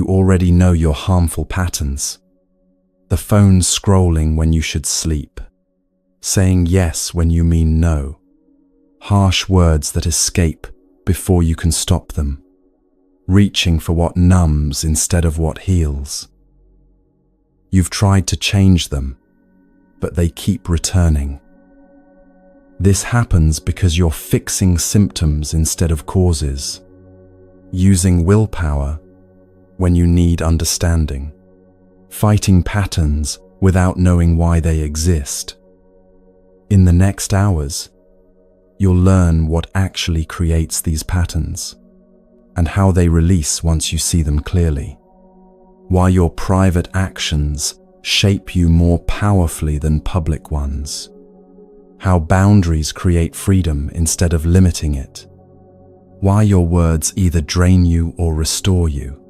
You already know your harmful patterns. The phone scrolling when you should sleep. Saying yes when you mean no. Harsh words that escape before you can stop them. Reaching for what numbs instead of what heals. You've tried to change them, but they keep returning. This happens because you're fixing symptoms instead of causes. Using willpower when you need understanding. Fighting patterns without knowing why they exist. In the next hours, you'll learn what actually creates these patterns and how they release once you see them clearly. Why your private actions shape you more powerfully than public ones. How boundaries create freedom instead of limiting it. Why your words either drain you or restore you.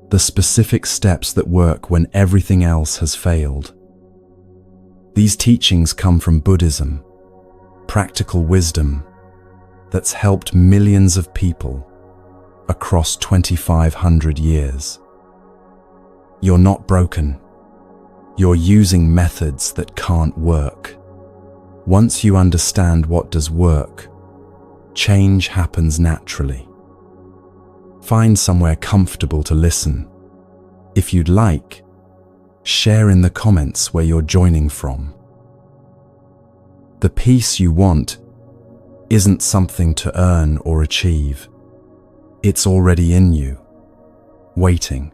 The specific steps that work when everything else has failed. These teachings come from Buddhism, practical wisdom that's helped millions of people across 2,500 years. You're not broken. You're using methods that can't work. Once you understand what does work, change happens naturally. Find somewhere comfortable to listen. If you'd like, share in the comments where you're joining from. The peace you want isn't something to earn or achieve. It's already in you, waiting.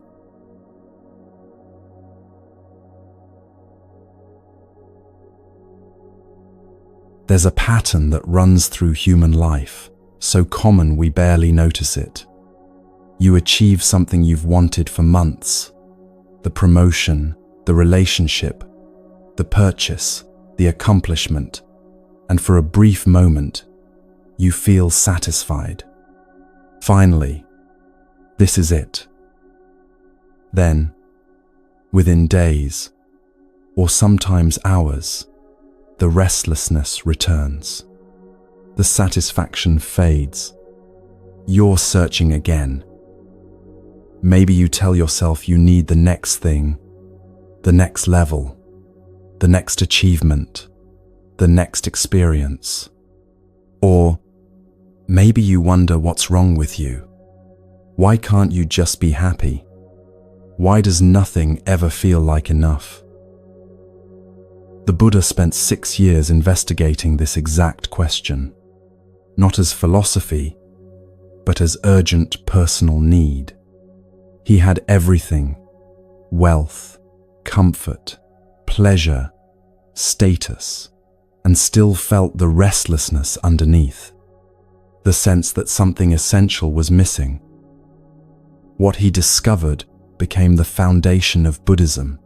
There's a pattern that runs through human life, so common we barely notice it. You achieve something you've wanted for months. The promotion, the relationship, the purchase, the accomplishment, and for a brief moment, you feel satisfied. Finally, this is it. Then, within days, or sometimes hours, the restlessness returns. The satisfaction fades. You're searching again. Maybe you tell yourself you need the next thing, the next level, the next achievement, the next experience. Or maybe you wonder what's wrong with you. Why can't you just be happy? Why does nothing ever feel like enough? The Buddha spent 6 years investigating this exact question, not as philosophy, but as urgent personal need. He had everything: wealth, comfort, pleasure, status, and still felt the restlessness underneath, the sense that something essential was missing. What he discovered became the foundation of Buddhism,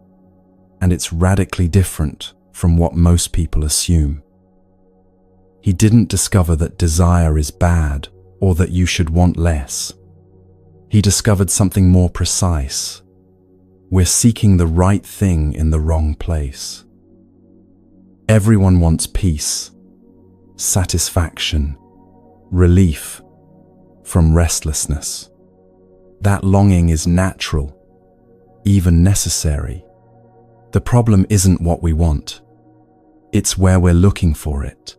and it's radically different from what most people assume. He didn't discover that desire is bad or that you should want less. He discovered something more precise. We're seeking the right thing in the wrong place. Everyone wants peace, satisfaction, relief from restlessness. That longing is natural, even necessary. The problem isn't what we want. It's where we're looking for it.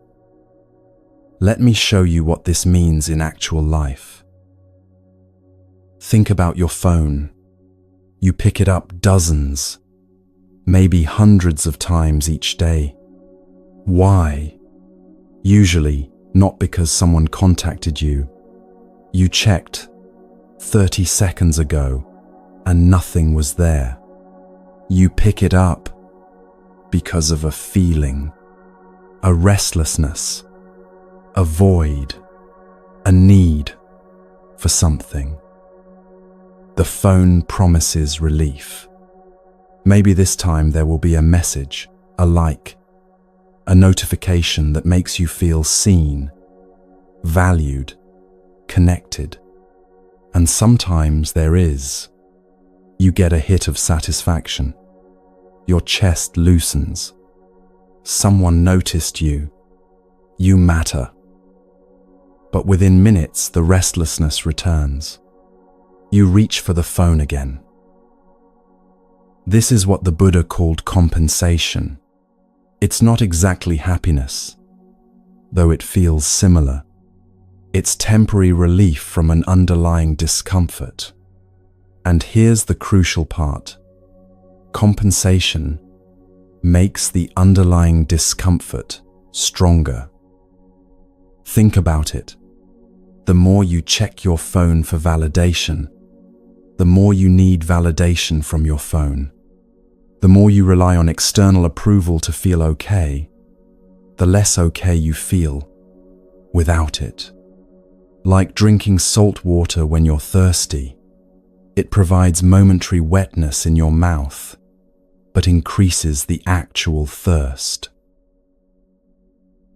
Let me show you what this means in actual life. Think about your phone. You pick it up dozens, maybe hundreds of times each day. Why? Usually not because someone contacted you. You checked 30 seconds ago and nothing was there. You pick it up because of a feeling, a restlessness, a void, a need for something. The phone promises relief. Maybe this time there will be a message, a like, a notification that makes you feel seen, valued, connected. And sometimes there is. You get a hit of satisfaction. Your chest loosens. Someone noticed you. You matter. But within minutes, the restlessness returns. you reach for the phone again. This is what the Buddha called compensation. It's not exactly happiness, though it feels similar. It's temporary relief from an underlying discomfort. And here's the crucial part. Compensation makes the underlying discomfort stronger. Think about it. The more you check your phone for validation, the more you need validation from your phone. The more you rely on external approval to feel okay, the less okay you feel without it. Like drinking salt water when you're thirsty, it provides momentary wetness in your mouth, but increases the actual thirst.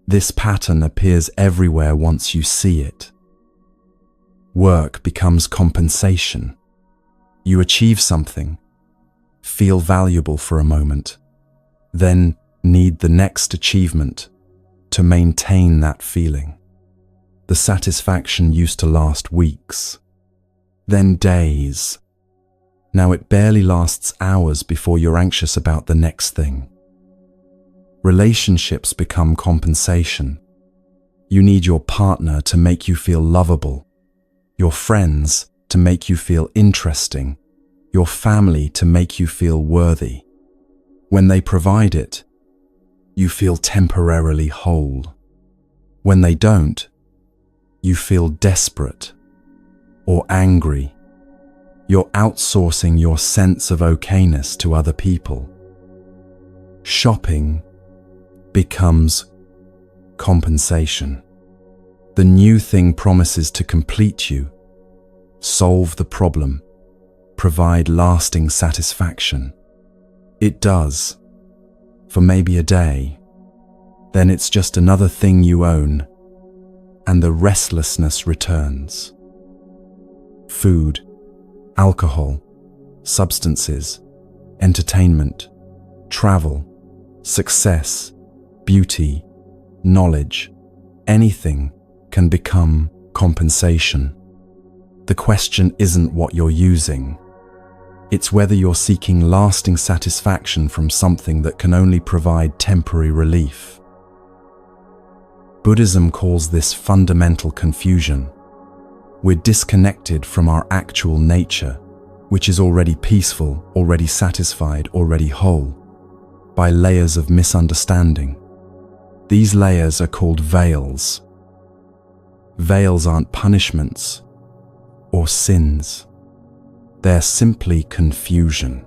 This pattern appears everywhere once you see it. Work becomes compensation. You achieve something, feel valuable for a moment, then need the next achievement to maintain that feeling. The satisfaction used to last weeks, then days. Now it barely lasts hours before you're anxious about the next thing. Relationships become compensation. You need your partner to make you feel lovable, your friends to make you feel interesting, your family to make you feel worthy. When they provide it, you feel temporarily whole. When they don't, you feel desperate or angry. You're outsourcing your sense of okayness to other people. Shopping becomes compensation. The new thing promises to complete you, solve the problem, provide lasting satisfaction. It does, for maybe a day. Then it's just another thing you own, and the restlessness returns. Food, alcohol, substances, entertainment, travel, success, beauty, knowledge, anything can become compensation. The question isn't what you're using. It's whether you're seeking lasting satisfaction from something that can only provide temporary relief. Buddhism calls this fundamental confusion. We're disconnected from our actual nature, which is already peaceful, already satisfied, already whole, by layers of misunderstanding. These layers are called veils. Veils aren't punishments or sins. They're simply confusion.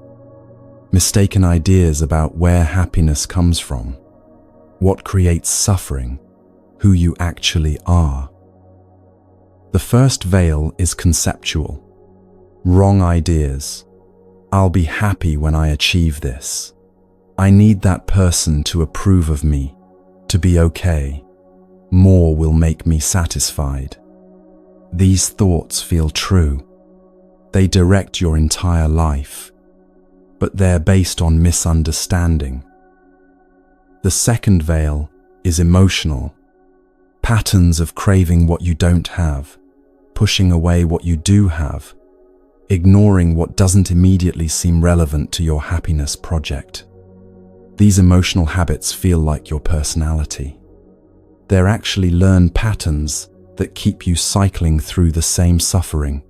Mistaken ideas about where happiness comes from, what creates suffering, who you actually are. The first veil is conceptual. Wrong ideas. I'll be happy when I achieve this. I need that person to approve of me, to be okay. More will make me satisfied. These thoughts feel true. They direct your entire life, but they're based on misunderstanding. The second veil is emotional. Patterns of craving what you don't have, pushing away what you do have, ignoring what doesn't immediately seem relevant to your happiness project. These emotional habits feel like your personality. They're actually learned patterns that keep you cycling through the same suffering.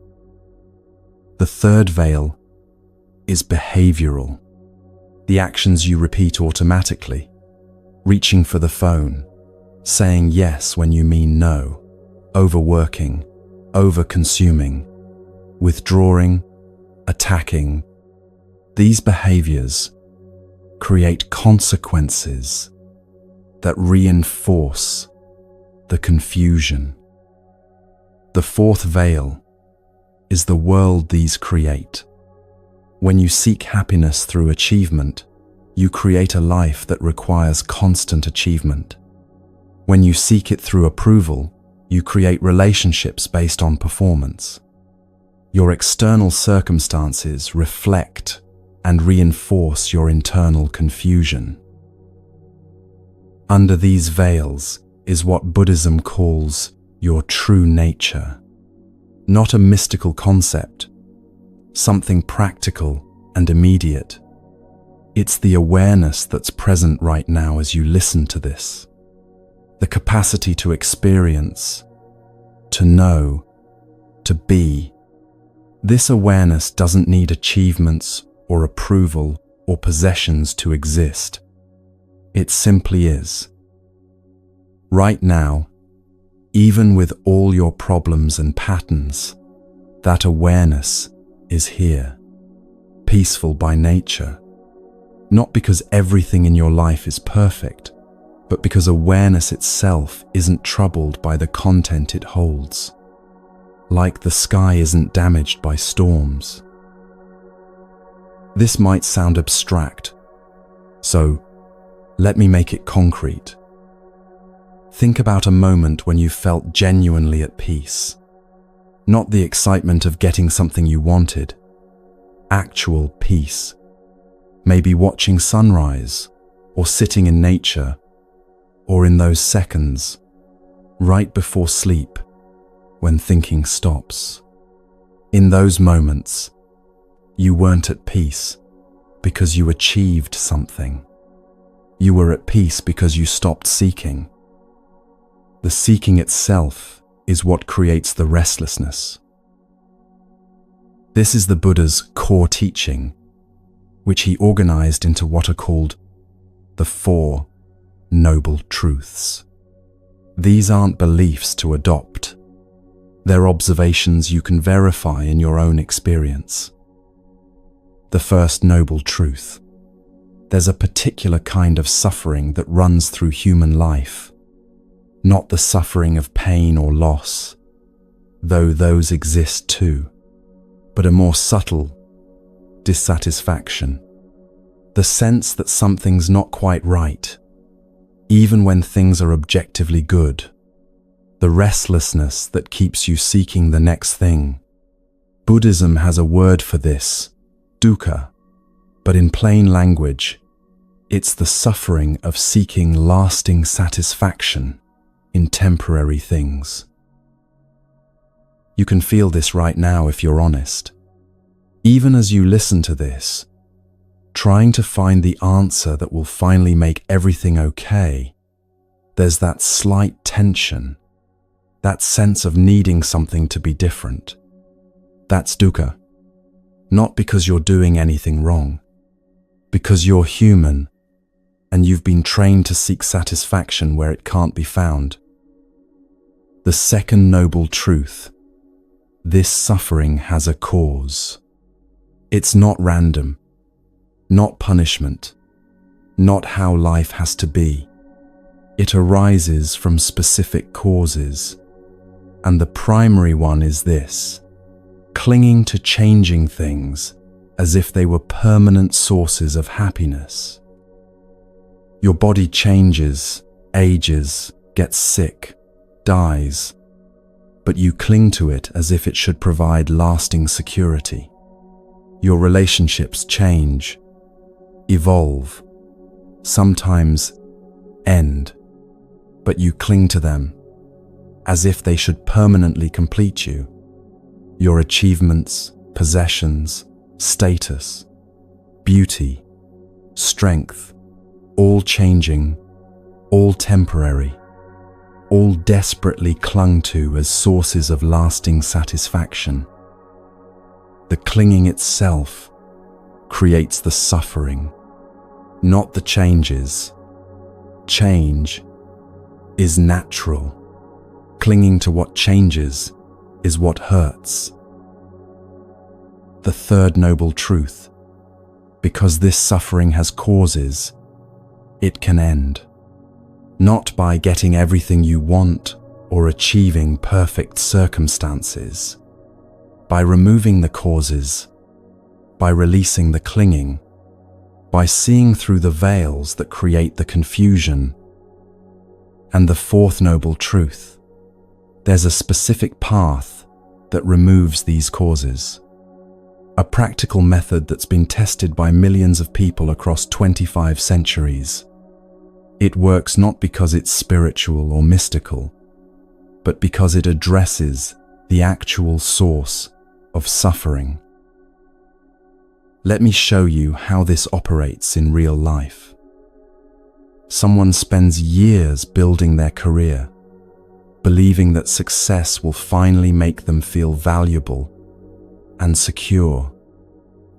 The third veil is behavioral. The actions you repeat automatically, reaching for the phone, saying yes when you mean no, overworking, over-consuming, withdrawing, attacking. These behaviors create consequences that reinforce the confusion. The fourth veil is the world these create. When you seek happiness through achievement, you create a life that requires constant achievement. When you seek it through approval, you create relationships based on performance. Your external circumstances reflect and reinforce your internal confusion. Under these veils is what Buddhism calls your true nature. Not a mystical concept, something practical and immediate. It's the awareness that's present right now as you listen to this. The capacity to experience, to know, to be. This awareness doesn't need achievements or approval or possessions to exist. It simply is. Right now, even with all your problems and patterns, that awareness is here, peaceful by nature. Not because everything in your life is perfect, but because awareness itself isn't troubled by the content it holds. Like the sky isn't damaged by storms. This might sound abstract, so let me make it concrete. Think about a moment when you felt genuinely at peace. Not the excitement of getting something you wanted. Actual peace. Maybe watching sunrise, or sitting in nature, or in those seconds, right before sleep, when thinking stops. In those moments, you weren't at peace because you achieved something. You were at peace because you stopped seeking. The seeking itself is what creates the restlessness. This is the Buddha's core teaching, which he organized into what are called the Four Noble Truths. These aren't beliefs to adopt. They're observations you can verify in your own experience. The first noble truth. There's a particular kind of suffering that runs through human life. Not the suffering of pain or loss, though those exist too, but a more subtle dissatisfaction. The sense that something's not quite right, even when things are objectively good. The restlessness that keeps you seeking the next thing. Buddhism has a word for this, dukkha, but in plain language, it's the suffering of seeking lasting satisfaction in temporary things. You can feel this right now if you're honest. Even as you listen to this, trying to find the answer that will finally make everything okay, there's that slight tension, that sense of needing something to be different. That's dukkha. Not because you're doing anything wrong, because you're human and you've been trained to seek satisfaction where it can't be found. The second noble truth. This suffering has a cause. It's not random, not punishment, not how life has to be. It arises from specific causes, and the primary one is this: clinging to changing things as if they were permanent sources of happiness. Your body changes, ages, gets sick, dies, but you cling to it as if it should provide lasting security. Your relationships change, evolve, sometimes end, but you cling to them as if they should permanently complete you. Your achievements, possessions, status, beauty, strength, all changing, all temporary, all desperately clung to as sources of lasting satisfaction. The clinging itself creates the suffering, not the changes. Change is natural. Clinging to what changes is what hurts. The third noble truth. Because this suffering has causes, it can end. Not by getting everything you want or achieving perfect circumstances. By removing the causes, by releasing the clinging, by seeing through the veils that create the confusion. And the fourth noble truth. There's a specific path that removes these causes. A practical method that's been tested by millions of people across 25 centuries. It works not because it's spiritual or mystical, but because it addresses the actual source of suffering. Let me show you how this operates in real life. Someone spends years building their career, believing that success will finally make them feel valuable and secure.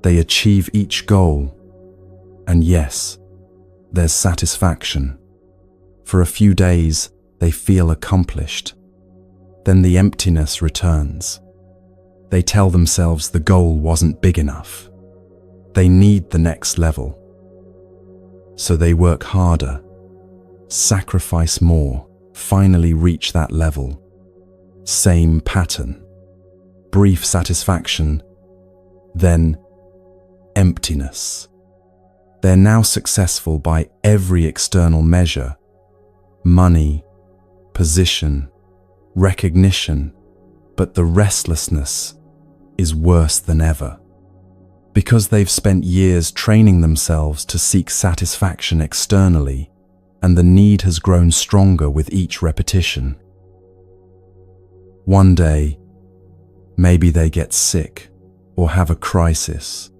They achieve each goal, and yes, there's satisfaction. For a few days, they feel accomplished. Then the emptiness returns. They tell themselves the goal wasn't big enough. They need the next level. So they work harder, sacrifice more, finally reach that level. Same pattern. Brief satisfaction, then emptiness. They're now successful by every external measure: money, position, recognition, but the restlessness is worse than ever. Because they've spent years training themselves to seek satisfaction externally, and the need has grown stronger with each repetition. One day, maybe they get sick, or have a crisis,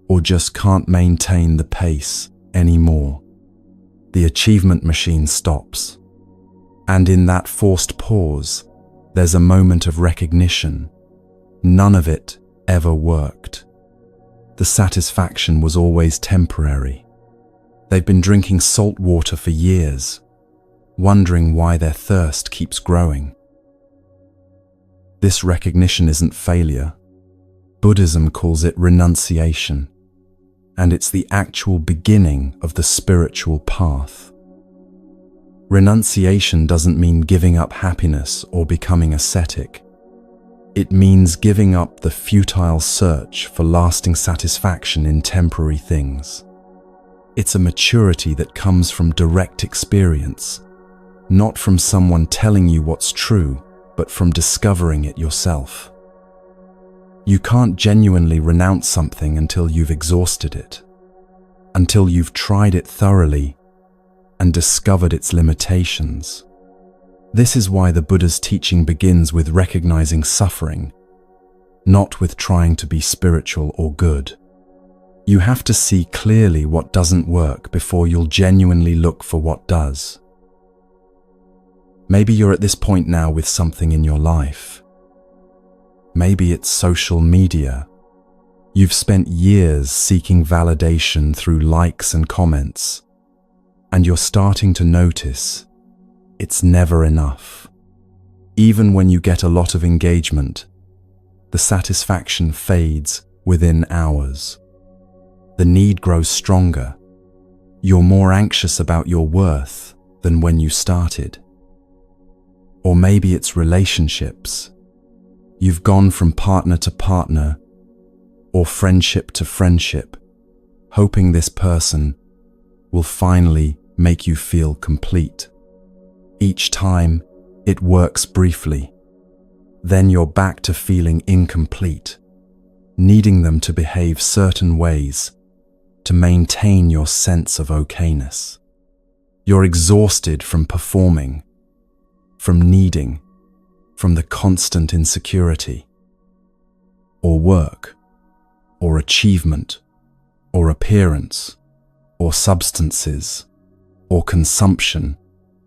or just can't maintain the pace anymore. The achievement machine stops. And in that forced pause, there's a moment of recognition. None of it ever worked. The satisfaction was always temporary. They've been drinking salt water for years, wondering why their thirst keeps growing. This recognition isn't failure. Buddhism calls it renunciation, and it's the actual beginning of the spiritual path. Renunciation doesn't mean giving up happiness or becoming ascetic. It means giving up the futile search for lasting satisfaction in temporary things. It's a maturity that comes from direct experience, not from someone telling you what's true, but from discovering it yourself. You can't genuinely renounce something until you've exhausted it, until you've tried it thoroughly and discovered its limitations. This is why the Buddha's teaching begins with recognizing suffering, not with trying to be spiritual or good. You have to see clearly what doesn't work before you'll genuinely look for what does. Maybe you're at this point now with something in your life. Maybe it's social media. You've spent years seeking validation through likes and comments, and you're starting to notice it's never enough. Even when you get a lot of engagement, the satisfaction fades within hours. The need grows stronger. You're more anxious about your worth than when you started. Or maybe it's relationships. You've gone from partner to partner, or friendship to friendship, hoping this person will finally make you feel complete. Each time, it works briefly. Then you're back to feeling incomplete, needing them to behave certain ways to maintain your sense of okayness. You're exhausted from performing, from needing, from the constant insecurity. Or work, or achievement, or appearance, or substances, or consumption,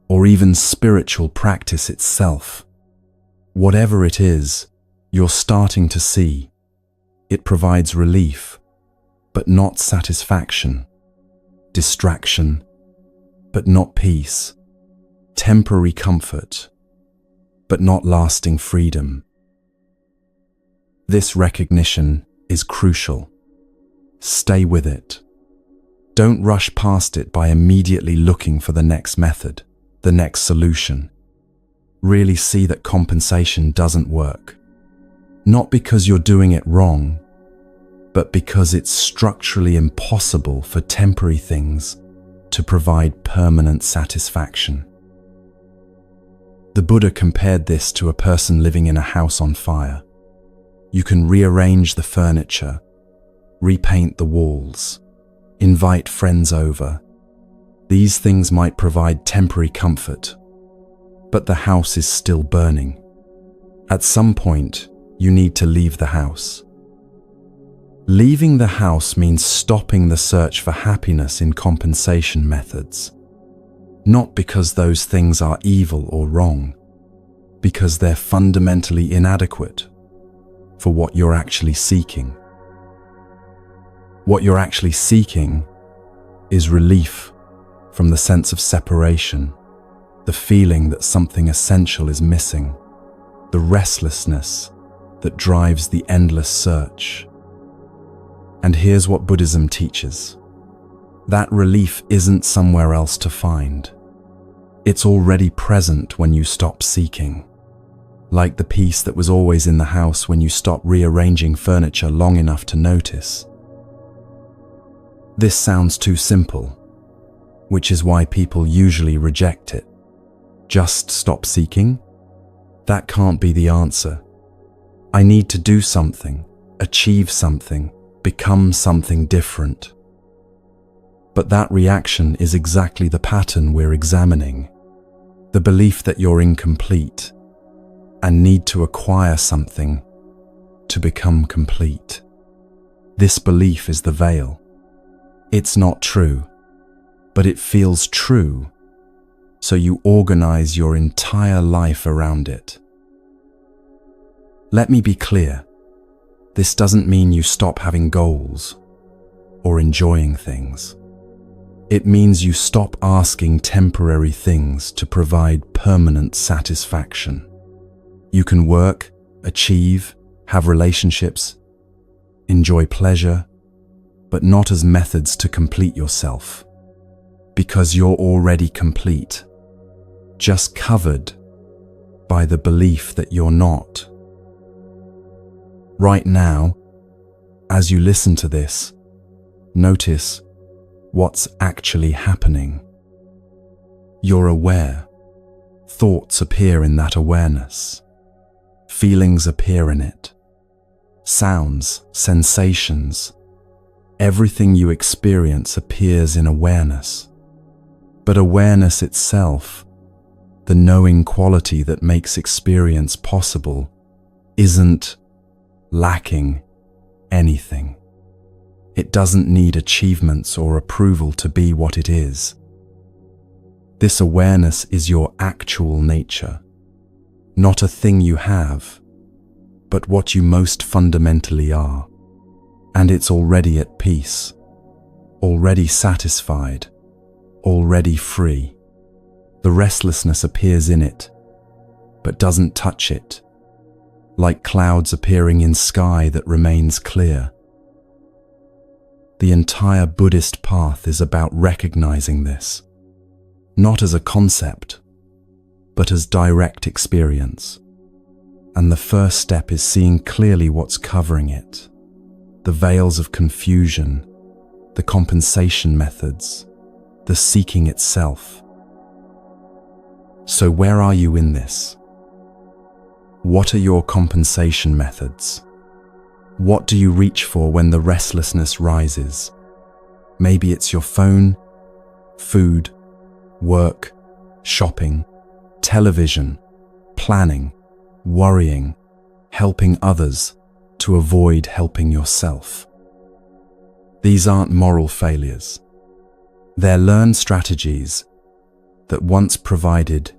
or even spiritual practice itself. Whatever it is, you're starting to see. It provides relief, but not satisfaction. Distraction, but not peace. Temporary comfort, but not lasting freedom. This recognition is crucial. Stay with it. Don't rush past it by immediately looking for the next method, the next solution. Really see that compensation doesn't work. Not because you're doing it wrong, but because it's structurally impossible for temporary things to provide permanent satisfaction. The Buddha compared this to a person living in a house on fire. You can rearrange the furniture, repaint the walls, invite friends over. These things might provide temporary comfort, but the house is still burning. At some point, you need to leave the house. Leaving the house means stopping the search for happiness in compensation methods. Not because those things are evil or wrong, because they're fundamentally inadequate for what you're actually seeking. What you're actually seeking is relief from the sense of separation, the feeling that something essential is missing, the restlessness that drives the endless search. And here's what Buddhism teaches. That relief isn't somewhere else to find. It's already present when you stop seeking. Like the peace that was always in the house when you stop rearranging furniture long enough to notice. This sounds too simple, which is why people usually reject it. Just stop seeking? That can't be the answer. I need to do something, achieve something, become something different. But that reaction is exactly the pattern we're examining. The belief that you're incomplete and need to acquire something to become complete. This belief is the veil. It's not true, but it feels true, so you organize your entire life around it. Let me be clear. This doesn't mean you stop having goals or enjoying things. It means you stop asking temporary things to provide permanent satisfaction. You can work, achieve, have relationships, enjoy pleasure, but not as methods to complete yourself. Because you're already complete, just covered by the belief that you're not. Right now, as you listen to this, notice what's actually happening. You're aware. Thoughts appear in that awareness. Feelings appear in it. Sounds, sensations, everything you experience appears in awareness. But awareness itself, the knowing quality that makes experience possible, isn't lacking anything. It doesn't need achievements or approval to be what it is. This awareness is your actual nature, not a thing you have, but what you most fundamentally are. And it's already at peace, already satisfied, already free. The restlessness appears in it, but doesn't touch it, like clouds appearing in sky that remains clear. The entire Buddhist path is about recognizing this, not as a concept, but as direct experience. And the first step is seeing clearly what's covering it. The veils of confusion, the compensation methods, the seeking itself. So where are you in this? What are your compensation methods? What do you reach for when the restlessness rises? Maybe it's your phone, food, work, shopping, television, planning, worrying, helping others to avoid helping yourself. These aren't moral failures. They're learned strategies that once provided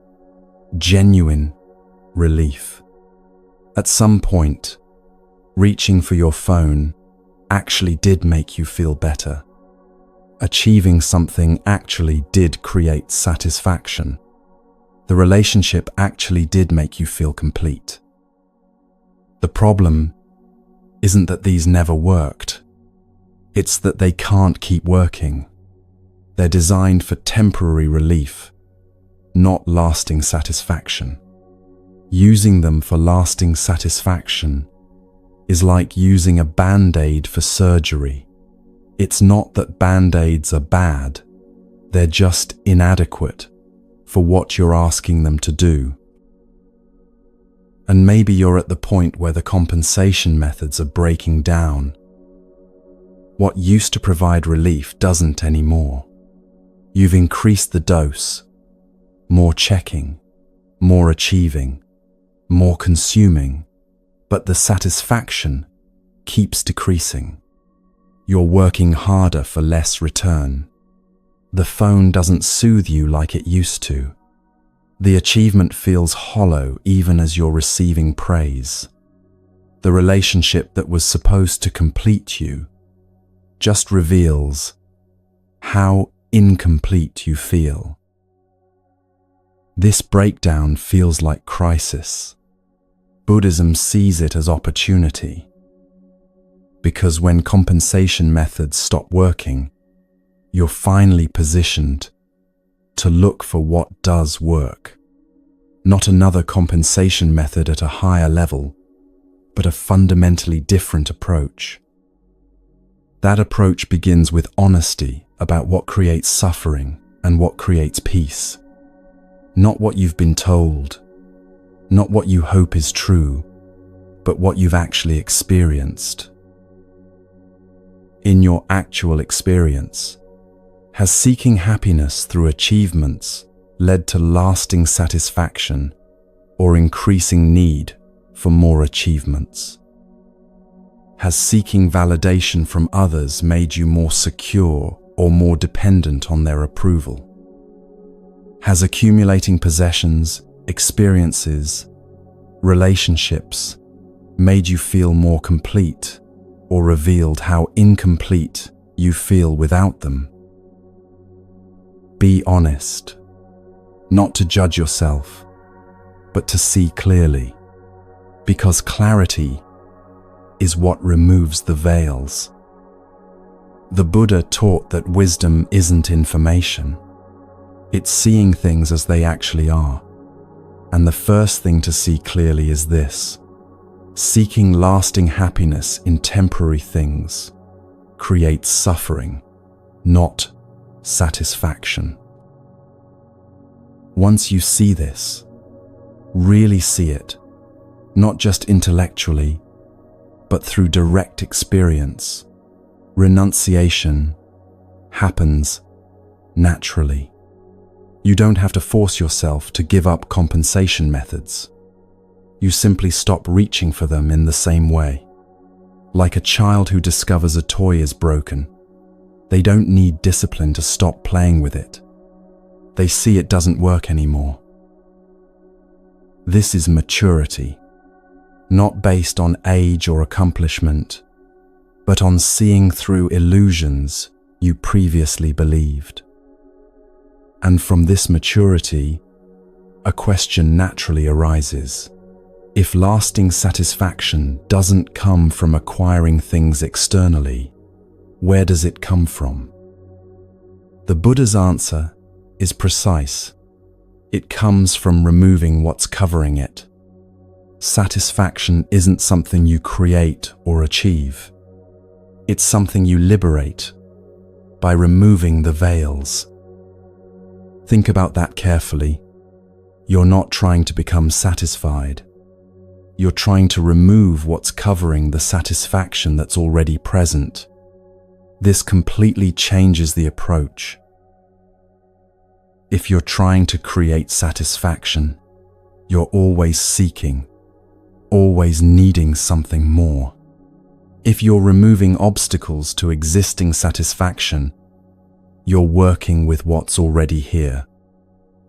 genuine relief. At some point, reaching for your phone actually did make you feel better. Achieving something actually did create satisfaction. The relationship actually did make you feel complete. The problem isn't that these never worked. It's that they can't keep working. They're designed for temporary relief, not lasting satisfaction. Using them for lasting satisfaction is like using a band-aid for surgery. It's not that band-aids are bad, they're just inadequate for what you're asking them to do. And maybe you're at the point where the compensation methods are breaking down. What used to provide relief doesn't anymore. You've increased the dose. More checking, more achieving, more consuming, but the satisfaction keeps decreasing. You're working harder for less return. The phone doesn't soothe you like it used to. The achievement feels hollow even as you're receiving praise. The relationship that was supposed to complete you just reveals how incomplete you feel. This breakdown feels like crisis. Buddhism sees it as opportunity. Because when compensation methods stop working, you're finally positioned to look for what does work. Not another compensation method at a higher level, but a fundamentally different approach. That approach begins with honesty about what creates suffering and what creates peace. Not what you've been told, not what you hope is true, but what you've actually experienced. In your actual experience, has seeking happiness through achievements led to lasting satisfaction or increasing need for more achievements? Has seeking validation from others made you more secure or more dependent on their approval? Has accumulating possessions, experiences, relationships made you feel more complete or revealed how incomplete you feel without them? Be honest, not to judge yourself, but to see clearly, because clarity is what removes the veils. The Buddha taught that wisdom isn't information. It's seeing things as they actually are. And the first thing to see clearly is this: seeking lasting happiness in temporary things creates suffering, not satisfaction. Once you see this, really see it, not just intellectually, but through direct experience, renunciation happens naturally. You don't have to force yourself to give up compensation methods. You simply stop reaching for them in the same way. Like a child who discovers a toy is broken, they don't need discipline to stop playing with it. They see it doesn't work anymore. This is maturity, not based on age or accomplishment, but on seeing through illusions you previously believed. And from this maturity, a question naturally arises. If lasting satisfaction doesn't come from acquiring things externally, where does it come from? The Buddha's answer is precise. It comes from removing what's covering it. Satisfaction isn't something you create or achieve. It's something you liberate by removing the veils. Think about that carefully. You're not trying to become satisfied. You're trying to remove what's covering the satisfaction that's already present. This completely changes the approach. If you're trying to create satisfaction, you're always seeking, always needing something more. If you're removing obstacles to existing satisfaction, you're working with what's already here.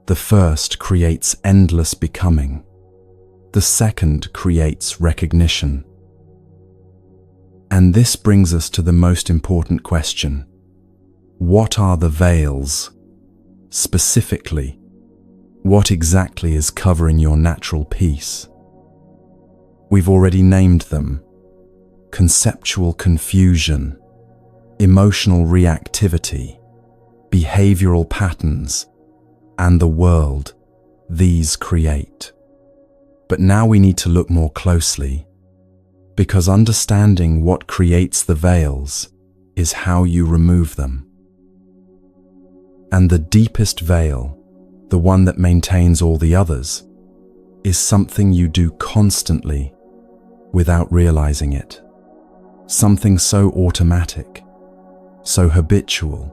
The first creates endless becoming. The second creates recognition. And this brings us to the most important question. What are the veils? Specifically, what exactly is covering your natural peace? We've already named them: conceptual confusion, emotional reactivity, behavioral patterns, and the world these create. But now we need to look more closely, because understanding what creates the veils is how you remove them. And the deepest veil, the one that maintains all the others, is something you do constantly without realizing it. Something so automatic, so habitual,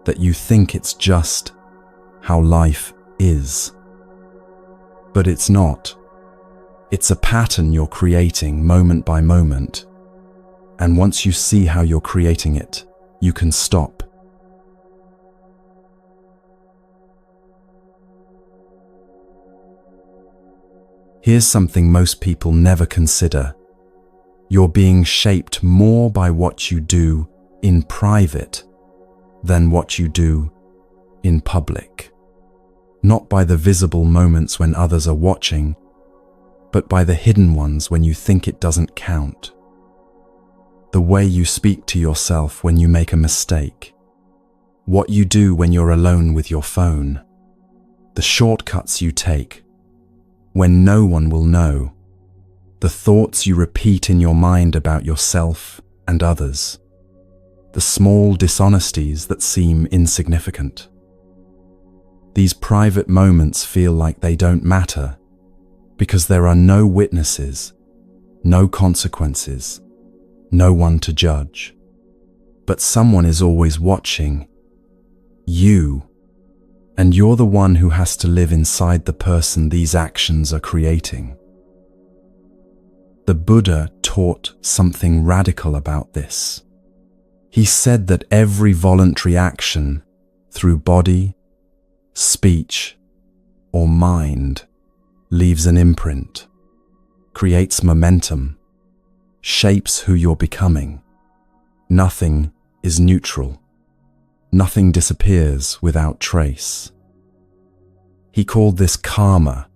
that you think it's just how life is. But it's not. It's a pattern you're creating moment by moment. And once you see how you're creating it, you can stop. Here's something most people never consider. You're being shaped more by what you do in private than what you do in public. Not by the visible moments when others are watching, but by the hidden ones when you think it doesn't count. The way you speak to yourself when you make a mistake. What you do when you're alone with your phone. The shortcuts you take when no one will know. The thoughts you repeat in your mind about yourself and others. The small dishonesties that seem insignificant. These private moments feel like they don't matter because there are no witnesses, no consequences, no one to judge. But someone is always watching. You. And you're the one who has to live inside the person these actions are creating. The Buddha taught something radical about this. He said that every voluntary action through body, speech, or mind leaves an imprint, creates momentum, shapes who you're becoming. Nothing is neutral. Nothing disappears without trace. He called this karma,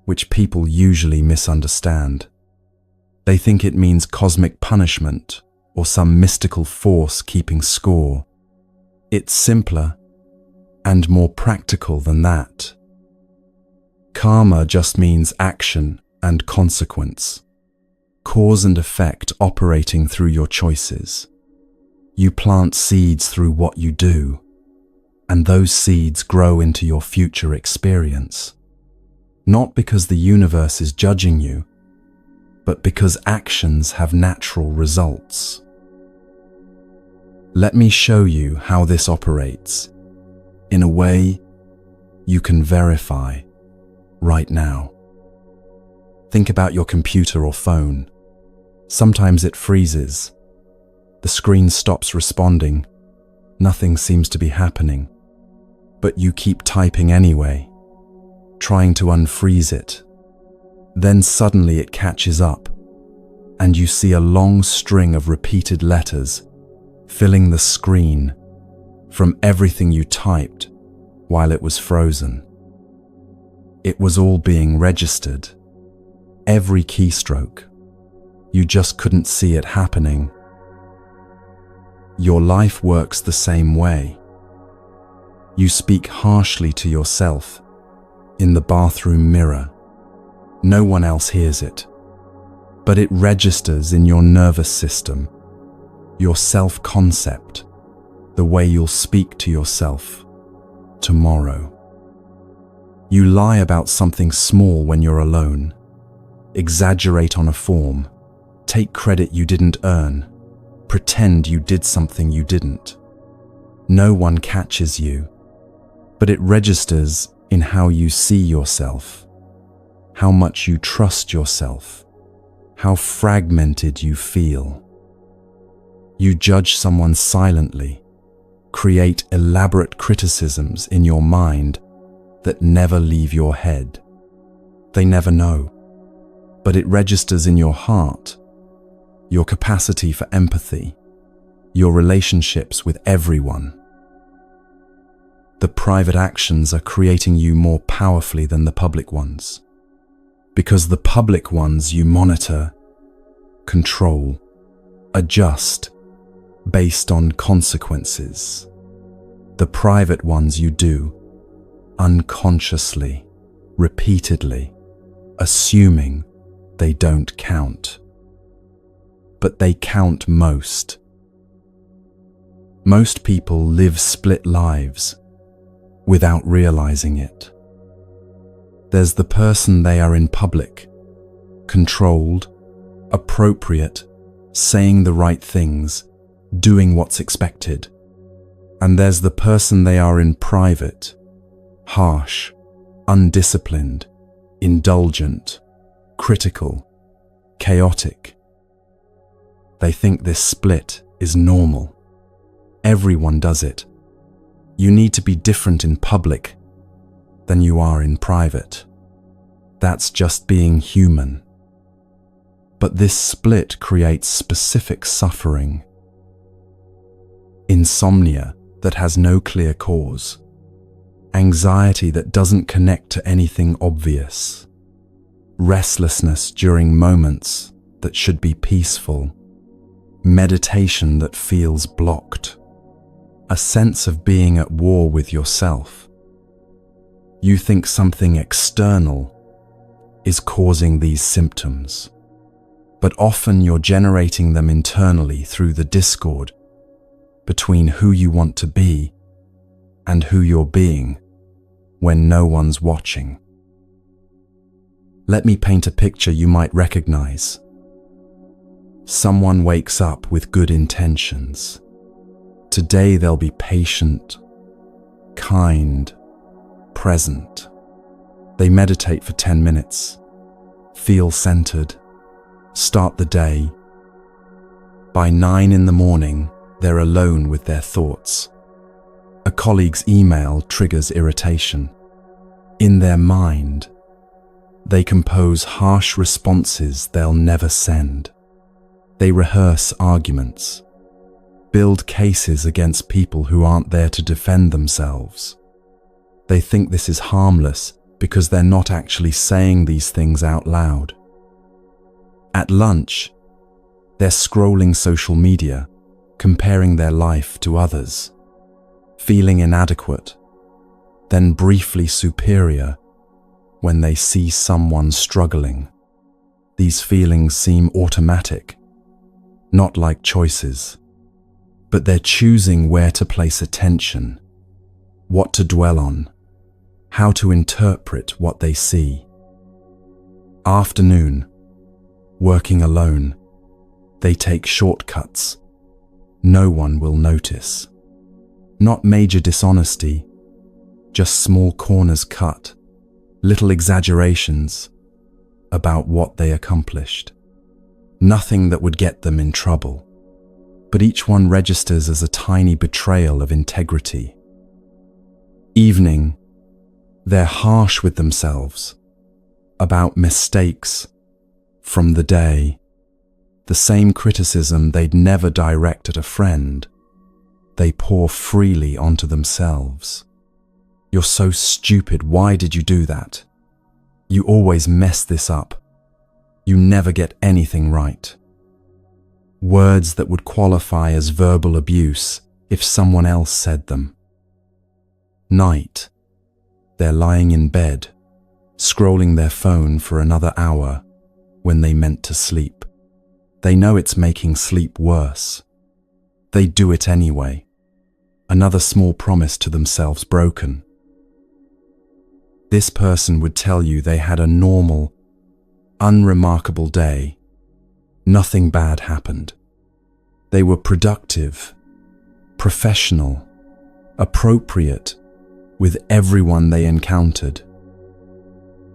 which people usually misunderstand. They think it means cosmic punishment or some mystical force keeping score. It's simpler and more practical than that. Karma just means action and consequence, cause and effect operating through your choices. You plant seeds through what you do, and those seeds grow into your future experience. Not because the universe is judging you, but because actions have natural results. Let me show you how this operates in a way you can verify right now. Think about your computer or phone. Sometimes it freezes. The screen stops responding. Nothing seems to be happening. But you keep typing anyway, trying to unfreeze it. Then suddenly it catches up, and you see a long string of repeated letters filling the screen from everything you typed while it was frozen. It was all being registered. Every keystroke. You just couldn't see it happening. Your life works the same way. You speak harshly to yourself in the bathroom mirror. No one else hears it, but it registers in your nervous system, your self-concept, the way you'll speak to yourself tomorrow. You lie about something small when you're alone, exaggerate on a form, take credit you didn't earn, pretend you did something you didn't. No one catches you, but it registers in how you see yourself, how much you trust yourself, how fragmented you feel. You judge someone silently, create elaborate criticisms in your mind that never leave your head. They never know, but it registers in your heart, your capacity for empathy, your relationships with everyone. The private actions are creating you more powerfully than the public ones, because the public ones you monitor, control, adjust based on consequences. The private ones you do unconsciously, repeatedly, assuming they don't count. But they count most. Most people live split lives without realizing it. There's the person they are in public, controlled, appropriate, saying the right things, doing what's expected. And there's the person they are in private, harsh, undisciplined, indulgent, critical, chaotic. They think this split is normal. Everyone does it. You need to be different in public than you are in private. That's just being human. But this split creates specific suffering. Insomnia that has no clear cause. Anxiety that doesn't connect to anything obvious. Restlessness during moments that should be peaceful. Meditation that feels blocked. A sense of being at war with yourself. You think something external is causing these symptoms, but often you're generating them internally through the discord between who you want to be and who you're being when no one's watching. Let me paint a picture you might recognize. Someone wakes up with good intentions. Today they'll be patient, kind, present. They meditate for 10 minutes, feel centered, start the day. By 9 in the morning, they're alone with their thoughts. A colleague's email triggers irritation. In their mind, they compose harsh responses they'll never send. They rehearse arguments, build cases against people who aren't there to defend themselves. They think this is harmless because they're not actually saying these things out loud. At lunch, they're scrolling social media, comparing their life to others, feeling inadequate, then briefly superior when they see someone struggling. These feelings seem automatic, not like choices, but they're choosing where to place attention, what to dwell on, how to interpret what they see. Afternoon, working alone, they take shortcuts. No one will notice. Not major dishonesty, just small corners cut, little exaggerations about what they accomplished. Nothing that would get them in trouble, but each one registers as a tiny betrayal of integrity. Evening, they're harsh with themselves about mistakes from the day, the same criticism they'd never direct at a friend. They pour freely onto themselves. You're so stupid, why did you do that? You always mess this up. You never get anything right. Words that would qualify as verbal abuse if someone else said them. Night, they're lying in bed, scrolling their phone for another hour when they meant to sleep. They know it's making sleep worse. They do it anyway. Another small promise to themselves broken. This person would tell you they had a normal, unremarkable day. Nothing bad happened. They were productive, professional, appropriate with everyone they encountered.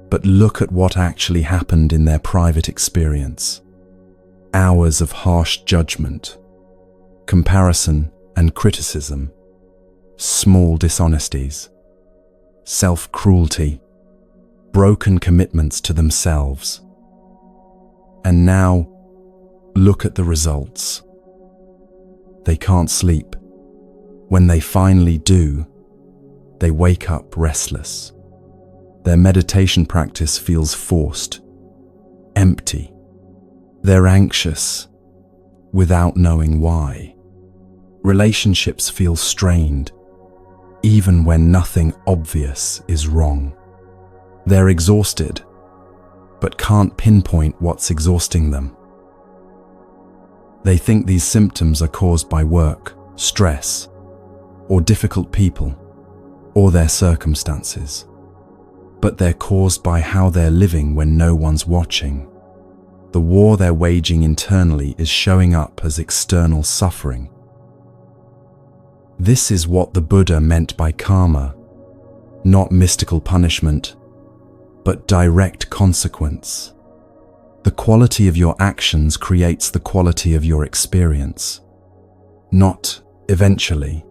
But look at what actually happened in their private experience. Hours of harsh judgment, comparison and criticism, small dishonesties, self-cruelty, broken commitments to themselves. And now, look at the results. They can't sleep. When they finally do, they wake up restless. Their meditation practice feels forced, empty. They're anxious without knowing why. Relationships feel strained, even when nothing obvious is wrong. They're exhausted, but can't pinpoint what's exhausting them. They think these symptoms are caused by work, stress, or difficult people, or their circumstances. But they're caused by how they're living when no one's watching. The war they're waging internally is showing up as external suffering. This is what the Buddha meant by karma, not mystical punishment, but direct consequence. The quality of your actions creates the quality of your experience. Not eventually,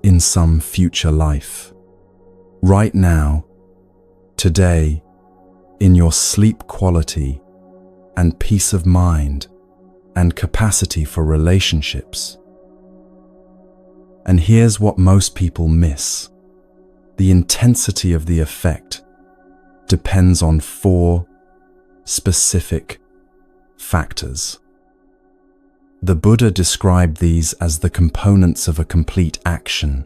in some future life. Right now, today, in your sleep quality and peace of mind and capacity for relationships. And here's what most people miss. The intensity of the effect depends on 4 specific factors. The Buddha described these as the components of a complete action.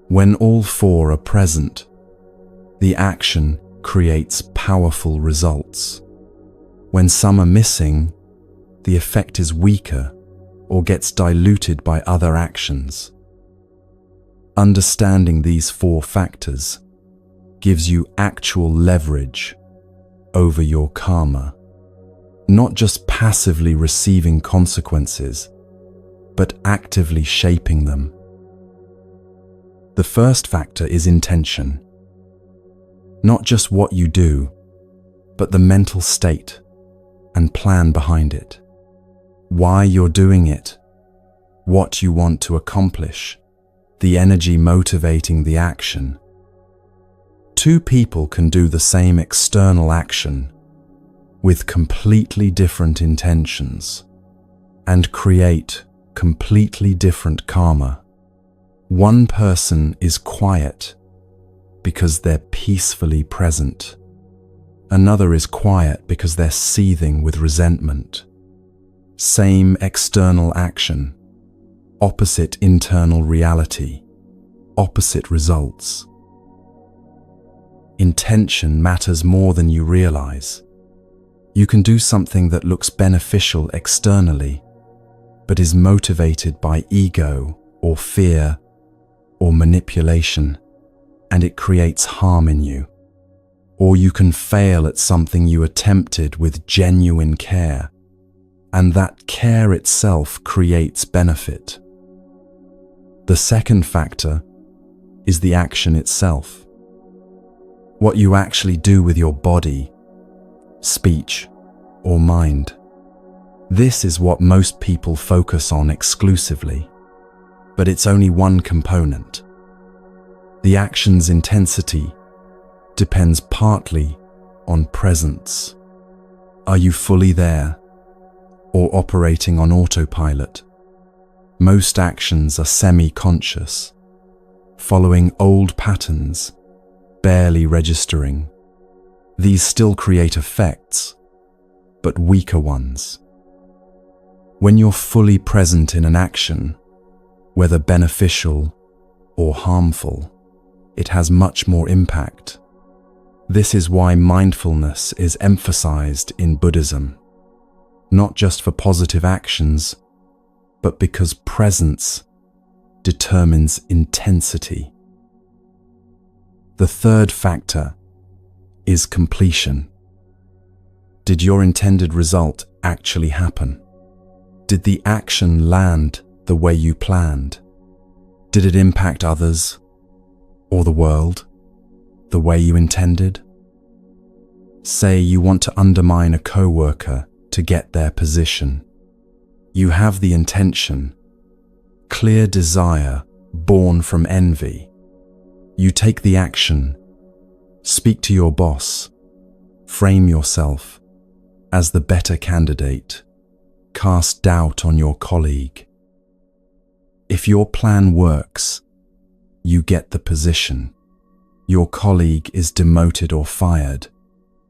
When all 4 are present, the action creates powerful results. When some are missing, the effect is weaker or gets diluted by other actions. Understanding these 4 factors gives you actual leverage over your karma, not just passively receiving consequences, but actively shaping them. The first factor is intention. Not just what you do, but the mental state and plan behind it. Why you're doing it, what you want to accomplish, the energy motivating the action. 2 people can do the same external action with completely different intentions and create completely different karma. One person is quiet because they're peacefully present. Another is quiet because they're seething with resentment. Same external action, opposite internal reality, opposite results. Intention matters more than you realize. You can do something that looks beneficial externally, but is motivated by ego or fear or manipulation, and it creates harm in you. Or you can fail at something you attempted with genuine care, and that care itself creates benefit. The second factor is the action itself. What you actually do with your body, speech, or mind. This is what most people focus on exclusively, but it's only one component. The action's intensity depends partly on presence. Are you fully there or operating on autopilot? Most actions are semi-conscious, following old patterns, barely registering. These still create effects, but weaker ones. When you're fully present in an action, whether beneficial or harmful, it has much more impact. This is why mindfulness is emphasized in Buddhism, not just for positive actions, but because presence determines intensity. The third factor is completion. Did your intended result actually happen? Did the action land the way you planned? Did it impact others or the world the way you intended? Say you want to undermine a coworker to get their position. You have the intention, clear desire born from envy. You take the action, speak to your boss, frame yourself as the better candidate, cast doubt on your colleague. If your plan works, you get the position. Your colleague is demoted or fired.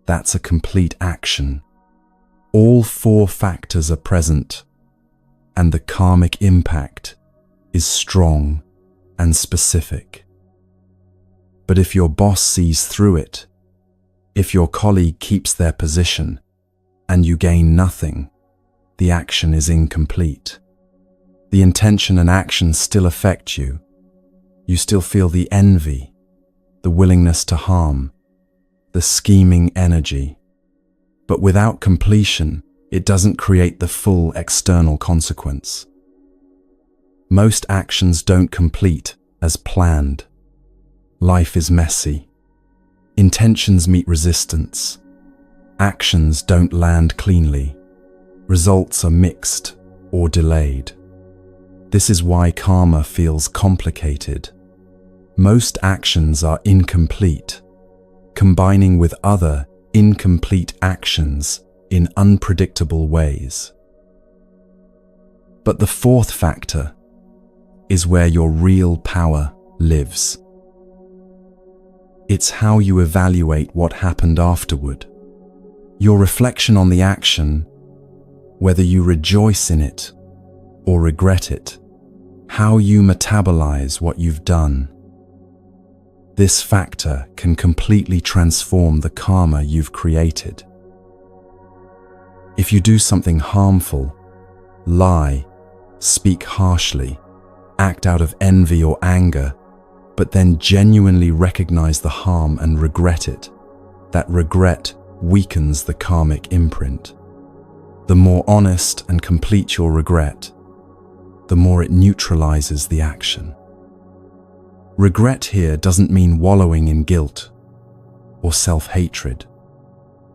That's a complete action. All 4 factors are present, and the karmic impact is strong and specific. But if your boss sees through it, if your colleague keeps their position, and you gain nothing, the action is incomplete. The intention and action still affect you. You still feel the envy, the willingness to harm, the scheming energy. But without completion, it doesn't create the full external consequence. Most actions don't complete as planned. Life is messy. Intentions meet resistance. Actions don't land cleanly. Results are mixed or delayed. This is why karma feels complicated. Most actions are incomplete, combining with other incomplete actions in unpredictable ways. But the fourth factor is where your real power lives. It's how you evaluate what happened afterward. Your reflection on the action, whether you rejoice in it or regret it, how you metabolize what you've done. This factor can completely transform the karma you've created. If you do something harmful, lie, speak harshly, act out of envy or anger, but then genuinely recognize the harm and regret it, that regret weakens the karmic imprint. The more honest and complete your regret, the more it neutralizes the action. Regret here doesn't mean wallowing in guilt or self-hatred.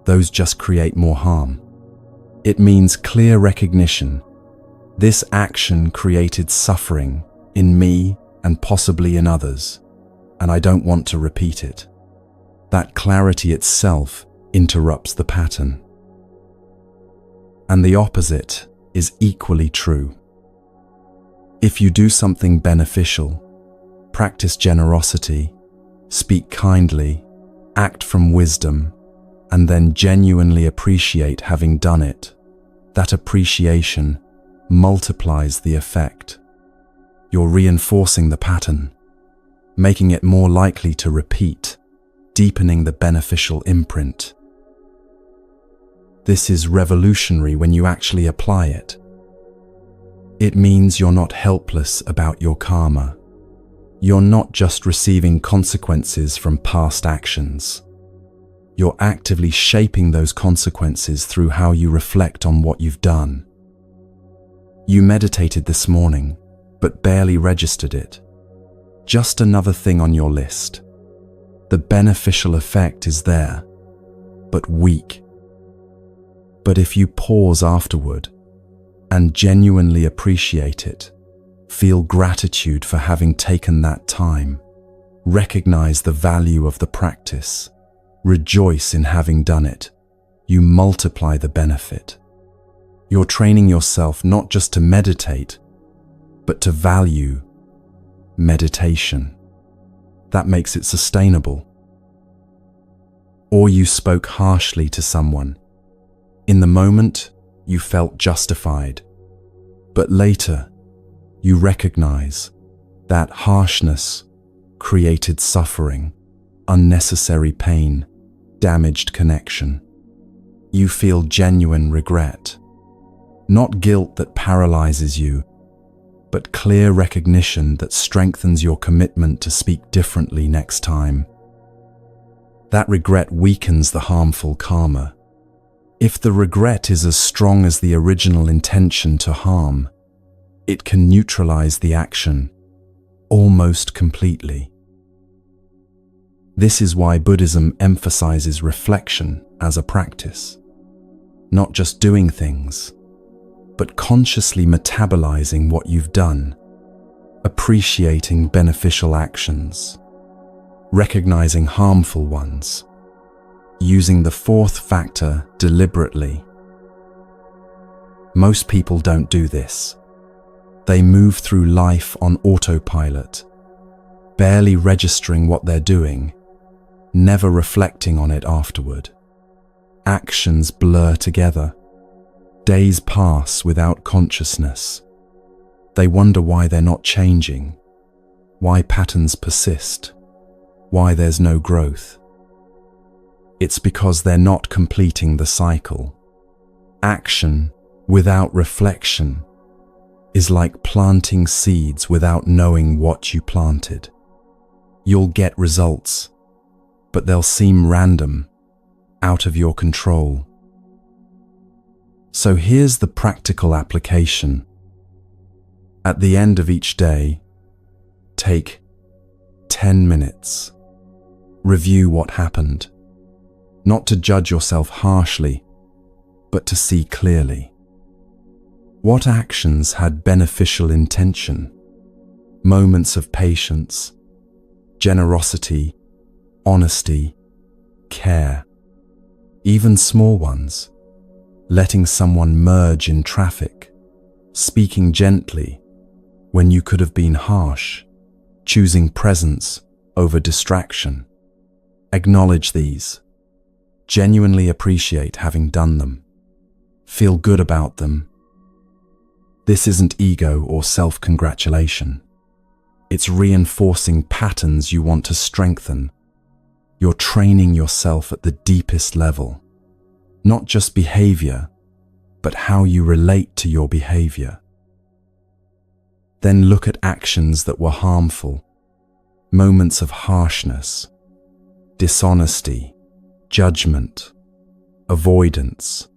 Those just create more harm. It means clear recognition. This action created suffering in me and possibly in others, and I don't want to repeat it. That clarity itself interrupts the pattern. And the opposite is equally true. If you do something beneficial, practice generosity, speak kindly, act from wisdom, and then genuinely appreciate having done it, that appreciation multiplies the effect. You're reinforcing the pattern, making it more likely to repeat, deepening the beneficial imprint. This is revolutionary when you actually apply it. It means you're not helpless about your karma. You're not just receiving consequences from past actions. You're actively shaping those consequences through how you reflect on what you've done. You meditated this morning, but barely registered it. Just another thing on your list. The beneficial effect is there, but weak. But if you pause afterward and genuinely appreciate it, feel gratitude for having taken that time, recognize the value of the practice, rejoice in having done it, you multiply the benefit. You're training yourself not just to meditate, but to value meditation. That makes it sustainable. Or you spoke harshly to someone. In the moment, you felt justified, but later, you recognize that harshness created suffering, unnecessary pain, damaged connection. You feel genuine regret, not guilt that paralyzes you, but clear recognition that strengthens your commitment to speak differently next time. That regret weakens the harmful karma. If the regret is as strong as the original intention to harm, it can neutralize the action almost completely. This is why Buddhism emphasizes reflection as a practice. Not just doing things, but consciously metabolizing what you've done, appreciating beneficial actions, recognizing harmful ones, using the fourth factor deliberately. Most people don't do this. They move through life on autopilot, barely registering what they're doing, never reflecting on it afterward. Actions blur together. Days pass without consciousness. They wonder why they're not changing, why patterns persist, why there's no growth. It's because they're not completing the cycle. Action without reflection is like planting seeds without knowing what you planted. You'll get results, but they'll seem random, out of your control. So here's the practical application. At the end of each day, take 10 minutes. Review what happened. not to judge yourself harshly, but to see clearly. What actions had beneficial intention? Moments of patience, generosity, honesty, care. Even small ones, letting someone merge in traffic, speaking gently when you could have been harsh, choosing presence over distraction. Acknowledge these. Genuinely appreciate having done them. Feel good about them. This isn't ego or self-congratulation. It's reinforcing patterns you want to strengthen. You're training yourself at the deepest level. Not just behavior, but how you relate to your behavior. Then look at actions that were harmful, moments of harshness, dishonesty, judgment, avoidance.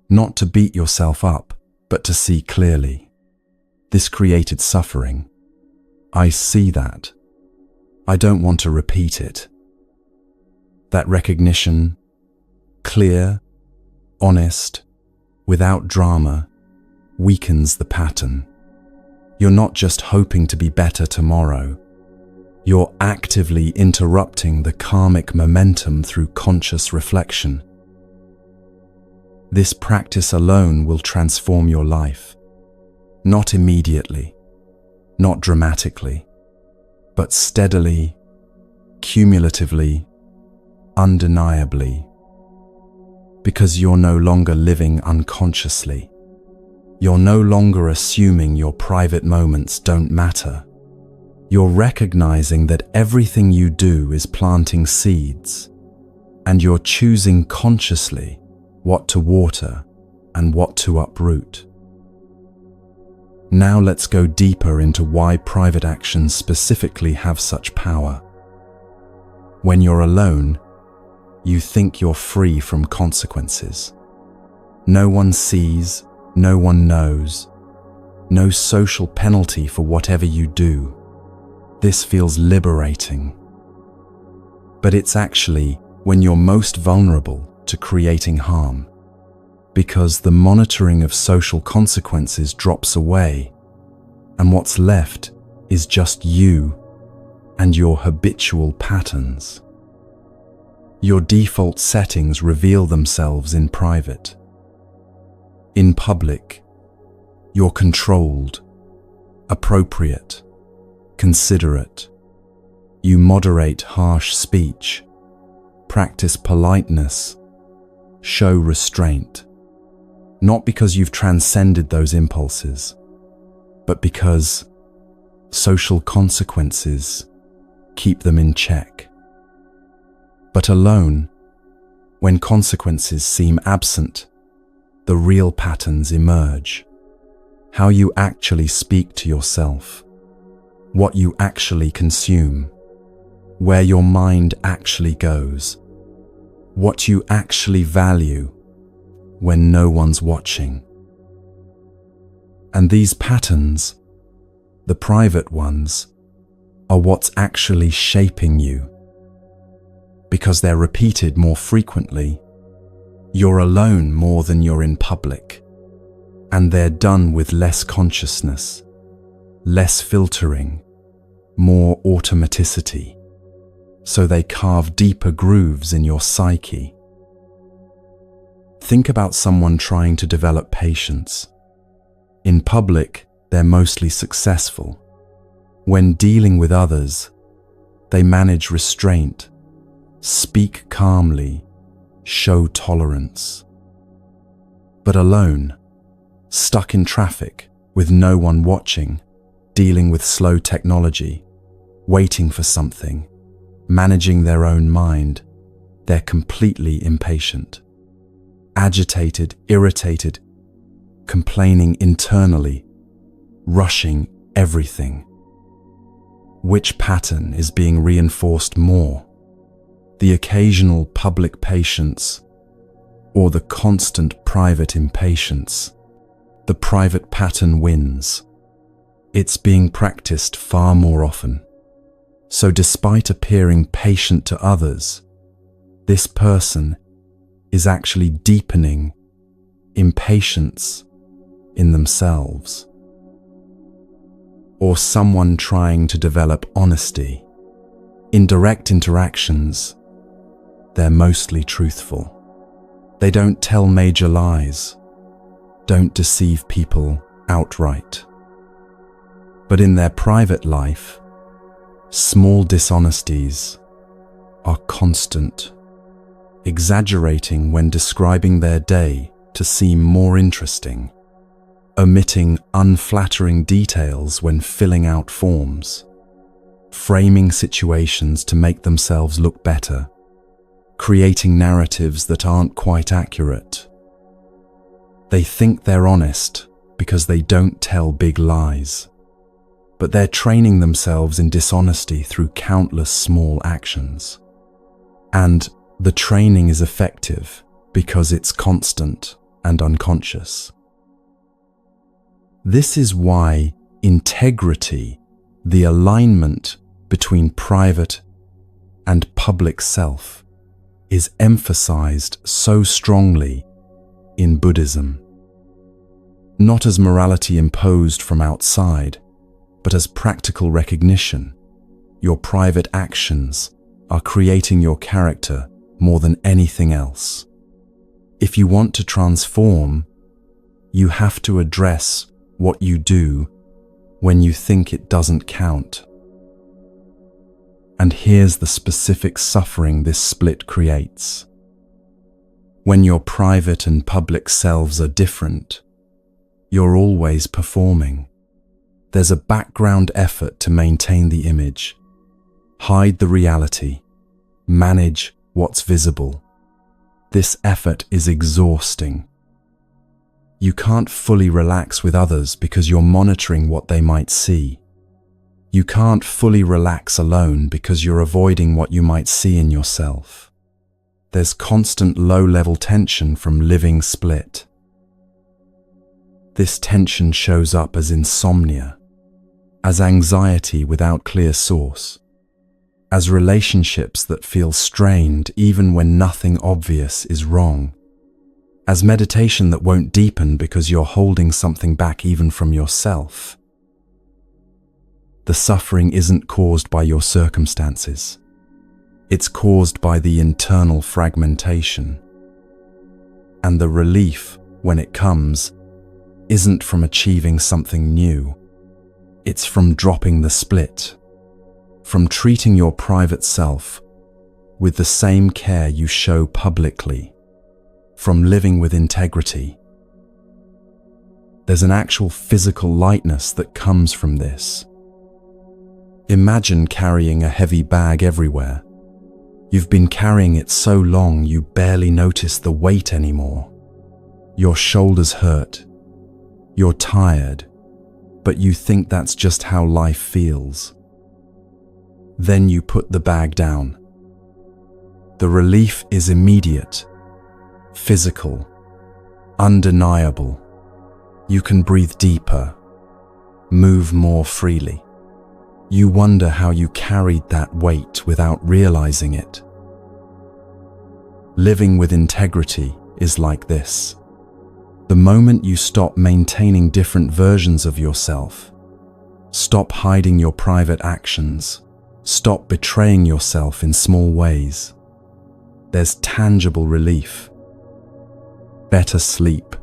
Not to beat yourself up, but to see clearly. This created suffering. I see that. I don't want to repeat it. That recognition, clear, honest, without drama, weakens the pattern. You're not just hoping to be better tomorrow. You're actively interrupting the karmic momentum through conscious reflection. This practice alone will transform your life. Not immediately, not dramatically, but steadily, cumulatively, undeniably. Because you're no longer living unconsciously. You're no longer assuming your private moments don't matter. You're recognizing that everything you do is planting seeds, and you're choosing consciously what to water and what to uproot. Now let's go deeper into why private actions specifically have such power. When you're alone, you think you're free from consequences. No one sees, no one knows, no social penalty for whatever you do. This feels liberating. But it's actually when you're most vulnerable to creating harm, because the monitoring of social consequences drops away, and what's left is just you and your habitual patterns. Your default settings reveal themselves in private. In public, you're controlled, appropriate, considerate. You moderate harsh speech, practice politeness, show restraint. Not because you've transcended those impulses, but because social consequences keep them in check. But alone, when consequences seem absent, the real patterns emerge. How you actually speak to yourself, what you actually consume, where your mind actually goes, what you actually value when no one's watching. And these patterns, the private ones, are what's actually shaping you. Because they're repeated more frequently, you're alone more than you're in public, and they're done with less consciousness, less filtering, more automaticity, so they carve deeper grooves in your psyche. Think about someone trying to develop patience. In public, they're mostly successful. When dealing with others, they manage restraint, speak calmly, show tolerance. But alone, stuck in traffic with no one watching, dealing with slow technology, waiting for something, managing their own mind, they're completely impatient. Agitated, irritated, complaining internally, rushing everything. Which pattern is being reinforced more? The occasional public patience or the constant private impatience? The private pattern wins. It's being practiced far more often. So despite appearing patient to others, this person is actually deepening impatience in themselves. Or someone trying to develop honesty. In direct interactions, they're mostly truthful. They don't tell major lies, don't deceive people outright. But in their private life, small dishonesties are constant, exaggerating when describing their day to seem more interesting, omitting unflattering details when filling out forms, framing situations to make themselves look better, creating narratives that aren't quite accurate. They think they're honest because they don't tell big lies, but they're training themselves in dishonesty through countless small actions. And the training is effective because it's constant and unconscious. This is why integrity, the alignment between private and public self, is emphasized so strongly in Buddhism. Not as morality imposed from outside, but as practical recognition. Your private actions are creating your character more than anything else. If you want to transform, you have to address what you do when you think it doesn't count. And here's the specific suffering this split creates. When your private and public selves are different, you're always performing. There's a background effort to maintain the image, hide the reality, manage what's visible. This effort is exhausting. You can't fully relax with others because you're monitoring what they might see. You can't fully relax alone because you're avoiding what you might see in yourself. There's constant low-level tension from living split. This tension shows up as insomnia, as anxiety without clear source, as relationships that feel strained even when nothing obvious is wrong, as meditation that won't deepen because you're holding something back even from yourself. The suffering isn't caused by your circumstances. It's caused by the internal fragmentation. And the relief, when it comes, isn't from achieving something new. It's from dropping the split, from treating your private self with the same care you show publicly, from living with integrity. There's an actual physical lightness that comes from this. Imagine carrying a heavy bag everywhere. You've been carrying it so long you barely notice the weight anymore. Your shoulders hurt. You're tired, but you think that's just how life feels. Then you put the bag down. The relief is immediate, physical, undeniable. You can breathe deeper, move more freely. You wonder how you carried that weight without realizing it. Living with integrity is like this. The moment you stop maintaining different versions of yourself, stop hiding your private actions, stop betraying yourself in small ways, there's tangible relief. Better sleep,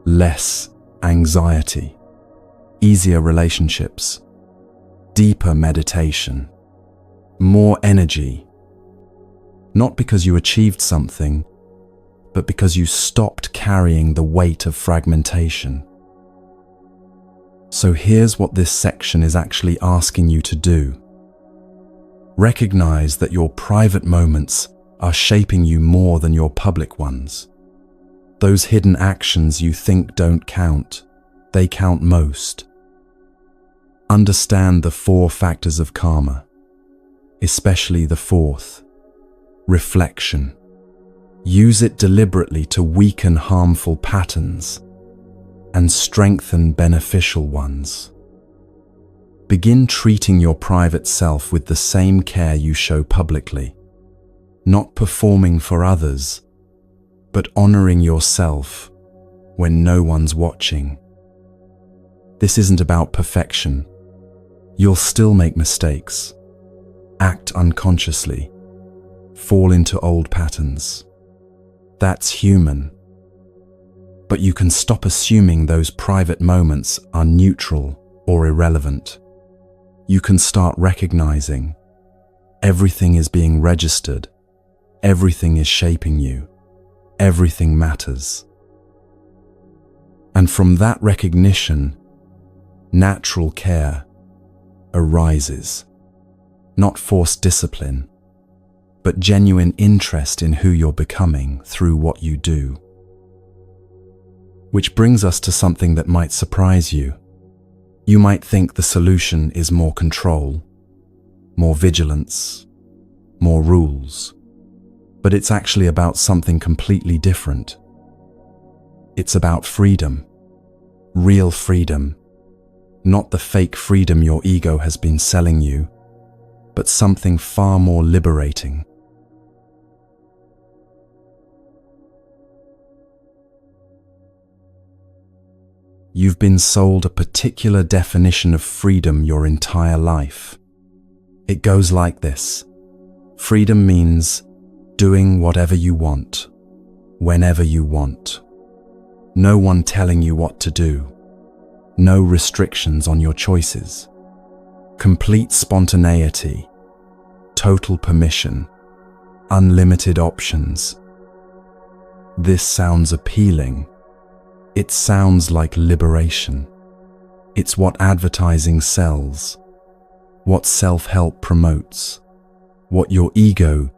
less anxiety, easier relationships, deeper meditation, more energy. Not because you achieved something, but because you stopped carrying the weight of fragmentation. So here's what this section is actually asking you to do. Recognize that your private moments are shaping you more than your public ones. Those hidden actions you think don't count, they count most. Understand the 4 factors of karma, especially the 4th, reflection. Use it deliberately to weaken harmful patterns and strengthen beneficial ones. Begin treating your private self with the same care you show publicly. not performing for others, but honoring yourself when no one's watching. This isn't about perfection. You'll still make mistakes, act unconsciously, fall into old patterns. That's human. But you can stop assuming those private moments are neutral or irrelevant. You can start recognizing everything is being registered, everything is shaping you, everything matters. And from that recognition, natural care arises, not forced discipline, but genuine interest in who you're becoming through what you do. Which brings us to something that might surprise you. You might think the solution is more control, more vigilance, more rules, but it's actually about something completely different. It's about freedom, real freedom, not the fake freedom your ego has been selling you, but something far more liberating. You've been sold a particular definition of freedom your entire life. It goes like this. Freedom means doing whatever you want, whenever you want. No one telling you what to do. No restrictions on your choices. Complete spontaneity, total permission, unlimited options. This sounds appealing. It sounds like liberation. It's what advertising sells, what self-help promotes, what your ego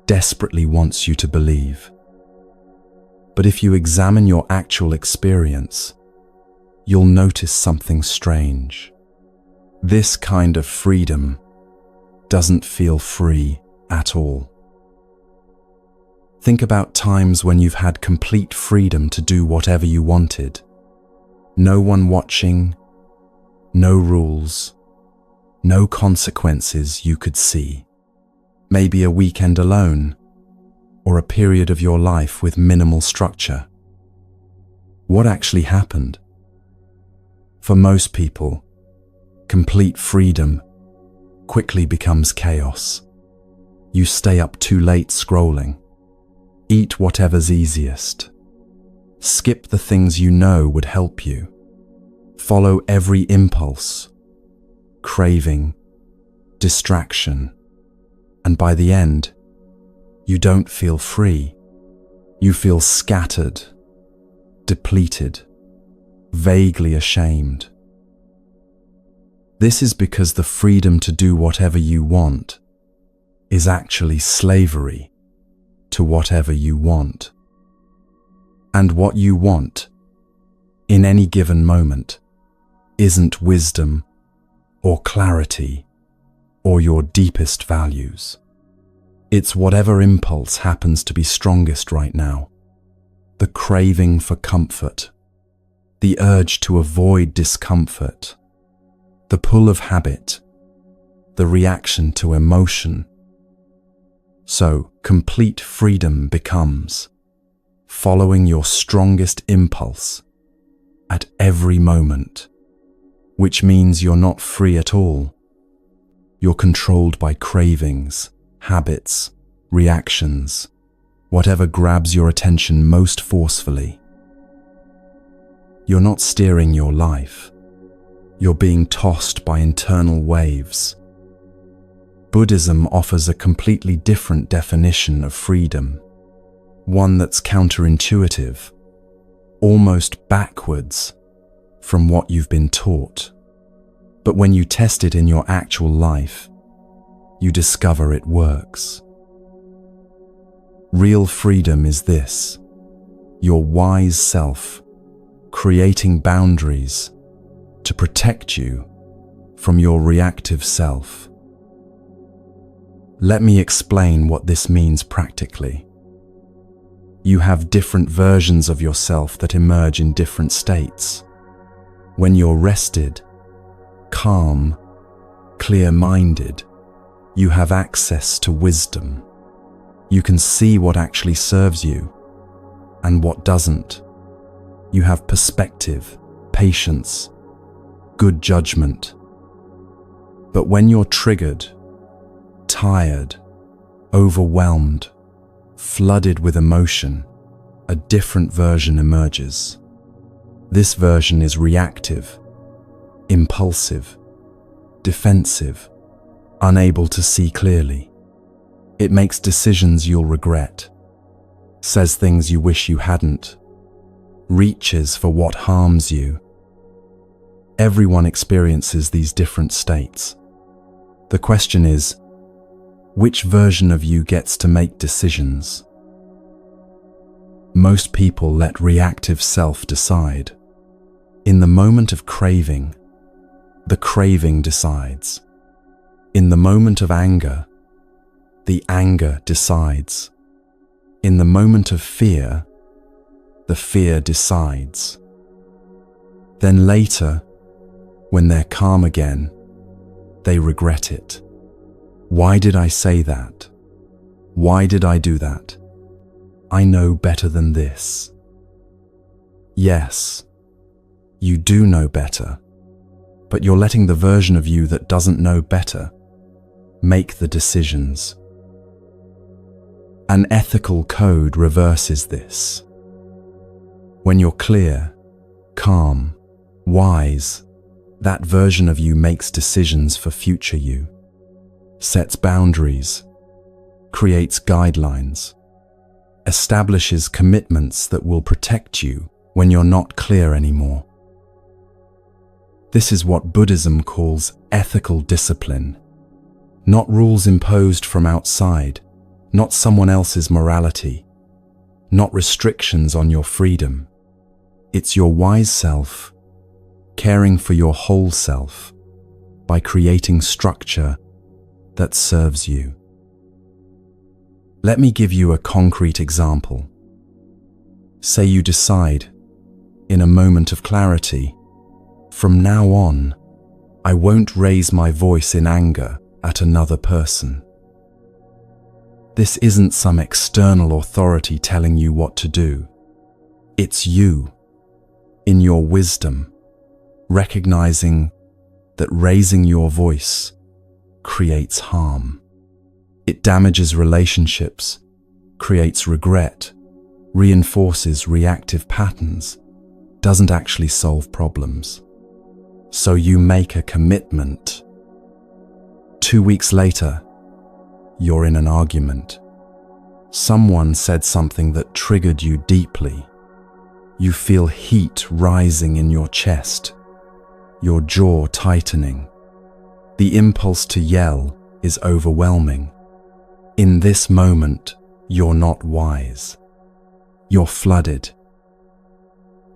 desperately wants you to believe. But if you examine your actual experience, you'll notice something strange. This kind of freedom doesn't feel free at all. Think about times when you've had complete freedom to do whatever you wanted. No one watching, no rules, no consequences you could see. Maybe a weekend alone, or a period of your life with minimal structure. What actually happened? For most people, complete freedom quickly becomes chaos. You stay up too late scrolling. Eat whatever's easiest. Skip the things you know would help you. Follow every impulse, craving, distraction, and by the end, you don't feel free. You feel scattered, depleted, vaguely ashamed. This is because the freedom to do whatever you want is actually slavery to whatever you want. And what you want, in any given moment, isn't wisdom or clarity or your deepest values. It's whatever impulse happens to be strongest right now. The craving for comfort, the urge to avoid discomfort, the pull of habit, the reaction to emotion. So, complete freedom becomes following your strongest impulse at every moment, which means you're not free at all. You're controlled by cravings, habits, reactions, whatever grabs your attention most forcefully. You're not steering your life. You're being tossed by internal waves. Buddhism offers a completely different definition of freedom, one that's counterintuitive, almost backwards from what you've been taught. But when you test it in your actual life, you discover it works. Real freedom is this: your wise self creating boundaries to protect you from your reactive self. Let me explain what this means practically. You have different versions of yourself that emerge in different states. When you're rested, calm, clear-minded, you have access to wisdom. You can see what actually serves you and what doesn't. You have perspective, patience, good judgment. But when you're triggered, tired, overwhelmed, flooded with emotion, a different version emerges. This version is reactive, impulsive, defensive, unable to see clearly. It makes decisions you'll regret, says things you wish you hadn't, reaches for what harms you. Everyone experiences these different states. The question is, which version of you gets to make decisions? Most people let reactive self decide. In the moment of craving, the craving decides. In the moment of anger, the anger decides. In the moment of fear, the fear decides. Then later, when they're calm again, they regret it. Why did I say that? Why did I do that? I know better than this. Yes, you do know better, but you're letting the version of you that doesn't know better make the decisions. An ethical code reverses this. When you're clear, calm, wise, that version of you makes decisions for future you, sets boundaries, creates guidelines, establishes commitments that will protect you when you're not clear anymore. This is what Buddhism calls ethical discipline. Not rules imposed from outside, not someone else's morality, not restrictions on your freedom. It's your wise self, caring for your whole self by creating structure that serves you. Let me give you a concrete example. Say you decide, in a moment of clarity, from now on, I won't raise my voice in anger at another person. This isn't some external authority telling you what to do. It's you, in your wisdom, recognizing that raising your voice creates harm. It damages relationships, creates regret, reinforces reactive patterns, doesn't actually solve problems. So you make a commitment. 2 weeks later, you're in an argument. Someone said something that triggered you deeply. You feel heat rising in your chest, your jaw tightening. The impulse to yell is overwhelming. In this moment, you're not wise. You're flooded.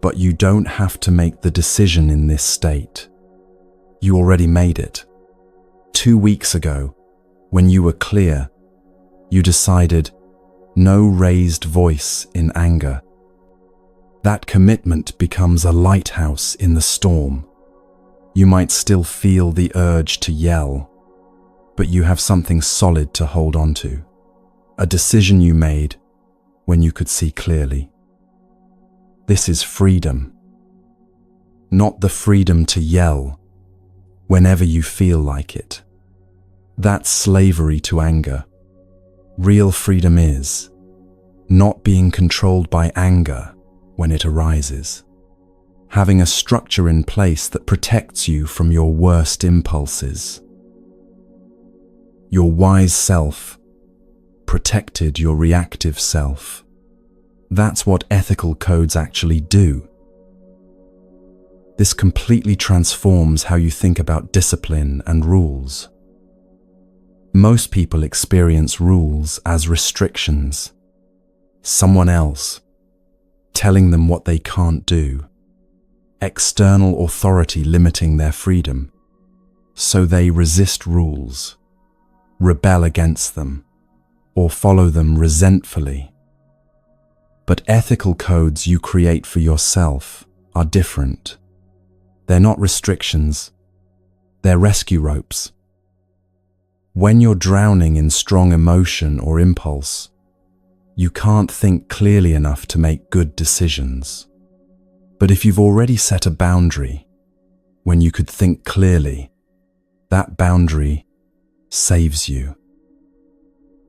But you don't have to make the decision in this state. You already made it. 2 weeks ago, when you were clear, you decided no raised voice in anger. That commitment becomes a lighthouse in the storm. You might still feel the urge to yell, but you have something solid to hold on to. A decision you made when you could see clearly. This is freedom. Not the freedom to yell whenever you feel like it. That's slavery to anger. Real freedom is not being controlled by anger when it arises. Having a structure in place that protects you from your worst impulses. Your wise self protected your reactive self. That's what ethical codes actually do. This completely transforms how you think about discipline and rules. Most people experience rules as restrictions. Someone else telling them what they can't do. External authority limiting their freedom. So they resist rules, rebel against them, or follow them resentfully. But ethical codes you create for yourself are different. They're not restrictions, they're rescue ropes. When you're drowning in strong emotion or impulse, You can't think clearly enough to make good decisions. But if you've already set a boundary when you could think clearly, that boundary saves you.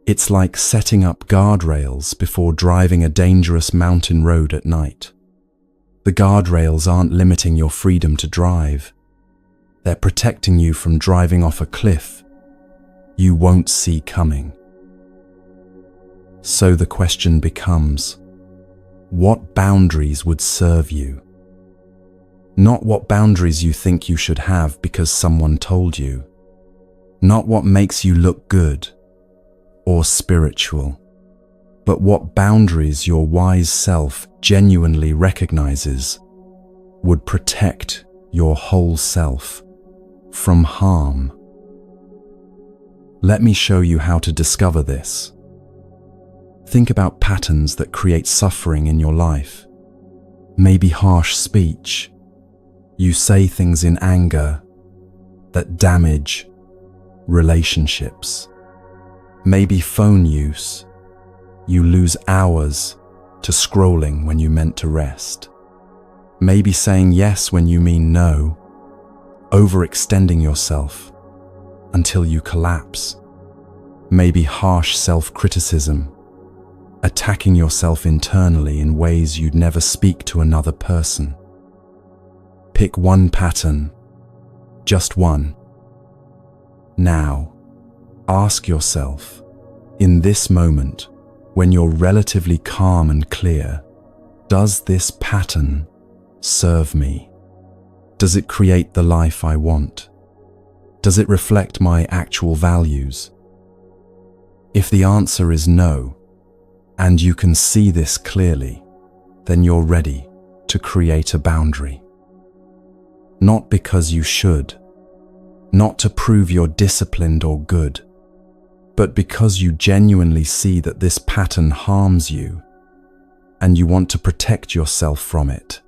It's like setting up guardrails before driving a dangerous mountain road at night. The guardrails aren't limiting your freedom to drive. They're protecting you from driving off a cliff you won't see coming. So the question becomes, what boundaries would serve you? Not what boundaries you think you should have because someone told you. Not what makes you look good or spiritual, but what boundaries your wise self genuinely recognizes would protect your whole self from harm. Let me show you how to discover this. Think about patterns that create suffering in your life. Maybe harsh speech. You say things in anger that damage relationships. Maybe phone use. You lose hours to scrolling when you meant to rest. Maybe saying yes when you mean no. Overextending yourself until you collapse. Maybe harsh self-criticism. Attacking yourself internally in ways you'd never speak to another person. Pick one pattern, just one. Now, ask yourself, in this moment, when you're relatively calm and clear, does this pattern serve me? Does it create the life I want? Does it reflect my actual values? If the answer is no, and you can see this clearly, then you're ready to create a boundary. Not because you should, not to prove you're disciplined or good, but because you genuinely see that this pattern harms you and you want to protect yourself from it.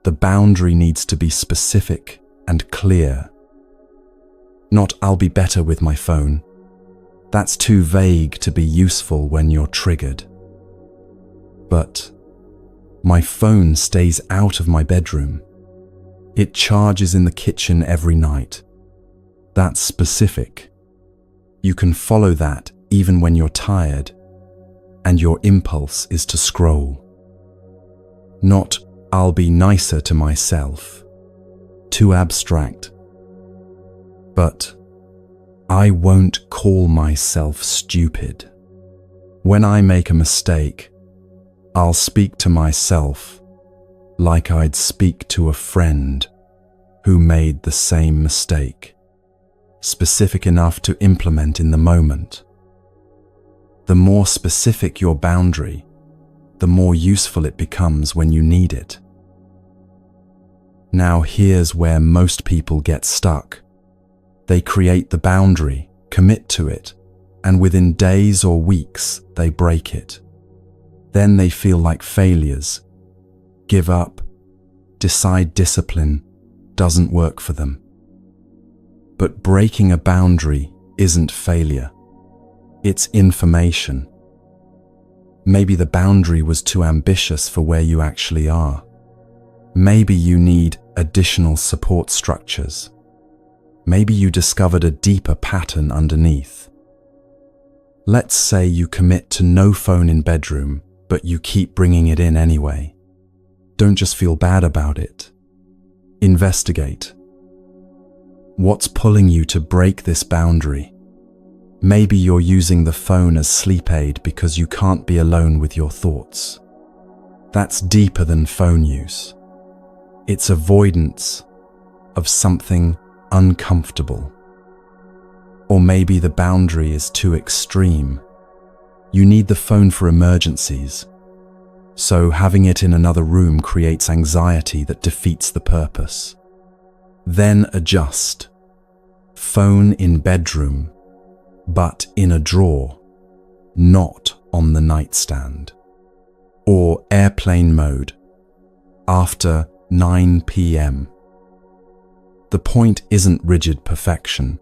The boundary needs to be specific and clear. Not, I'll be better with my phone. That's too vague to be useful when you're triggered. But, my phone stays out of my bedroom. It charges in the kitchen every night. That's specific. You can follow that even when you're tired, and your impulse is to scroll. Not, I'll be nicer to myself. Too abstract. But, I won't call myself stupid. When I make a mistake, I'll speak to myself like I'd speak to a friend who made the same mistake, specific enough to implement in the moment. The more specific your boundary, the more useful it becomes when you need it. Now here's where most people get stuck. They create the boundary, commit to it, and within days or weeks, they break it. Then they feel like failures, give up, decide discipline doesn't work for them. But breaking a boundary isn't failure. It's information. Maybe the boundary was too ambitious for where you actually are. Maybe you need additional support structures. Maybe you discovered a deeper pattern underneath. Let's say you commit to no phone in bedroom, but you keep bringing it in anyway. Don't just feel bad about it. Investigate. What's pulling you to break this boundary? Maybe you're using the phone as sleep aid because you can't be alone with your thoughts. That's deeper than phone use. It's avoidance of something uncomfortable. Or maybe the boundary is too extreme. You need the phone for emergencies, so having it in another room creates anxiety that defeats the purpose. Then adjust. Phone in bedroom, but in a drawer, not on the nightstand. Or airplane mode, after 9 p.m. The point isn't rigid perfection.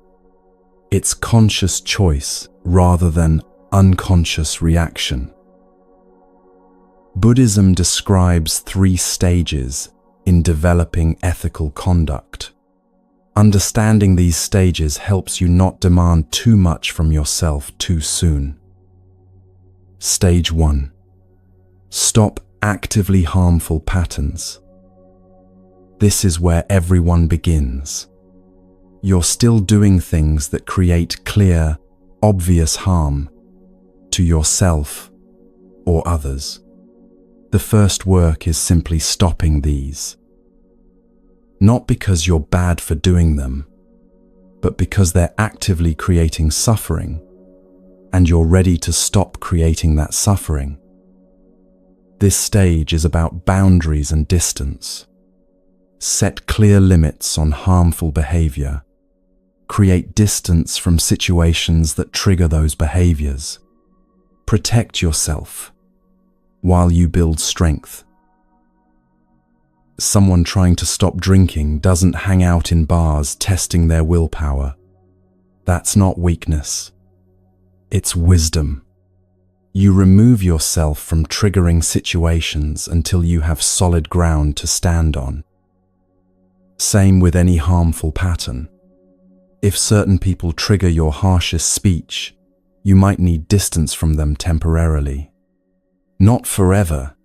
It's conscious choice rather than unconscious reaction. Buddhism describes 3 stages in developing ethical conduct. Understanding these stages helps you not demand too much from yourself too soon. Stage 1. Stop actively harmful patterns. This is where everyone begins. You're still doing things that create clear, obvious harm to yourself or others. The first work is simply stopping these. Not because you're bad for doing them, but because they're actively creating suffering, and you're ready to stop creating that suffering. This stage is about boundaries and distance. Set clear limits on harmful behavior. Create distance from situations that trigger those behaviors. Protect yourself while you build strength. Someone trying to stop drinking doesn't hang out in bars testing their willpower. That's not weakness. It's wisdom. You remove yourself from triggering situations until you have solid ground to stand on. Same with any harmful pattern. If certain people trigger your harshest speech, you might need distance from them temporarily. Not forever,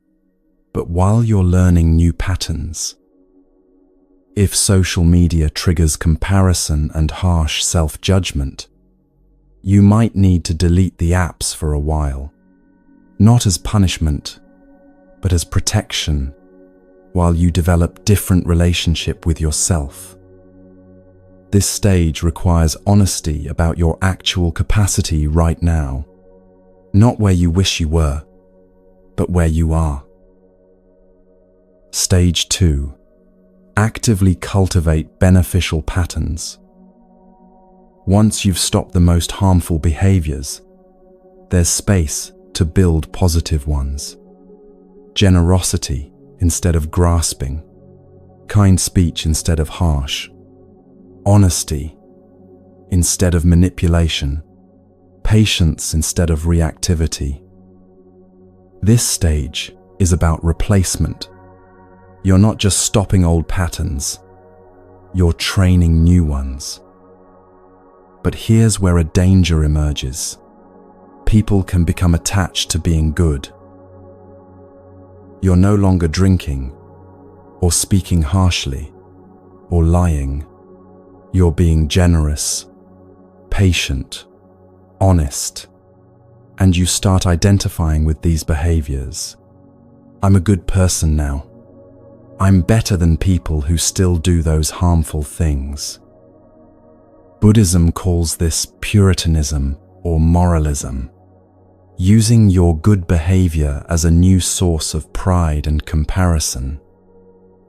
but while you're learning new patterns. If social media triggers comparison and harsh self-judgment, you might need to delete the apps for a while. Not as punishment, but as protection, while you develop different relationship with yourself. This stage requires honesty about your actual capacity right now, not where you wish you were, but where you are. Stage 2. Actively cultivate beneficial patterns. Once you've stopped the most harmful behaviors, there's space to build positive ones. Generosity instead of grasping, kind speech instead of harsh, honesty instead of manipulation, patience instead of reactivity. This stage is about replacement. You're not just stopping old patterns, you're training new ones. But here's where a danger emerges. People can become attached to being good. You're no longer drinking, or speaking harshly, or lying. You're being generous, patient, honest, and you start identifying with these behaviors. I'm a good person now. I'm better than people who still do those harmful things. Buddhism calls this Puritanism or moralism, using your good behavior as a new source of pride and comparison.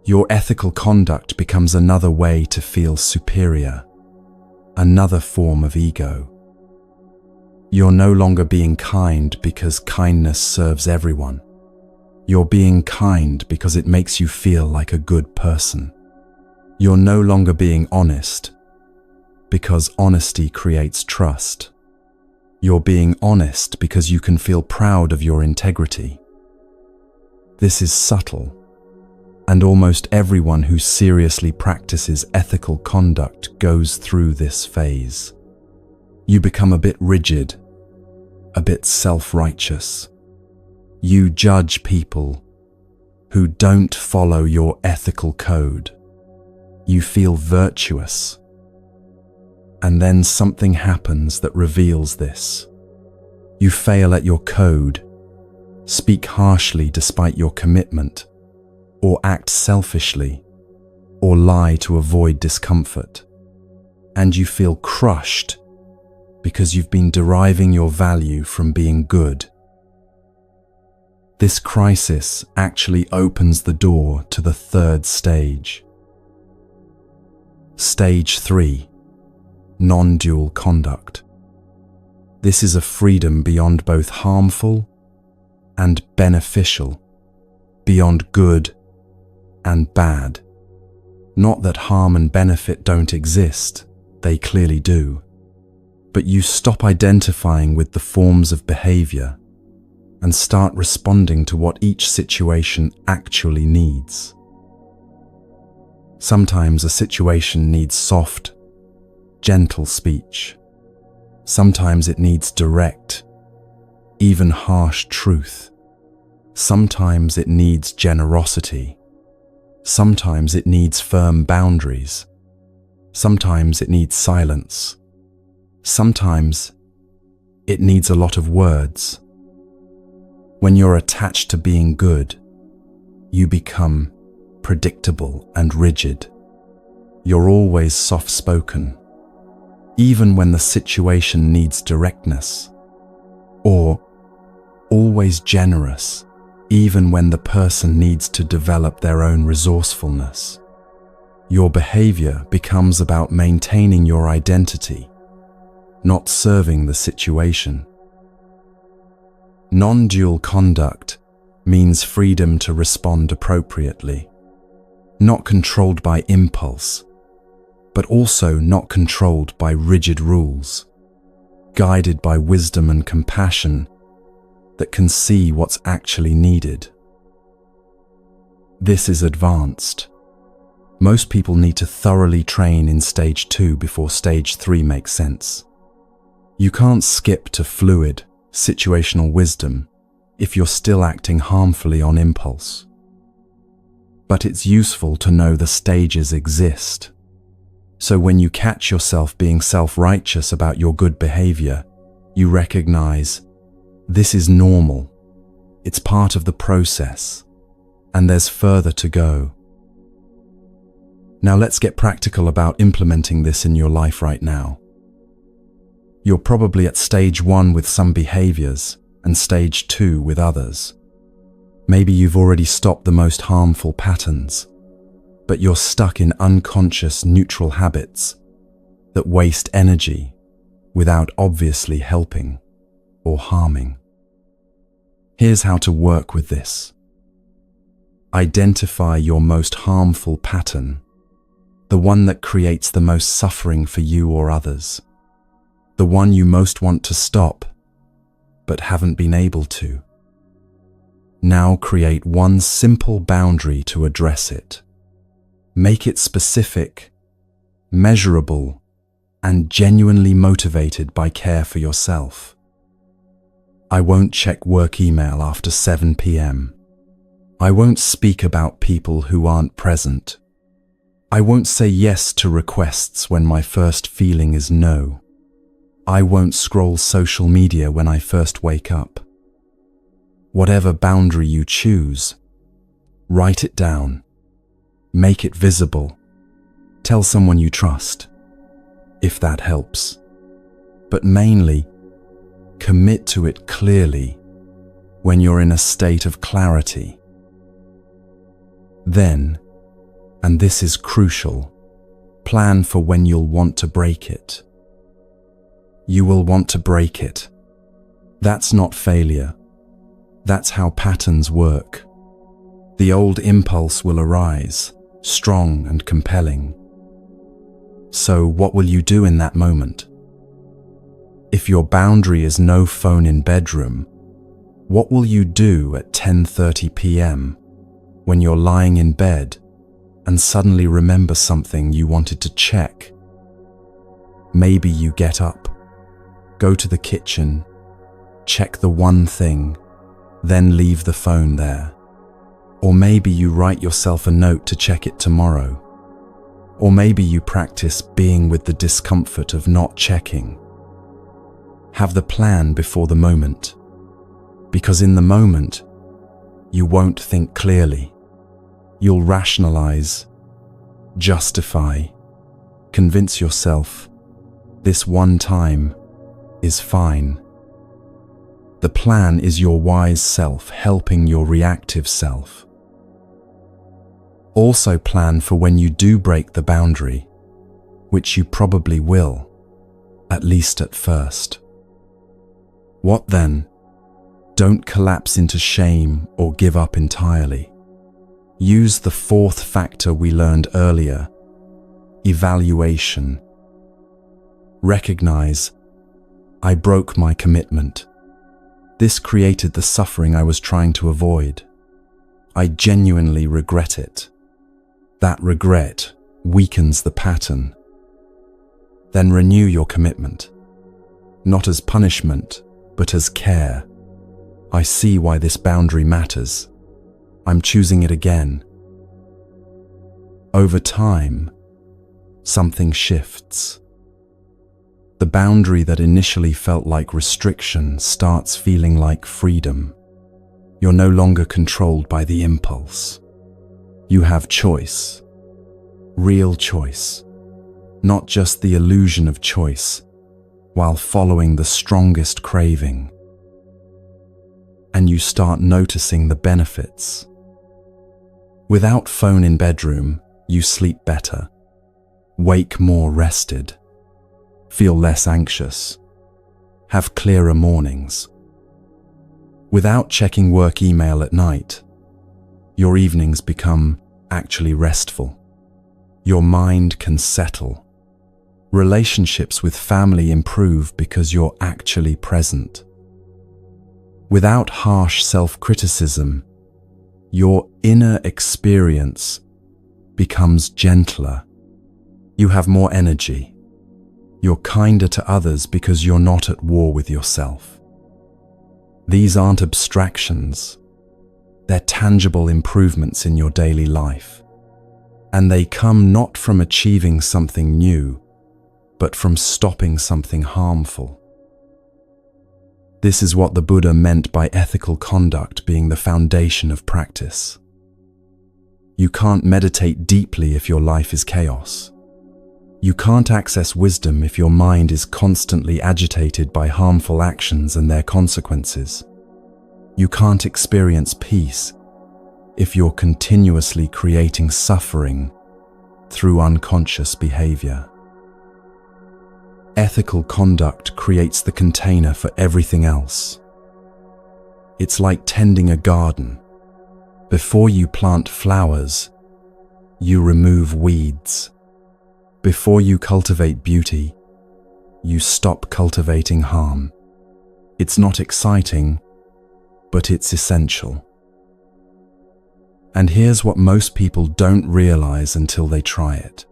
Your ethical conduct becomes another way to feel superior, another form of ego. You're no longer being kind because kindness serves everyone. You're being kind because it makes you feel like a good person. You're no longer being honest because honesty creates trust. You're being honest because you can feel proud of your integrity. This is subtle, and almost everyone who seriously practices ethical conduct goes through this phase. You become a bit rigid, a bit self-righteous. You judge people who don't follow your ethical code. You feel virtuous. And then something happens that reveals this. You fail at your code, speak harshly despite your commitment, or act selfishly, or lie to avoid discomfort. And you feel crushed because you've been deriving your value from being good. This crisis actually opens the door to the third stage. Stage 3. Non-dual conduct. This is a freedom beyond both harmful and beneficial, beyond good and bad. Not that harm and benefit don't exist, they clearly do. but you stop identifying with the forms of behavior and start responding to what each situation actually needs. Sometimes a situation needs soft, gentle speech. Sometimes it needs direct, even harsh truth. Sometimes it needs generosity. Sometimes it needs firm boundaries. Sometimes it needs silence. Sometimes it needs a lot of words. When you're attached to being good, you become predictable and rigid. You're always soft-spoken, even when the situation needs directness, or always generous, even when the person needs to develop their own resourcefulness. Your behavior becomes about maintaining your identity, not serving the situation. Non-dual conduct means freedom to respond appropriately, not controlled by impulse, but also not controlled by rigid rules, guided by wisdom and compassion that can see what's actually needed. This is advanced. Most people need to thoroughly train in stage 2 before stage 3 makes sense. You can't skip to fluid, situational wisdom if you're still acting harmfully on impulse. But it's useful to know the stages exist. So when you catch yourself being self-righteous about your good behavior, you recognize this is normal, it's part of the process, and there's further to go. Now let's get practical about implementing this in your life right now. You're probably at stage 1 with some behaviors and stage 2 with others. Maybe you've already stopped the most harmful patterns, but you're stuck in unconscious neutral habits that waste energy without obviously helping or harming. Here's how to work with this. Identify your most harmful pattern, the one that creates the most suffering for you or others, the one you most want to stop, but haven't been able to. Now create one simple boundary to address it. Make it specific, measurable, and genuinely motivated by care for yourself. I won't check work email after 7 p.m. I won't speak about people who aren't present. I won't say yes to requests when my first feeling is no. I won't scroll social media when I first wake up. Whatever boundary you choose, write it down. Make it visible. Tell someone you trust, if that helps. But mainly, commit to it clearly when you're in a state of clarity. Then, and this is crucial, plan for when you'll want to break it. You will want to break it. That's not failure. That's how patterns work. The old impulse will arise, strong and compelling. So what will you do in that moment? If your boundary is no phone in bedroom, what will you do at 10:30 p.m. when you're lying in bed and suddenly remember something you wanted to check? Maybe you get up, go to the kitchen, check the one thing, then leave the phone there. Or maybe you write yourself a note to check it tomorrow. Or maybe you practice being with the discomfort of not checking. Have the plan before the moment, because in the moment, you won't think clearly. You'll rationalize, justify, convince yourself this one time is fine. The plan is your wise self helping your reactive self. Also plan for when you do break the boundary, which you probably will, at least at first. What then? Don't collapse into shame or give up entirely. Use the fourth factor we learned earlier, evaluation. Recognize I broke my commitment. This created the suffering I was trying to avoid. I genuinely regret it. That regret weakens the pattern. Then renew your commitment. Not as punishment, but as care. I see why this boundary matters. I'm choosing it again. Over time, something shifts. The boundary that initially felt like restriction starts feeling like freedom. You're no longer controlled by the impulse. You have choice, real choice, not just the illusion of choice, while following the strongest craving. And you start noticing the benefits. Without phone in bedroom, you sleep better, wake more rested, feel less anxious, have clearer mornings. Without checking work email at night, your evenings become actually restful. Your mind can settle. Relationships with family improve because you're actually present. Without harsh self-criticism, your inner experience becomes gentler. You have more energy. You're kinder to others because you're not at war with yourself. These aren't abstractions. They're tangible improvements in your daily life. And they come not from achieving something new, but from stopping something harmful. This is what the Buddha meant by ethical conduct being the foundation of practice. You can't meditate deeply if your life is chaos. You can't access wisdom if your mind is constantly agitated by harmful actions and their consequences. You can't experience peace if you're continuously creating suffering through unconscious behavior. Ethical conduct creates the container for everything else. It's like tending a garden. Before you plant flowers, you remove weeds. Before you cultivate beauty, you stop cultivating harm. It's not exciting, but it's essential. And here's what most people don't realize until they try it.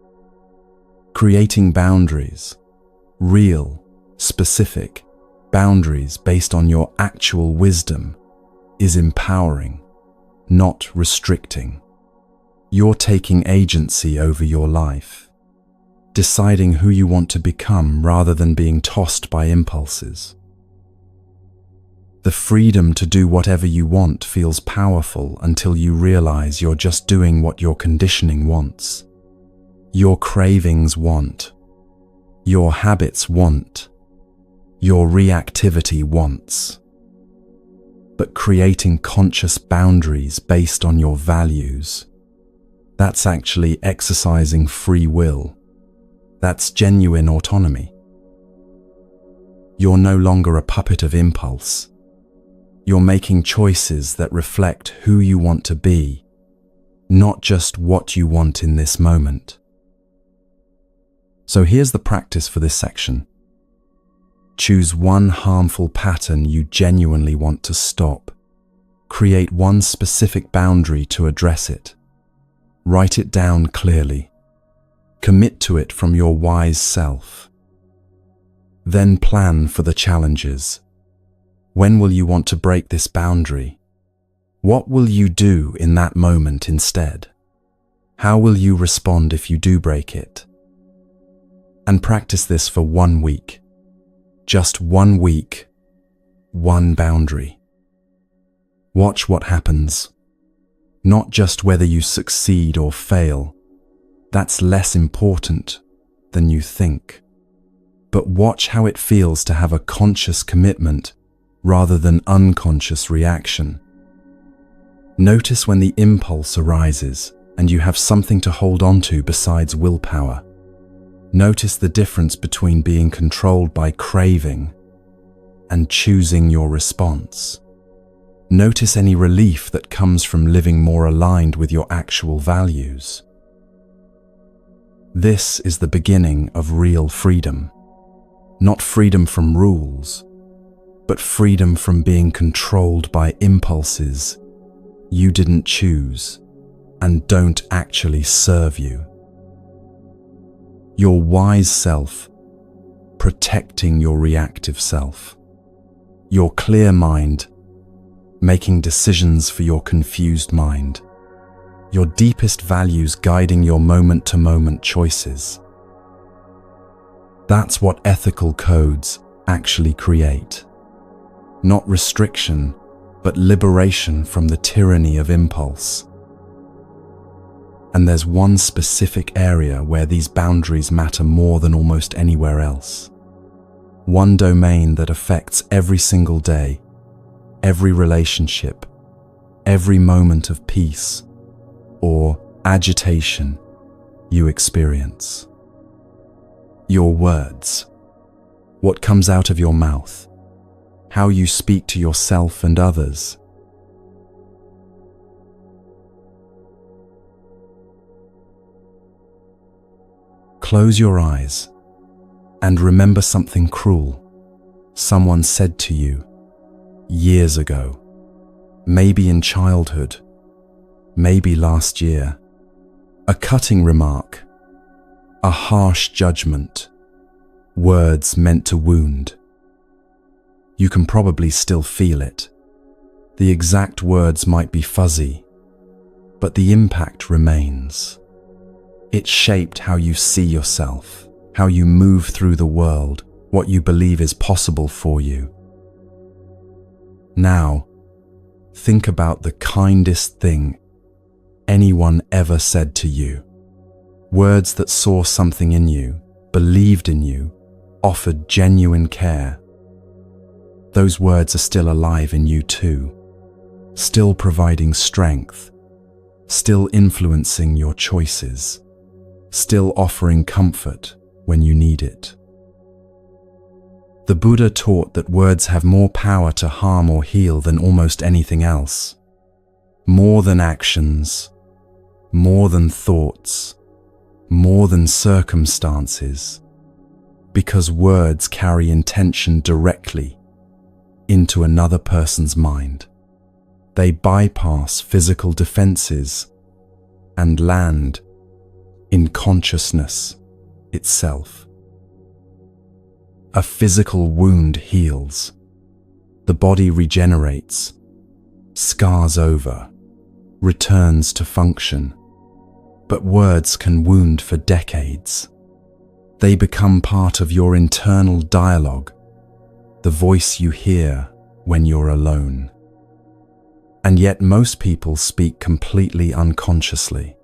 Creating boundaries, real, specific boundaries based on your actual wisdom, is empowering, not restricting. You're taking agency over your life, deciding who you want to become rather than being tossed by impulses. The freedom to do whatever you want feels powerful until you realize you're just doing what your conditioning wants. Your cravings want. Your habits want. Your reactivity wants. But creating conscious boundaries based on your values, that's actually exercising free will. That's genuine autonomy. You're no longer a puppet of impulse. You're making choices that reflect who you want to be, not just what you want in this moment. So here's the practice for this section. Choose one harmful pattern you genuinely want to stop. Create one specific boundary to address it. Write it down clearly. Commit to it from your wise self. Then plan for the challenges. When will you want to break this boundary? What will you do in that moment instead? How will you respond if you do break it? And practice this for 1 week. Just 1 week, one boundary. Watch what happens. Not just whether you succeed or fail. That's less important than you think. But watch how it feels to have a conscious commitment rather than unconscious reaction. Notice when the impulse arises and you have something to hold on to besides willpower. Notice the difference between being controlled by craving and choosing your response. Notice any relief that comes from living more aligned with your actual values. This is the beginning of real freedom. Not freedom from rules, but freedom from being controlled by impulses you didn't choose and don't actually serve you. Your wise self protecting your reactive self. Your clear mind making decisions for your confused mind. Your deepest values guiding your moment-to-moment choices. That's what ethical codes actually create. Not restriction, but liberation from the tyranny of impulse. And there's one specific area where these boundaries matter more than almost anywhere else. One domain that affects every single day, every relationship, every moment of peace or agitation you experience. Your words. What comes out of your mouth. How you speak to yourself and others. Close your eyes and remember something cruel someone said to you years ago, maybe in childhood, maybe last year. A cutting remark, a harsh judgment, words meant to wound. You can probably still feel it. The exact words might be fuzzy, but the impact remains. It shaped how you see yourself, how you move through the world, what you believe is possible for you. Now, think about the kindest thing anyone ever said to you. Words that saw something in you, believed in you, offered genuine care. Those words are still alive in you too, still providing strength, still influencing your choices, still offering comfort when you need it. The Buddha taught that words have more power to harm or heal than almost anything else. More than actions, more than thoughts, more than circumstances, because words carry intention directly into another person's mind. They bypass physical defenses and land in consciousness itself. A physical wound heals. The body regenerates, scars over, returns to function. But words can wound for decades. They become part of your internal dialogue, the voice you hear when you're alone. And yet most people speak completely unconsciously.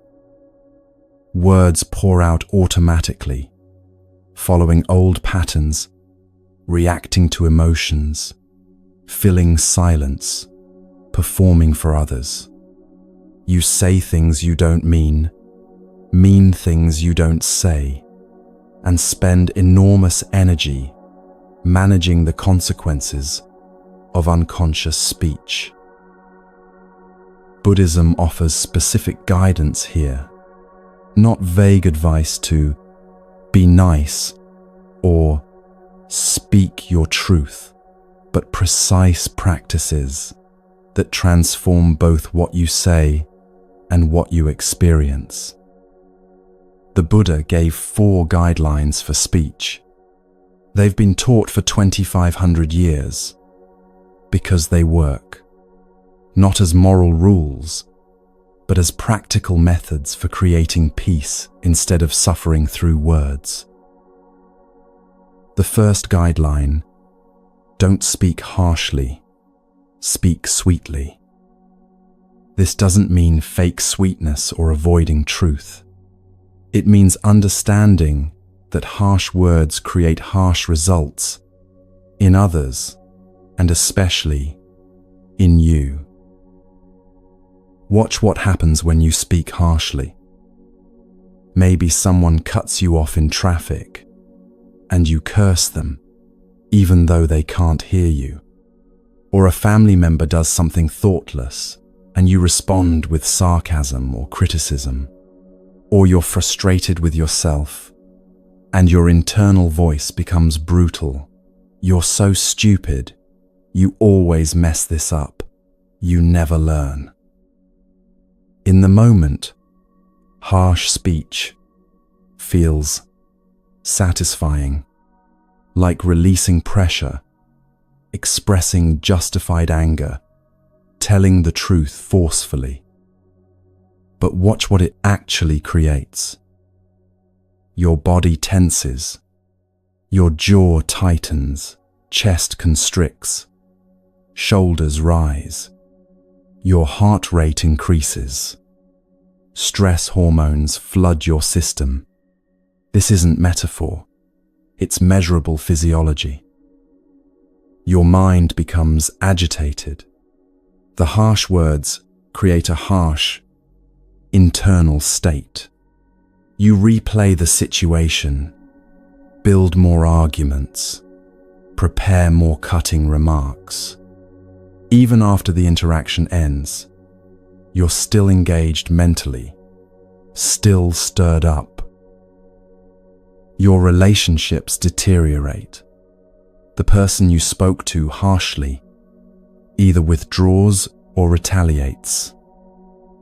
Words pour out automatically, following old patterns, reacting to emotions, filling silence, performing for others. You say things you don't mean things you don't say, and spend enormous energy managing the consequences of unconscious speech. Buddhism offers specific guidance here, not vague advice to be nice or speak your truth, but precise practices that transform both what you say and what you experience. The Buddha gave 4 guidelines for speech. They've been taught for 2,500 years because they work, not as moral rules, but as practical methods for creating peace instead of suffering through words. The first guideline: don't speak harshly, speak sweetly. This doesn't mean fake sweetness or avoiding truth. It means understanding that harsh words create harsh results in others, and especially in you. Watch what happens when you speak harshly. Maybe someone cuts you off in traffic, and you curse them, even though they can't hear you. Or a family member does something thoughtless, and you respond with sarcasm or criticism. Or you're frustrated with yourself, and your internal voice becomes brutal. You're so stupid. You always mess this up. You never learn. In the moment, harsh speech feels satisfying, like releasing pressure, expressing justified anger, telling the truth forcefully. But watch what it actually creates. Your body tenses, your jaw tightens, chest constricts, shoulders rise, your heart rate increases. Stress hormones flood your system. This isn't metaphor, it's measurable physiology. Your mind becomes agitated. The harsh words create a harsh, internal state. You replay the situation, build more arguments, prepare more cutting remarks. Even after the interaction ends, you're still engaged mentally, still stirred up. Your relationships deteriorate. The person you spoke to harshly either withdraws or retaliates.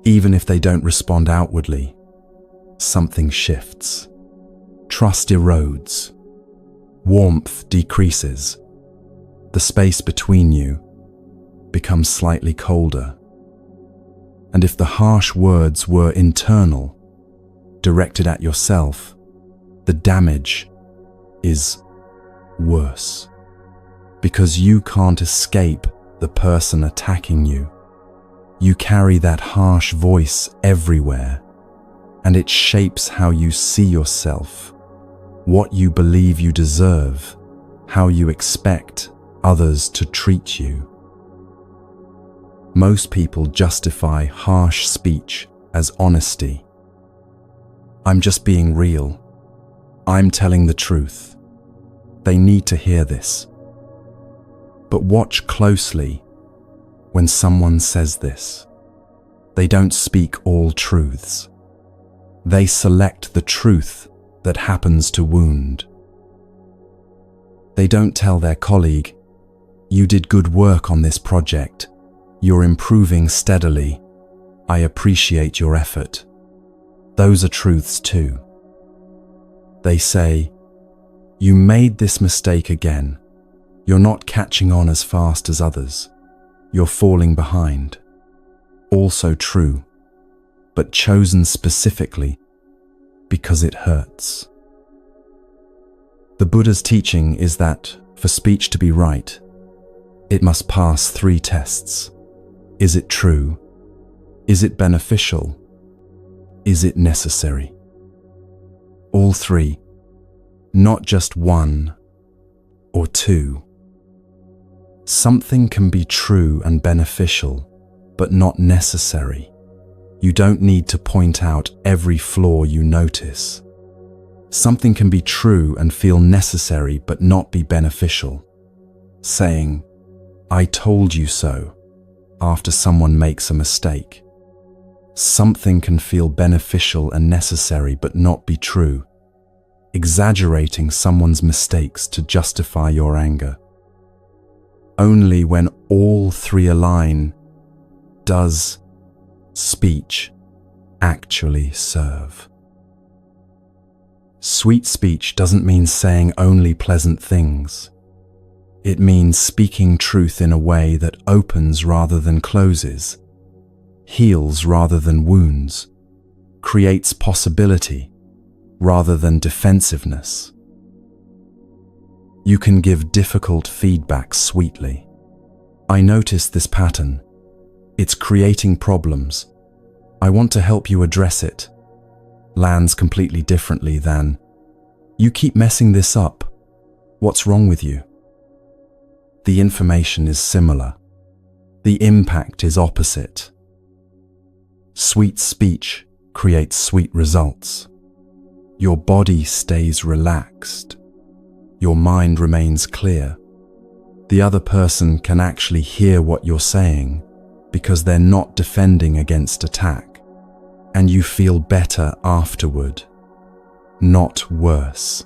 Even if they don't respond outwardly, something shifts. Trust erodes. Warmth decreases. The space between you becomes slightly colder. And if the harsh words were internal, directed at yourself, the damage is worse. Because you can't escape the person attacking you. You carry that harsh voice everywhere, and it shapes how you see yourself, what you believe you deserve, how you expect others to treat you. Most people justify harsh speech as honesty. I'm just being real. I'm telling the truth. They need to hear this. But watch closely when someone says this. They don't speak all truths. They select the truth that happens to wound. They don't tell their colleague, "You did good work on this project. You're improving steadily. I appreciate your effort." Those are truths too. They say, "You made this mistake again. You're not catching on as fast as others. You're falling behind." Also true, but chosen specifically because it hurts. The Buddha's teaching is that for speech to be right, it must pass 3 tests. Is it true? Is it beneficial? Is it necessary? All 3, not just 1 or 2. Something can be true and beneficial, but not necessary. You don't need to point out every flaw you notice. Something can be true and feel necessary but not be beneficial. Saying, "I told you so," after someone makes a mistake. Something can feel beneficial and necessary but not be true. Exaggerating someone's mistakes to justify your anger. Only when all 3 align does speech actually serve. Sweet speech doesn't mean saying only pleasant things. It means speaking truth in a way that opens rather than closes, heals rather than wounds, creates possibility rather than defensiveness. You can give difficult feedback sweetly. "I notice this pattern. It's creating problems. I want to help you address it." Lands completely differently than, "You keep messing this up. What's wrong with you?" The information is similar. The impact is opposite. Sweet speech creates sweet results. Your body stays relaxed. Your mind remains clear. The other person can actually hear what you're saying because they're not defending against attack. And you feel better afterward, not worse.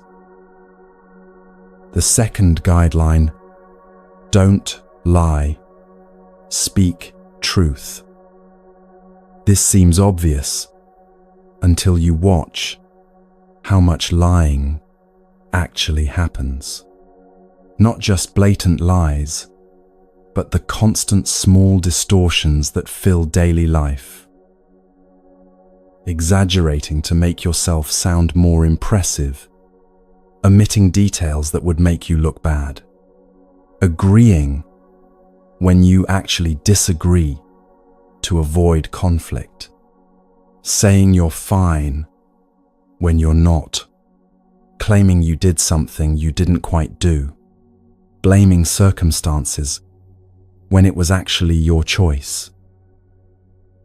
The second guideline: don't lie, speak truth. This seems obvious until you watch how much lying actually happens. Not just blatant lies, but the constant small distortions that fill daily life. Exaggerating to make yourself sound more impressive, omitting details that would make you look bad, agreeing when you actually disagree to avoid conflict, saying you're fine when you're not, claiming you did something you didn't quite do, blaming circumstances when it was actually your choice.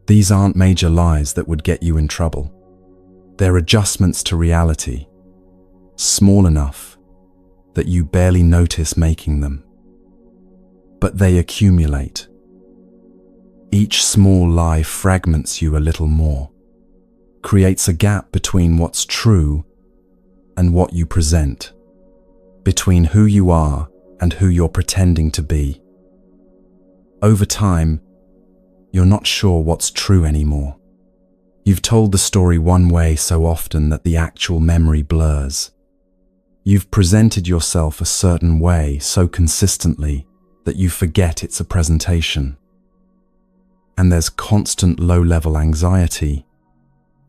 These aren't major lies that would get you in trouble. They're adjustments to reality, small enough that you barely notice making them. But they accumulate. Each small lie fragments you a little more, creates a gap between what's true and what you present, between who you are and who you're pretending to be. Over time, you're not sure what's true anymore. You've told the story one way so often that the actual memory blurs. You've presented yourself a certain way so consistently that you forget it's a presentation. And there's constant low-level anxiety,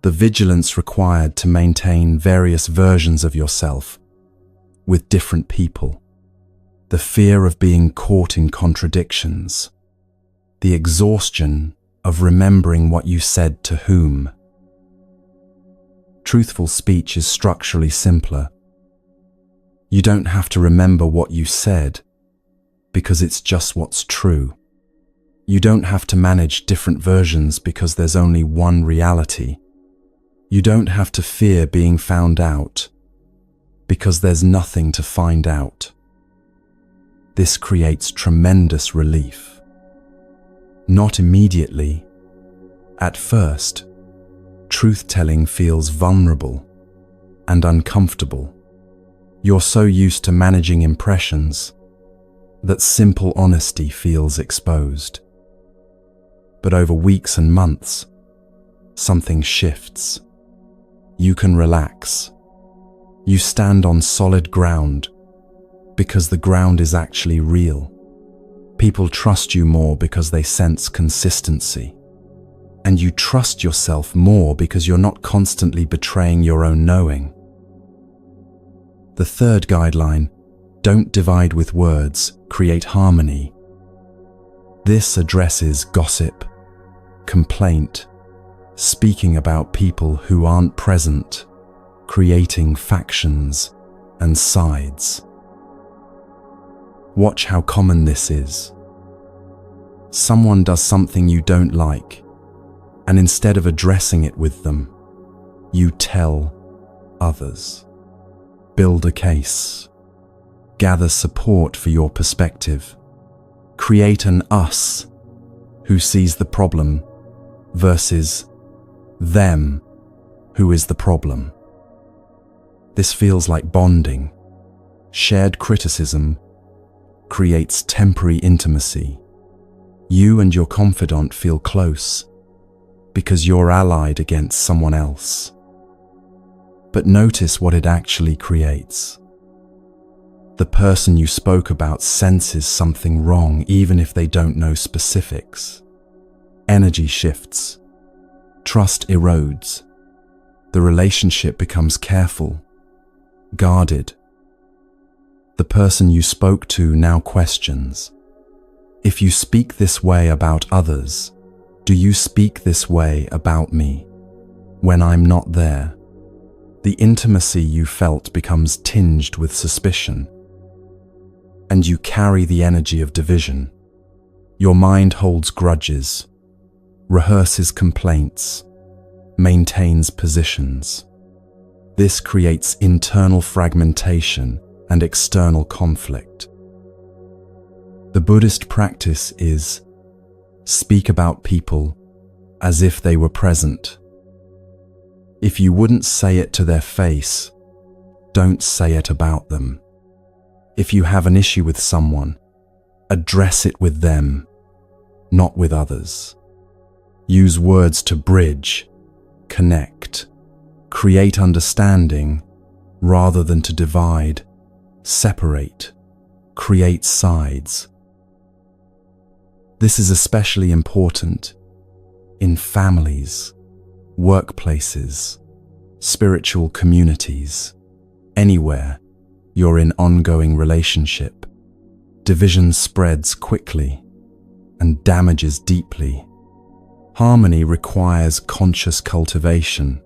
the vigilance required to maintain various versions of yourself with different people, the fear of being caught in contradictions, the exhaustion of remembering what you said to whom. Truthful speech is structurally simpler. You don't have to remember what you said because it's just what's true. You don't have to manage different versions because there's only one reality. You don't have to fear being found out because there's nothing to find out. This creates tremendous relief. Not immediately. At first, truth-telling feels vulnerable and uncomfortable. You're so used to managing impressions that simple honesty feels exposed. But over weeks and months, something shifts. You can relax. You stand on solid ground because the ground is actually real. People trust you more because they sense consistency. And you trust yourself more because you're not constantly betraying your own knowing. The third guideline: don't divide with words, create harmony. This addresses gossip, complaint, speaking about people who aren't present, creating factions and sides. Watch how common this is. Someone does something you don't like, and instead of addressing it with them, you tell others. Build a case. Gather support for your perspective. Create an us who sees the problem versus them who is the problem. This feels like bonding. Shared criticism creates temporary intimacy. You and your confidant feel close because you're allied against someone else. But notice what it actually creates. The person you spoke about senses something wrong even if they don't know specifics. Energy shifts. Trust erodes. The relationship becomes careful, guarded. The person you spoke to now questions. If you speak this way about others, do you speak this way about me when I'm not there? The intimacy you felt becomes tinged with suspicion, and you carry the energy of division. Your mind holds grudges, rehearses complaints, maintains positions. This creates internal fragmentation and external conflict. The Buddhist practice is speak about people as if they were present. If you wouldn't say it to their face, don't say it about them. If you have an issue with someone, address it with them, not with others. Use words to bridge, connect, create understanding rather than to divide, separate, create sides. This is especially important in families, workplaces, spiritual communities, anywhere you're in ongoing relationship. Division spreads quickly and damages deeply. Harmony requires conscious cultivation.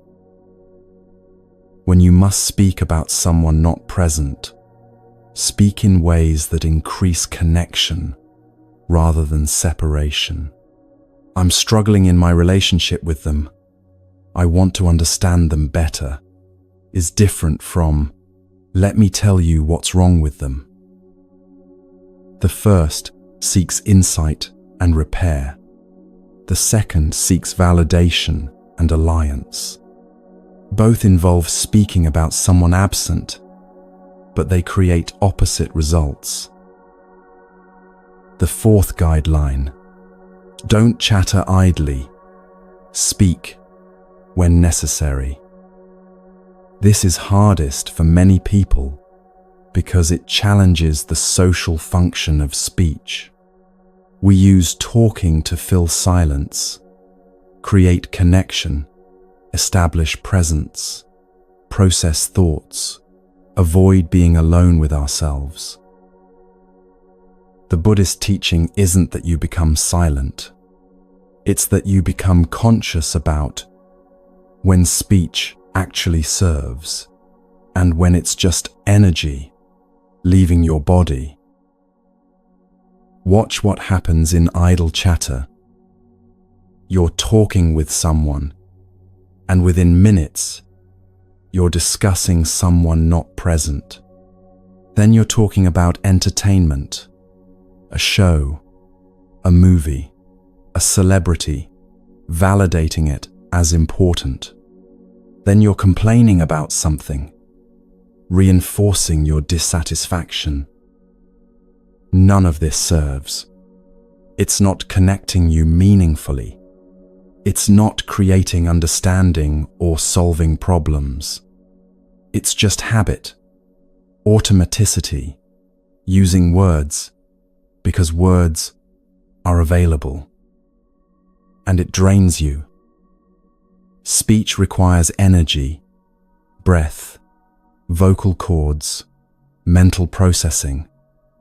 When you must speak about someone not present, speak in ways that increase connection rather than separation. I'm struggling in my relationship with them. I want to understand them better is different from, let me tell you what's wrong with them. The first seeks insight and repair. The second seeks validation and alliance. Both involve speaking about someone absent, but they create opposite results. The fourth guideline: don't chatter idly. Speak when necessary. This is hardest for many people because it challenges the social function of speech. We use talking to fill silence, create connection, establish presence, process thoughts, avoid being alone with ourselves. The Buddhist teaching isn't that you become silent. It's that you become conscious about when speech actually serves and when it's just energy leaving your body. Watch what happens in idle chatter. You're talking with someone, and within minutes, you're discussing someone not present. Then you're talking about entertainment, a show, a movie, a celebrity, validating it as important. Then you're complaining about something, reinforcing your dissatisfaction. None of this serves. It's not connecting you meaningfully. It's not creating understanding or solving problems. It's just habit, automaticity, using words because words are available. And it drains you. Speech requires energy, breath, vocal cords, mental processing,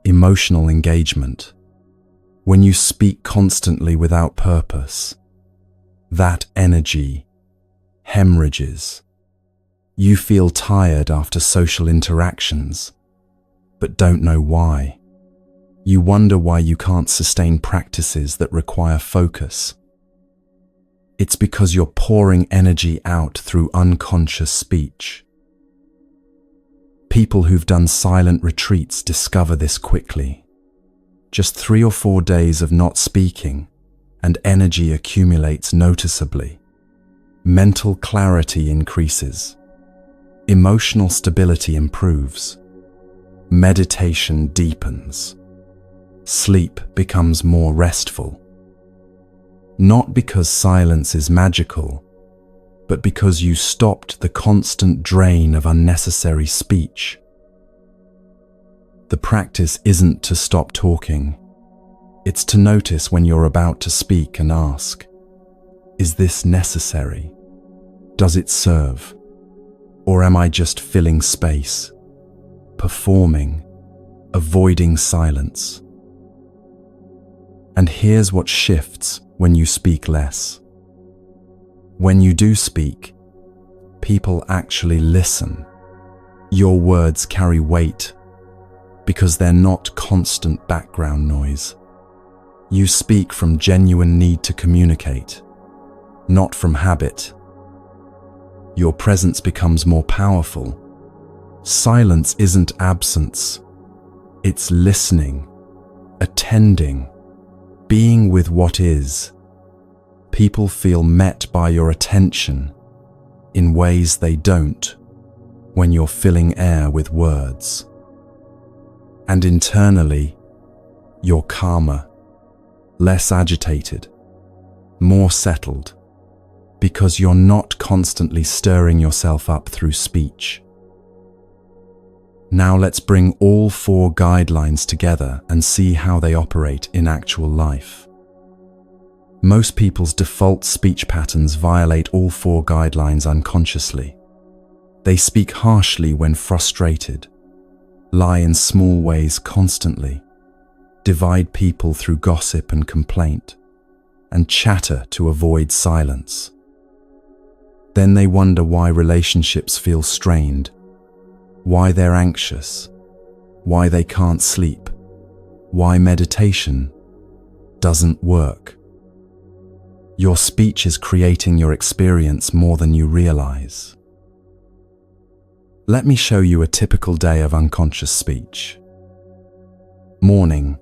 emotional engagement. When you speak constantly without purpose, that energy hemorrhages. You feel tired after social interactions, but don't know why. You wonder why you can't sustain practices that require focus. It's because you're pouring energy out through unconscious speech. People who've done silent retreats discover this quickly. Just 3 or 4 days of not speaking, and energy accumulates noticeably. Mental clarity increases. Emotional stability improves. Meditation deepens. Sleep becomes more restful. Not because silence is magical, but because you stopped the constant drain of unnecessary speech. The practice isn't to stop talking. It's to notice when you're about to speak and ask, is this necessary? Does it serve? Or am I just filling space, performing, avoiding silence? And here's what shifts when you speak less. When you do speak, people actually listen. Your words carry weight because they're not constant background noise. You speak from genuine need to communicate, not from habit. Your presence becomes more powerful. Silence isn't absence. It's listening, attending, being with what is. People feel met by your attention in ways they don't when you're filling air with words. And internally, you're calmer, less agitated, more settled, because you're not constantly stirring yourself up through speech. Now let's bring all 4 guidelines together and see how they operate in actual life. Most people's default speech patterns violate all 4 guidelines unconsciously. They speak harshly when frustrated, lie in small ways constantly, divide people through gossip and complaint, and chatter to avoid silence. Then they wonder why relationships feel strained, why they're anxious, why they can't sleep, why meditation doesn't work. Your speech is creating your experience more than you realize. Let me show you a typical day of unconscious speech. Morning.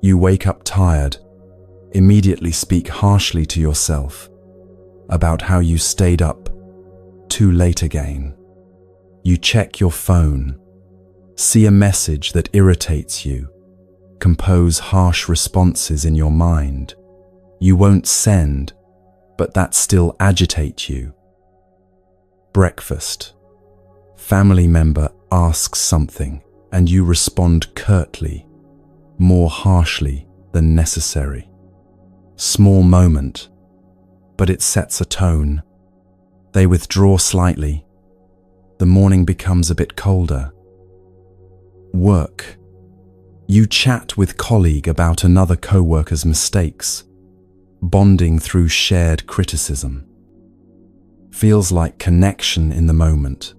You wake up tired, immediately speak harshly to yourself about how you stayed up too late again. You check your phone, see a message that irritates you, compose harsh responses in your mind. You won't send, but that still agitates you. Breakfast. Family member asks something and you respond curtly, more harshly than necessary. Small moment, but it sets a tone. They withdraw slightly. The morning becomes a bit colder. Work. You chat with colleague about another co-worker's mistakes, bonding through shared criticism. Feels like connection in the moment.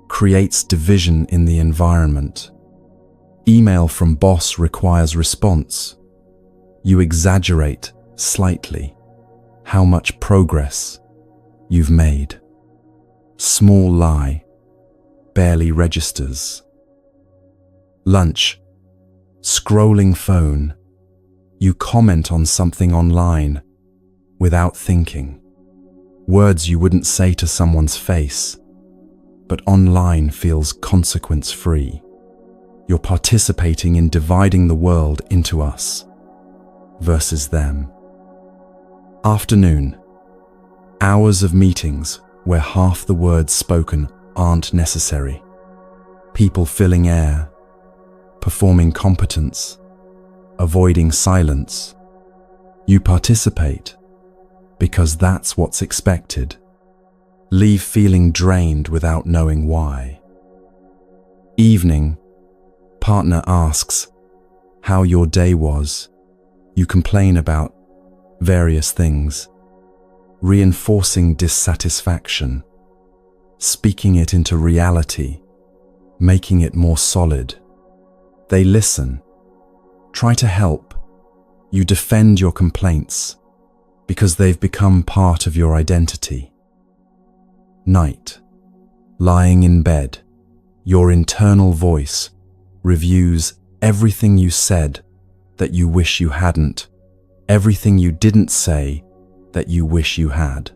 Creates division in the environment. Email from boss requires response. You exaggerate slightly how much progress you've made. Small lie, barely registers. Lunch. Scrolling phone. You comment on something online without thinking. Words you wouldn't say to someone's face, but online feels consequence-free. You're participating in dividing the world into us versus them. Afternoon. Hours of meetings where half the words spoken aren't necessary. People filling air, performing competence, avoiding silence. You participate because that's what's expected. Leave feeling drained without knowing why. Evening. Partner asks how your day was. You complain about various things, reinforcing dissatisfaction, speaking it into reality, making it more solid. They listen, try to help. You defend your complaints because they've become part of your identity. Night. Lying in bed, your internal voice reviews everything you said that you wish you hadn't, everything you didn't say that you wish you had.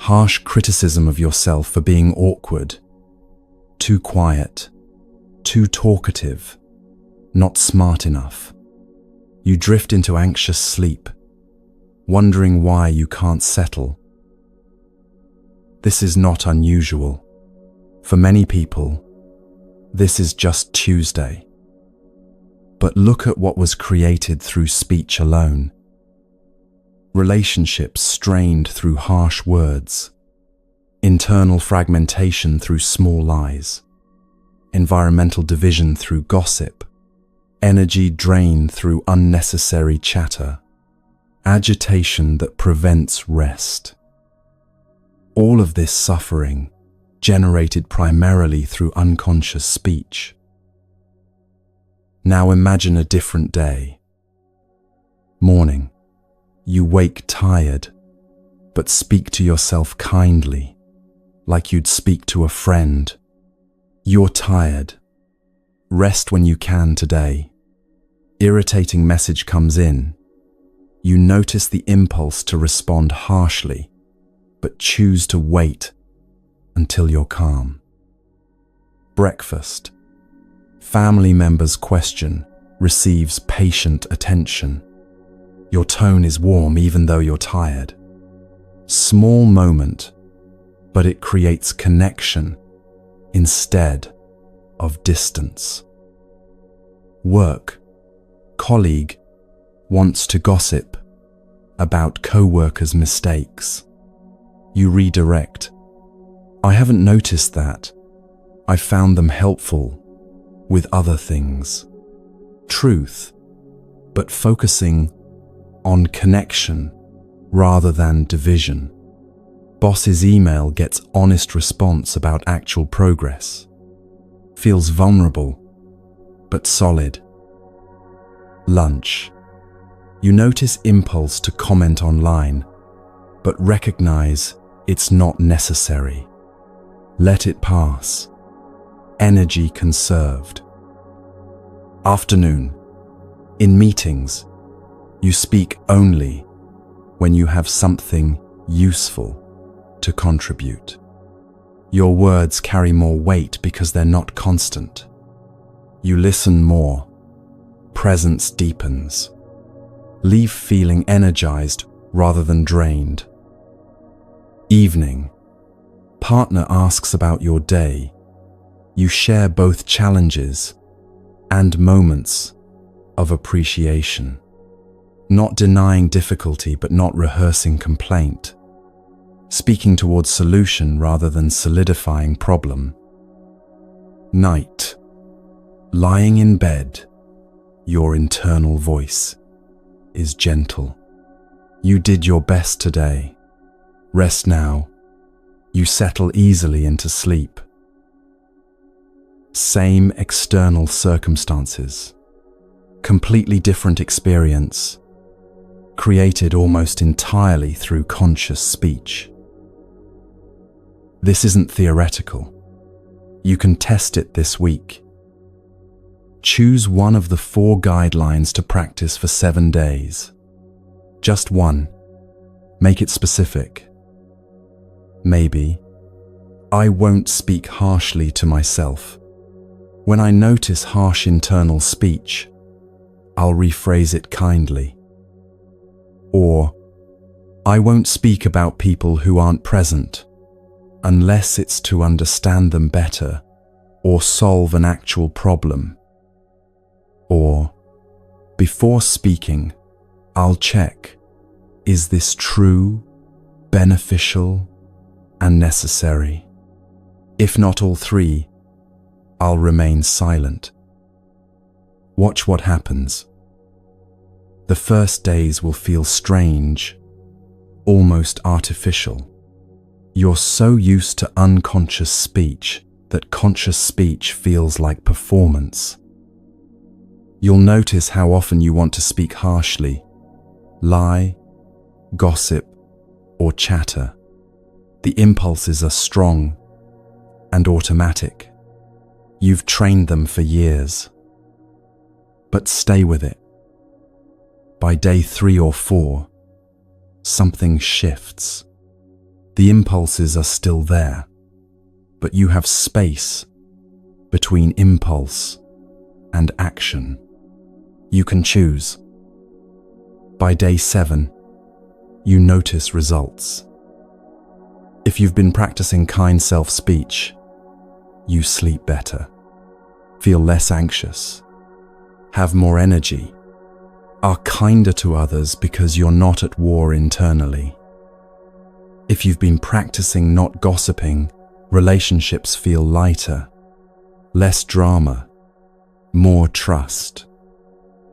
Harsh criticism of yourself for being awkward, too quiet, too talkative, not smart enough. You drift into anxious sleep, wondering why you can't settle. This is not unusual. For many people, this is just Tuesday. But look at what was created through speech alone. Relationships strained through harsh words, internal fragmentation through small lies, environmental division through gossip, energy drained through unnecessary chatter, agitation that prevents rest. All of this suffering generated primarily through unconscious speech. Now imagine a different day. Morning. You wake tired, but speak to yourself kindly, like you'd speak to a friend. You're tired. Rest when you can today. Irritating message comes in. You notice the impulse to respond harshly, but choose to wait until you're calm. Breakfast. Family member's question receives patient attention. Your tone is warm even though you're tired. Small moment, but it creates connection instead of distance. Work. Colleague wants to gossip about co-workers' mistakes. You redirect. I haven't noticed that. I found them helpful with other things. Truth, but focusing on connection rather than division. Boss's email gets honest response about actual progress. Feels vulnerable, but solid. Lunch. You notice impulse to comment online, but recognize it's not necessary. Let it pass. Energy conserved. Afternoon. In meetings, you speak only when you have something useful to contribute. Your words carry more weight because they're not constant. You listen more. Presence deepens. Leave feeling energized rather than drained. Evening. Partner asks about your day. You share both challenges and moments of appreciation. Not denying difficulty but not rehearsing complaint. Speaking towards solution rather than solidifying problem. Night. Lying in bed, your internal voice is gentle. You did your best today. Rest now. You settle easily into sleep. Same external circumstances. Completely different experience. Created almost entirely through conscious speech. This isn't theoretical. You can test it this week. Choose one of the 4 guidelines to practice for 7 days. Just one. Make it specific. Maybe, I won't speak harshly to myself. When I notice harsh internal speech, I'll rephrase it kindly. Or, I won't speak about people who aren't present, unless it's to understand them better or solve an actual problem. Or, before speaking, I'll check, is this true, beneficial, and necessary? If not all 3, I'll remain silent. Watch what happens. The first days will feel strange, almost artificial. You're so used to unconscious speech that conscious speech feels like performance. You'll notice how often you want to speak harshly, lie, gossip, or chatter. The impulses are strong and automatic. You've trained them for years. But stay with it. By day 3 or 4, something shifts. The impulses are still there, but you have space between impulse and action. You can choose. By day 7, you notice results. If you've been practicing kind self-speech, you sleep better, feel less anxious, have more energy, are kinder to others because you're not at war internally. If you've been practicing not gossiping, relationships feel lighter, less drama, more trust.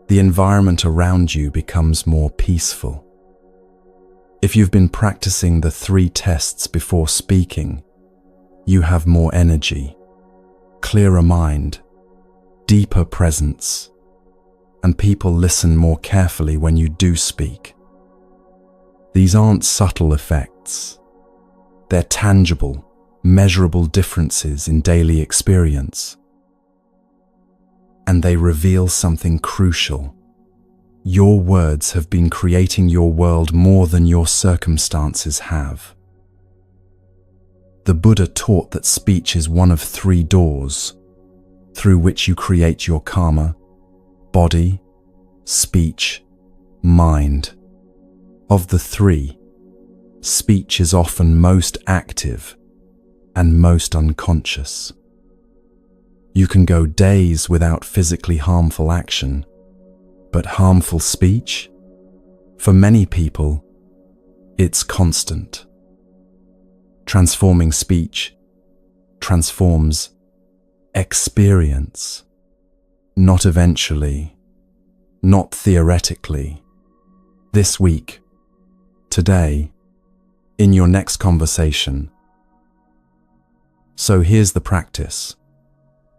The environment around you becomes more peaceful. If you've been practicing the 3 tests before speaking, you have more energy, clearer mind, deeper presence, and people listen more carefully when you do speak. These aren't subtle effects. They're tangible, measurable differences in daily experience. And they reveal something crucial. Your words have been creating your world more than your circumstances have. The Buddha taught that speech is one of 3 doors: through which you create your karma, body, speech, mind. Of the three, speech is often most active and most unconscious. You can go days without physically harmful action, but harmful speech? For many people, it's constant. Transforming speech transforms experience, not eventually, not theoretically. This week, today, in your next conversation. So here's the practice.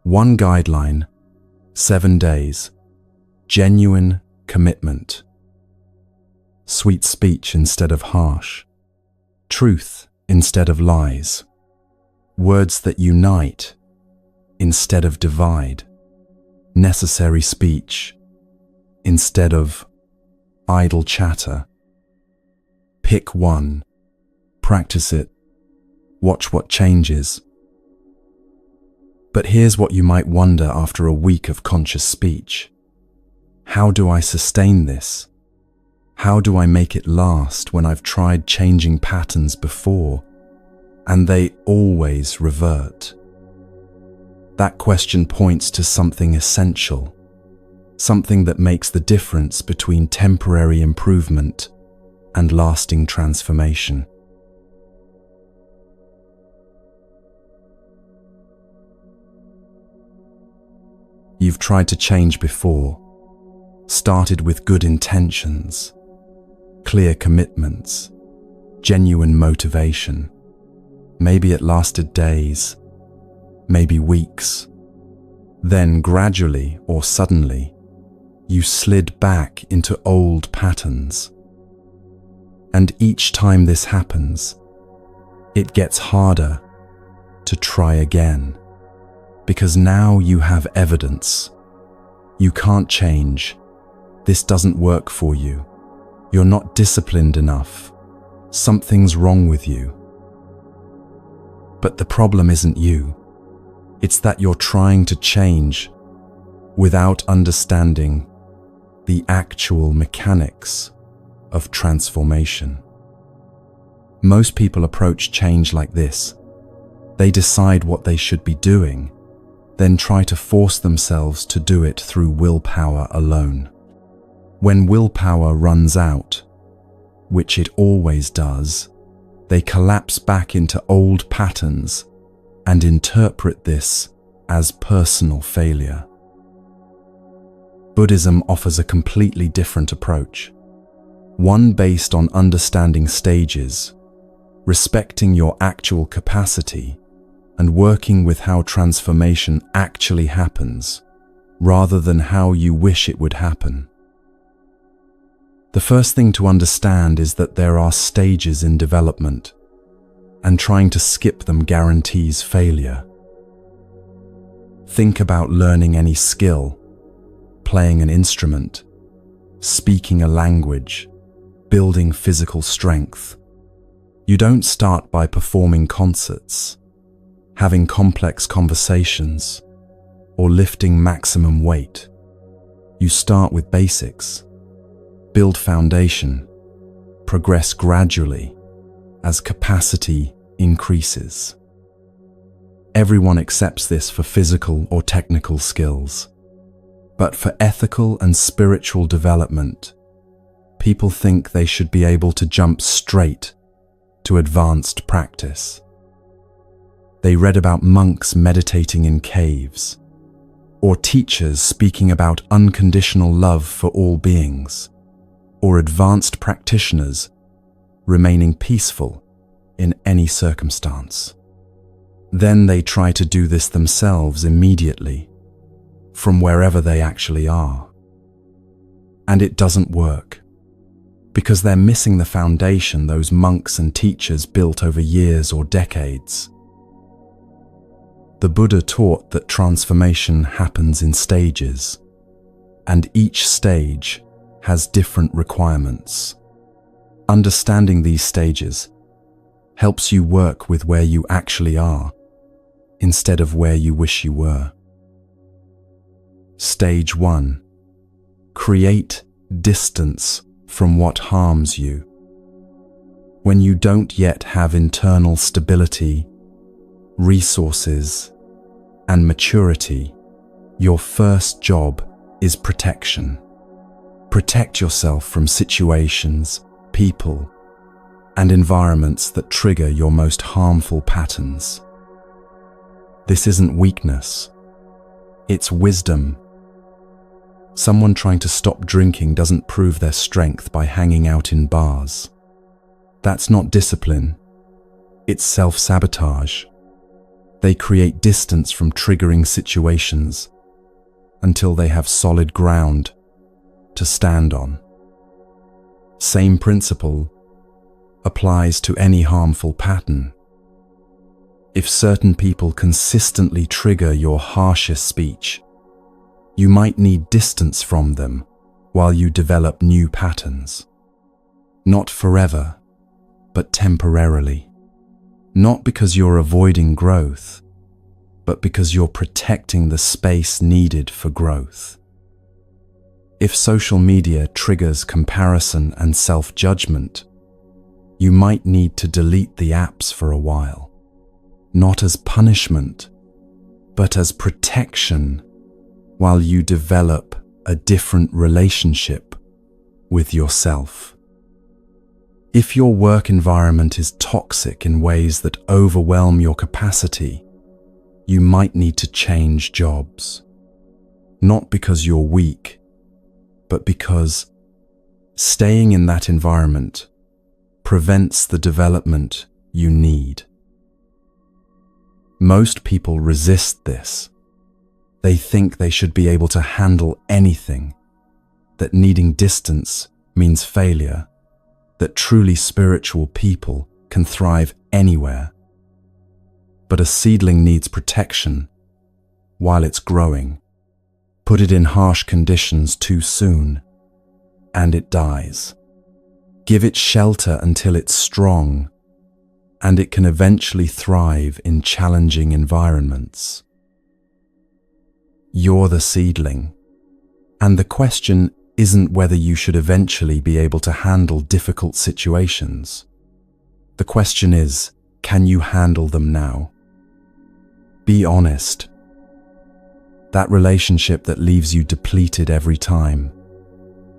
1 guideline, 7 days, genuine commitment. Sweet speech instead of harsh. Truth instead of lies. Words that unite instead of divide. Necessary speech instead of idle chatter. Pick one. Practice it. Watch what changes. But here's what you might wonder after a week of conscious speech. How do I sustain this? How do I make it last when I've tried changing patterns before and they always revert? That question points to something essential, something that makes the difference between temporary improvement and lasting transformation. You've tried to change before, started with good intentions, clear commitments, genuine motivation. Maybe it lasted days, maybe weeks. Then gradually or suddenly, you slid back into old patterns. And each time this happens, it gets harder to try again. Because now you have evidence. You can't change. This doesn't work for you. You're not disciplined enough. Something's wrong with you. But the problem isn't you. It's that you're trying to change without understanding the actual mechanics of transformation. Most people approach change like this. They decide what they should be doing, then try to force themselves to do it through willpower alone. When willpower runs out, which it always does, they collapse back into old patterns and interpret this as personal failure. Buddhism offers a completely different approach, one based on understanding stages, respecting your actual capacity, and working with how transformation actually happens, rather than how you wish it would happen. The first thing to understand is that there are stages in development, and trying to skip them guarantees failure. Think about learning any skill, playing an instrument, speaking a language, building physical strength. You don't start by performing concerts, having complex conversations, or lifting maximum weight. You start with basics, build foundation, progress gradually as capacity increases. Everyone accepts this for physical or technical skills. But for ethical and spiritual development, people think they should be able to jump straight to advanced practice. They read about monks meditating in caves, or teachers speaking about unconditional love for all beings, or advanced practitioners remaining peaceful in any circumstance. Then they try to do this themselves immediately, from wherever they actually are. And it doesn't work, because they're missing the foundation those monks and teachers built over years or decades. The Buddha taught that transformation happens in stages, and each stage has different requirements. Understanding these stages helps you work with where you actually are, instead of where you wish you were. Stage 1. Create distance from what harms you. When you don't yet have internal stability, resources, and maturity, your first job is protection. Protect yourself from situations, people, and environments that trigger your most harmful patterns. This isn't weakness, it's wisdom. Someone trying to stop drinking doesn't prove their strength by hanging out in bars. That's not discipline, it's self-sabotage. They create distance from triggering situations until they have solid ground to stand on. Same principle applies to any harmful pattern. If certain people consistently trigger your harshest speech, you might need distance from them while you develop new patterns. Not forever, but temporarily. Not because you're avoiding growth, but because you're protecting the space needed for growth. If social media triggers comparison and self-judgment, you might need to delete the apps for a while. Not as punishment, but as protection while you develop a different relationship with yourself. If your work environment is toxic in ways that overwhelm your capacity, you might need to change jobs. Not because you're weak, but because staying in that environment prevents the development you need. Most people resist this. They think they should be able to handle anything, that needing distance means failure, that truly spiritual people can thrive anywhere. But a seedling needs protection while it's growing. Put it in harsh conditions too soon, and it dies. Give it shelter until it's strong, and it can eventually thrive in challenging environments. You're the seedling, and the question isn't whether you should eventually be able to handle difficult situations. The question is, can you handle them now? Be honest. That relationship that leaves you depleted every time,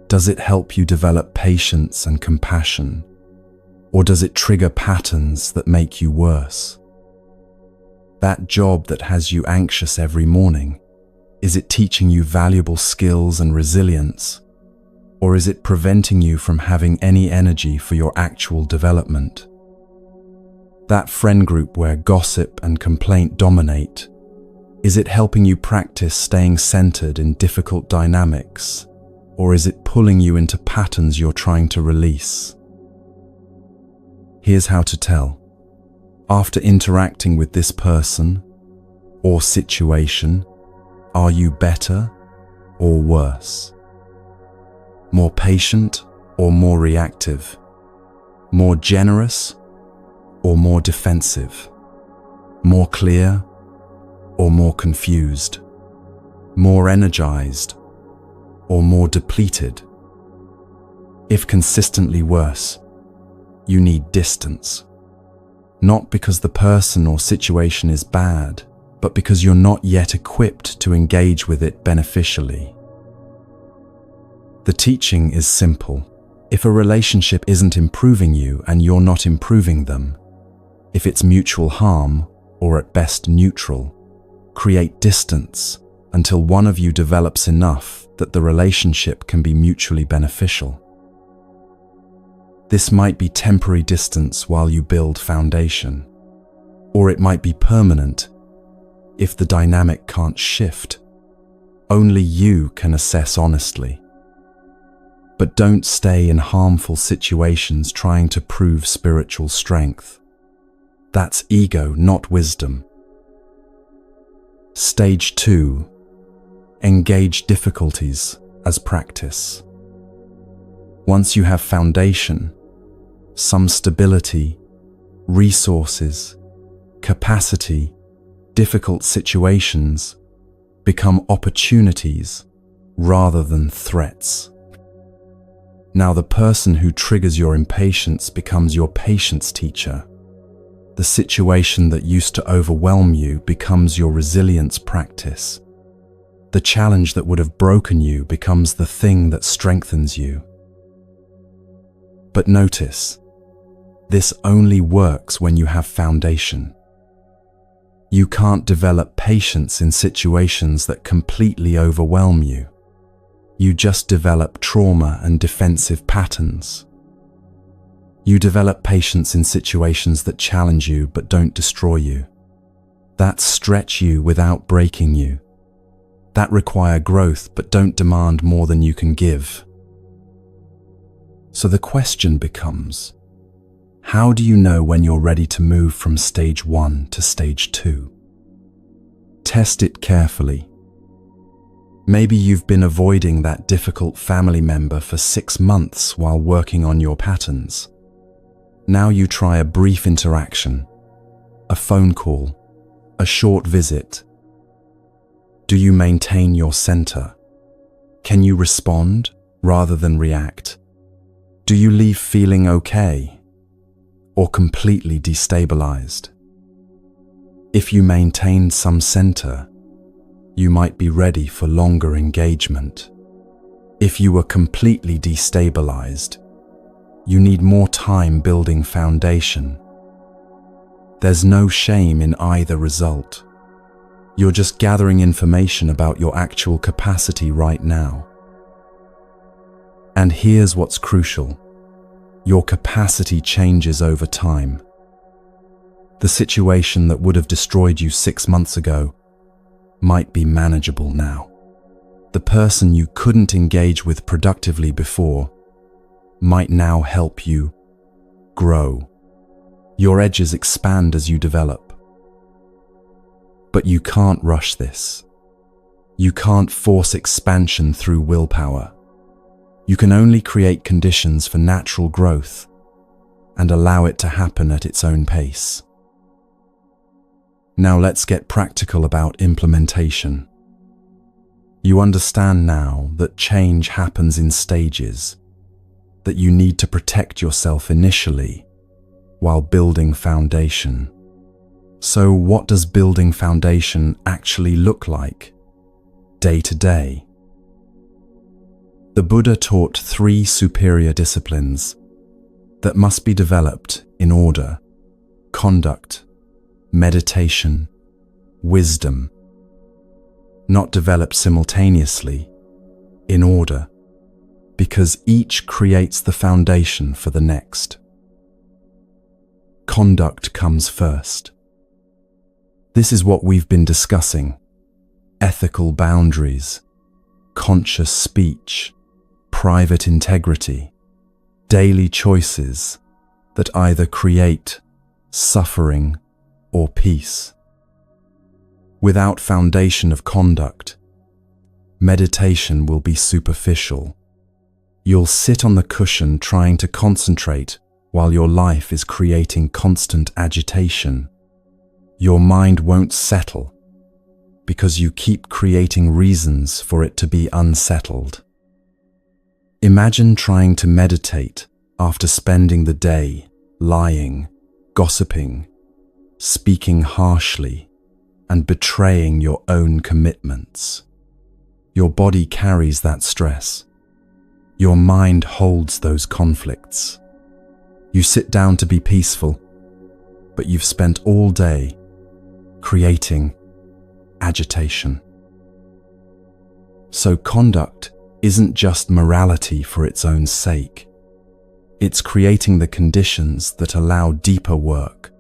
does it help you develop patience and compassion? Or does it trigger patterns that make you worse? That job that has you anxious every morning, is it teaching you valuable skills and resilience? Or is it preventing you from having any energy for your actual development? That friend group where gossip and complaint dominate, is it helping you practice staying centered in difficult dynamics? Or is it pulling you into patterns you're trying to release? Here's how to tell. After interacting with this person or situation, are you better or worse? More patient or more reactive? More generous or more defensive? More clear or more confused? More energized or more depleted? If consistently worse, you need distance. Not because the person or situation is bad, but because you're not yet equipped to engage with it beneficially. The teaching is simple. If a relationship isn't improving you and you're not improving them, if it's mutual harm or at best neutral, create distance until one of you develops enough that the relationship can be mutually beneficial. This might be temporary distance while you build foundation, or it might be permanent if the dynamic can't shift. Only you can assess honestly. But don't stay in harmful situations trying to prove spiritual strength. That's ego, not wisdom. Stage 2. Engage difficulties as practice. Once you have foundation, some stability, resources, capacity, difficult situations become opportunities rather than threats. Now the person who triggers your impatience becomes your patience teacher. The situation that used to overwhelm you becomes your resilience practice. The challenge that would have broken you becomes the thing that strengthens you. But notice, this only works when you have foundation. You can't develop patience in situations that completely overwhelm you. You just develop trauma and defensive patterns. You develop patience in situations that challenge you but don't destroy you, that stretch you without breaking you, that require growth but don't demand more than you can give. So the question becomes, how do you know when you're ready to move from stage 1 to stage 2? Test it carefully. Maybe you've been avoiding that difficult family member for 6 months while working on your patterns. Now you try a brief interaction, a phone call, a short visit. Do you maintain your center? Can you respond rather than react? Do you leave feeling okay or completely destabilized? If you maintain some center, you might be ready for longer engagement. If you were completely destabilized, you need more time building foundation. There's no shame in either result. You're just gathering information about your actual capacity right now. And here's what's crucial. Your capacity changes over time. The situation that would have destroyed you 6 months ago might be manageable now. The person you couldn't engage with productively before might now help you grow. Your edges expand as you develop. But you can't rush this. You can't force expansion through willpower. You can only create conditions for natural growth and allow it to happen at its own pace. Now let's get practical about implementation. You understand now that change happens in stages, that you need to protect yourself initially while building foundation. So what does building foundation actually look like, day to day? The Buddha taught 3 superior disciplines that must be developed in order: conduct, meditation, wisdom. Not developed simultaneously, in order, because each creates the foundation for the next. Conduct comes first. This is what we've been discussing: ethical boundaries, conscious speech, private integrity, daily choices that either create suffering or peace. Without foundation of conduct, meditation will be superficial. You'll sit on the cushion trying to concentrate while your life is creating constant agitation. Your mind won't settle because you keep creating reasons for it to be unsettled. Imagine trying to meditate after spending the day lying, gossiping, speaking harshly, and betraying your own commitments. Your body carries that stress. Your mind holds those conflicts. You sit down to be peaceful, but you've spent all day creating agitation. So conduct isn't just morality for its own sake. It's creating the conditions that allow deeper work.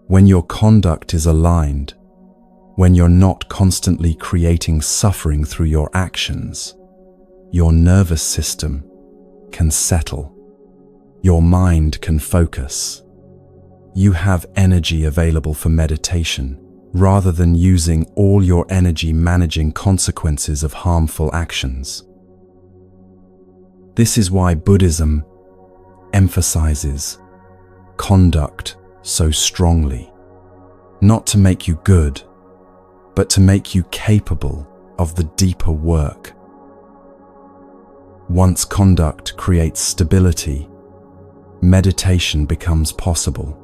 When your conduct is aligned, when you're not constantly creating suffering through your actions, your nervous system can settle. Your mind can focus. You have energy available for meditation, rather than using all your energy managing consequences of harmful actions. This is why Buddhism emphasizes conduct so strongly, not to make you good, but to make you capable of the deeper work. Once conduct creates stability, meditation becomes possible.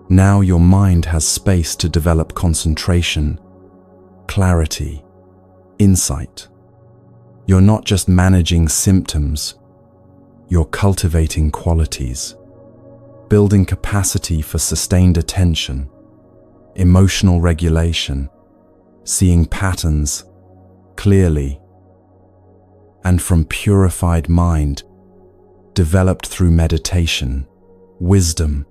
Now your mind has space to develop concentration, clarity, insight. You're not just managing symptoms, you're cultivating qualities, building capacity for sustained attention, emotional regulation, seeing patterns clearly, and from purified mind, developed through meditation, wisdom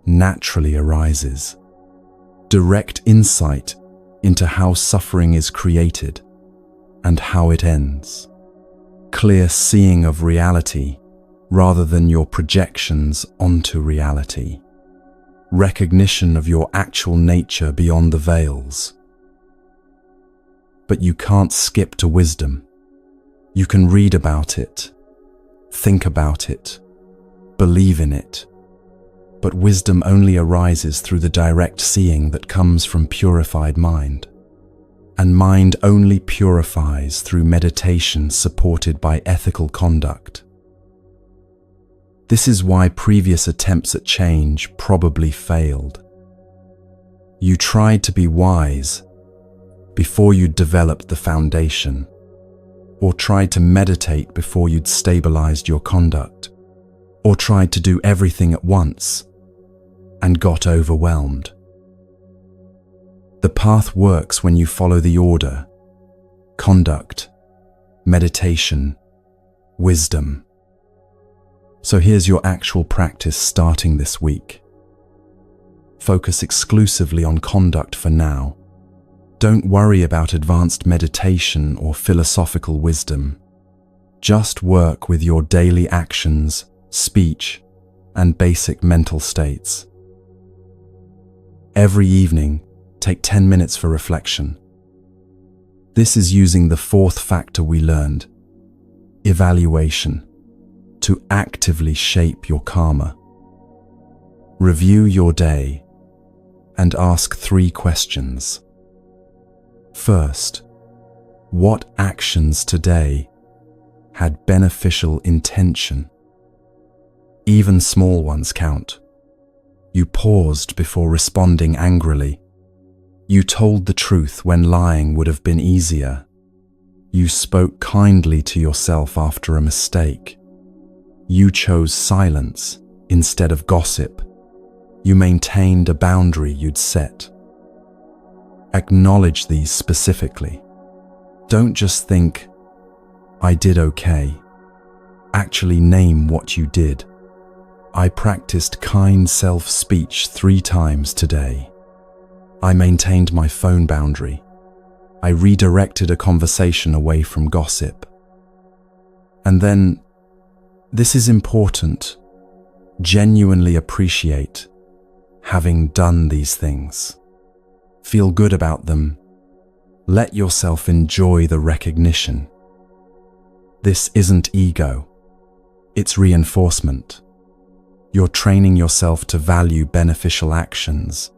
naturally arises. Direct insight into how suffering is created and how it ends. Clear seeing of reality rather than your projections onto reality. Recognition of your actual nature beyond the veils. But you can't skip to wisdom. You can read about it, think about it, believe in it. But wisdom only arises through the direct seeing that comes from purified mind. And mind only purifies through meditation supported by ethical conduct. This is why previous attempts at change probably failed. You tried to be wise before you'd developed the foundation, or tried to meditate before you'd stabilized your conduct, or tried to do everything at once and got overwhelmed. The path works when you follow the order: conduct, meditation, wisdom. So here's your actual practice starting this week. Focus exclusively on conduct for now. Don't worry about advanced meditation or philosophical wisdom. Just work with your daily actions, speech, and basic mental states. Every evening, take 10 minutes for reflection. This is using the fourth factor we learned, evaluation, to actively shape your karma. Review your day and ask 3 questions. First, what actions today had beneficial intention? Even small ones count. You paused before responding angrily. You told the truth when lying would have been easier. You spoke kindly to yourself after a mistake. You chose silence instead of gossip. You maintained a boundary you'd set. Acknowledge these specifically. Don't just think, I did okay. Actually name what you did. I practiced kind self-speech 3 times today. I maintained my phone boundary. I redirected a conversation away from gossip. And then, this is important, genuinely appreciate having done these things. Feel good about them. Let yourself enjoy the recognition. This isn't ego, it's reinforcement. You're training yourself to value beneficial actions,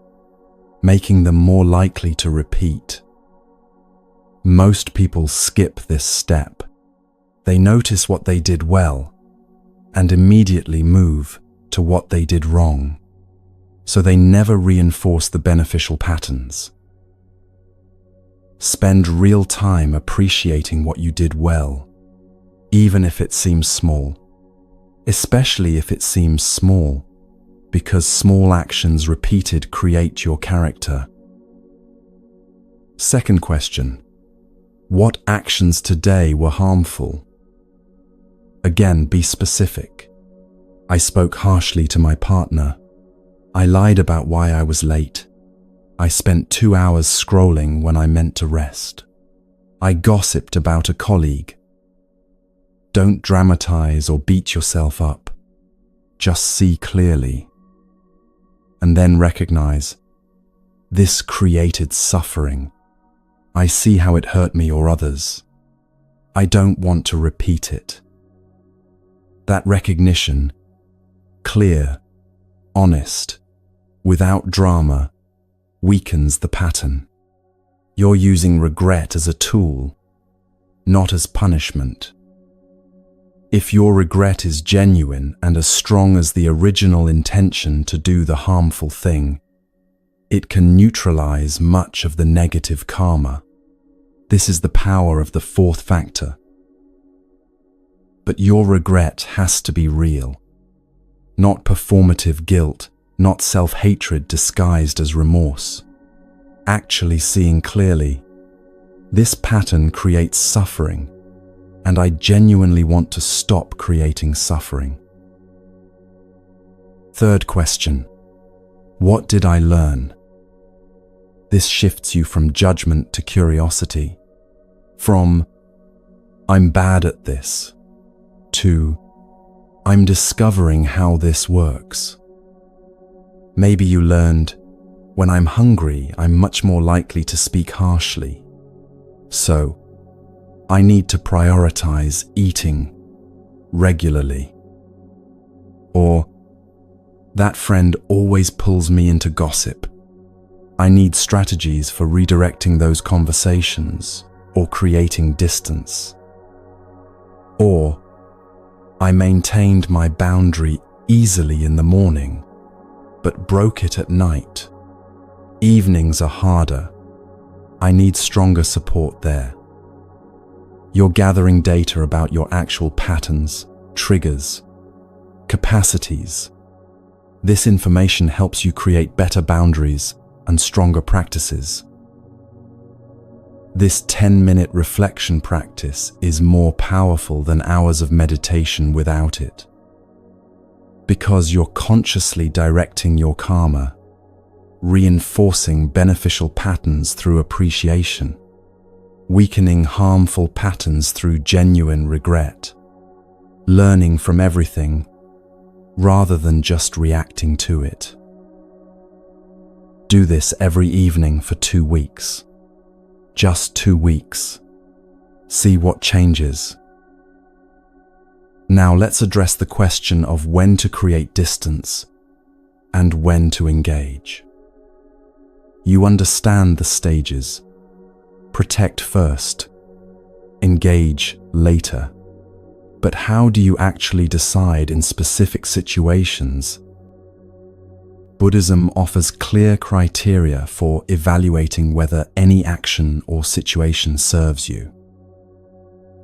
making them more likely to repeat. Most people skip this step. They notice what they did well and immediately move to what they did wrong, so they never reinforce the beneficial patterns. Spend real time appreciating what you did well, even if it seems small. Especially if it seems small, because small actions repeated create your character. Second question, what actions today were harmful? Again, be specific. I spoke harshly to my partner. I lied about why I was late. I spent 2 hours scrolling when I meant to rest. I gossiped about a colleague. Don't dramatize or beat yourself up. Just see clearly. And then recognize, this created suffering. I see how it hurt me or others. I don't want to repeat it. That recognition, clear, honest, without drama, weakens the pattern. You're using regret as a tool, not as punishment. If your regret is genuine and as strong as the original intention to do the harmful thing, it can neutralize much of the negative karma. This is the power of the fourth factor. But your regret has to be real, not performative guilt, not self-hatred disguised as remorse. Actually seeing clearly, this pattern creates suffering, and I genuinely want to stop creating suffering. Third question, what did I learn? This shifts you from judgment to curiosity, from I'm bad at this, to I'm discovering how this works. Maybe you learned, when I'm hungry, I'm much more likely to speak harshly. So, I need to prioritize eating regularly. Or, that friend always pulls me into gossip. I need strategies for redirecting those conversations or creating distance. Or, I maintained my boundary easily in the morning, but broke it at night. Evenings are harder. I need stronger support there. You're gathering data about your actual patterns, triggers, capacities. This information helps you create better boundaries and stronger practices. This 10-minute reflection practice is more powerful than hours of meditation without it. Because you're consciously directing your karma, reinforcing beneficial patterns through appreciation, weakening harmful patterns through genuine regret, learning from everything rather than just reacting to it. Do this every evening for 2 weeks. Just 2 weeks. See what changes. Now let's address the question of when to create distance and when to engage. You understand the stages. Protect first, engage later. But how do you actually decide in specific situations? Buddhism offers clear criteria for evaluating whether any action or situation serves you.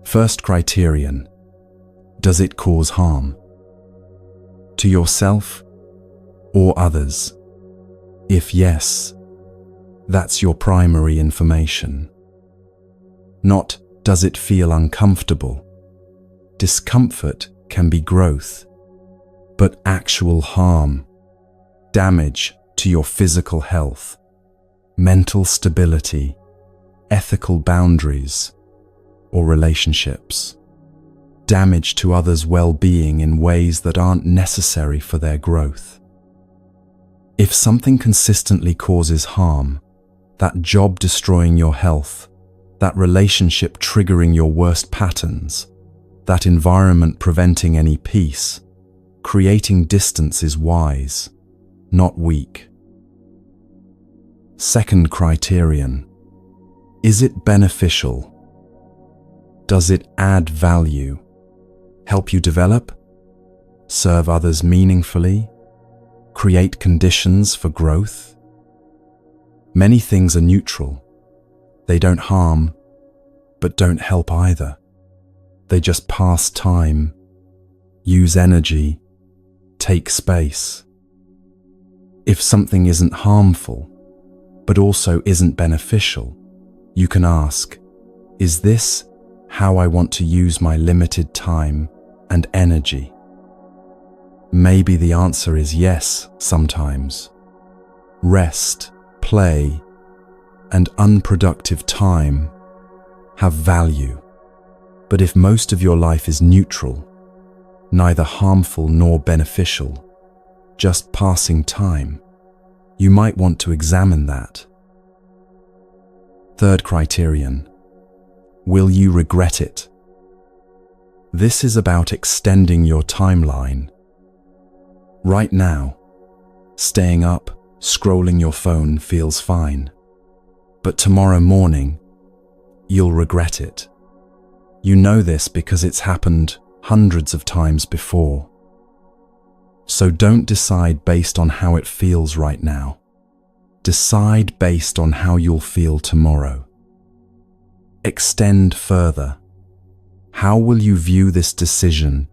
First criterion, does it cause harm? To yourself or others? If yes, that's your primary information. Not, does it feel uncomfortable? Discomfort can be growth, but actual harm, damage to your physical health, mental stability, ethical boundaries, or relationships, damage to others' well-being in ways that aren't necessary for their growth. If something consistently causes harm, that job destroying your health, that relationship triggering your worst patterns, that environment preventing any peace, creating distance is wise, not weak. Second criterion, is it beneficial? Does it add value? Help you develop? Serve others meaningfully? Create conditions for growth? Many things are neutral. They don't harm, but don't help either. They just pass time, use energy, take space. If something isn't harmful, but also isn't beneficial, you can ask, is this how I want to use my limited time and energy? Maybe the answer is yes sometimes. Rest, play, and unproductive time have value. But if most of your life is neutral, neither harmful nor beneficial, just passing time, you might want to examine that. Third criterion, will you regret it? This is about extending your timeline. Right now, staying up, scrolling your phone feels fine. But tomorrow morning, you'll regret it. You know this because it's happened hundreds of times before. So don't decide based on how it feels right now. Decide based on how you'll feel tomorrow. Extend further. How will you view this decision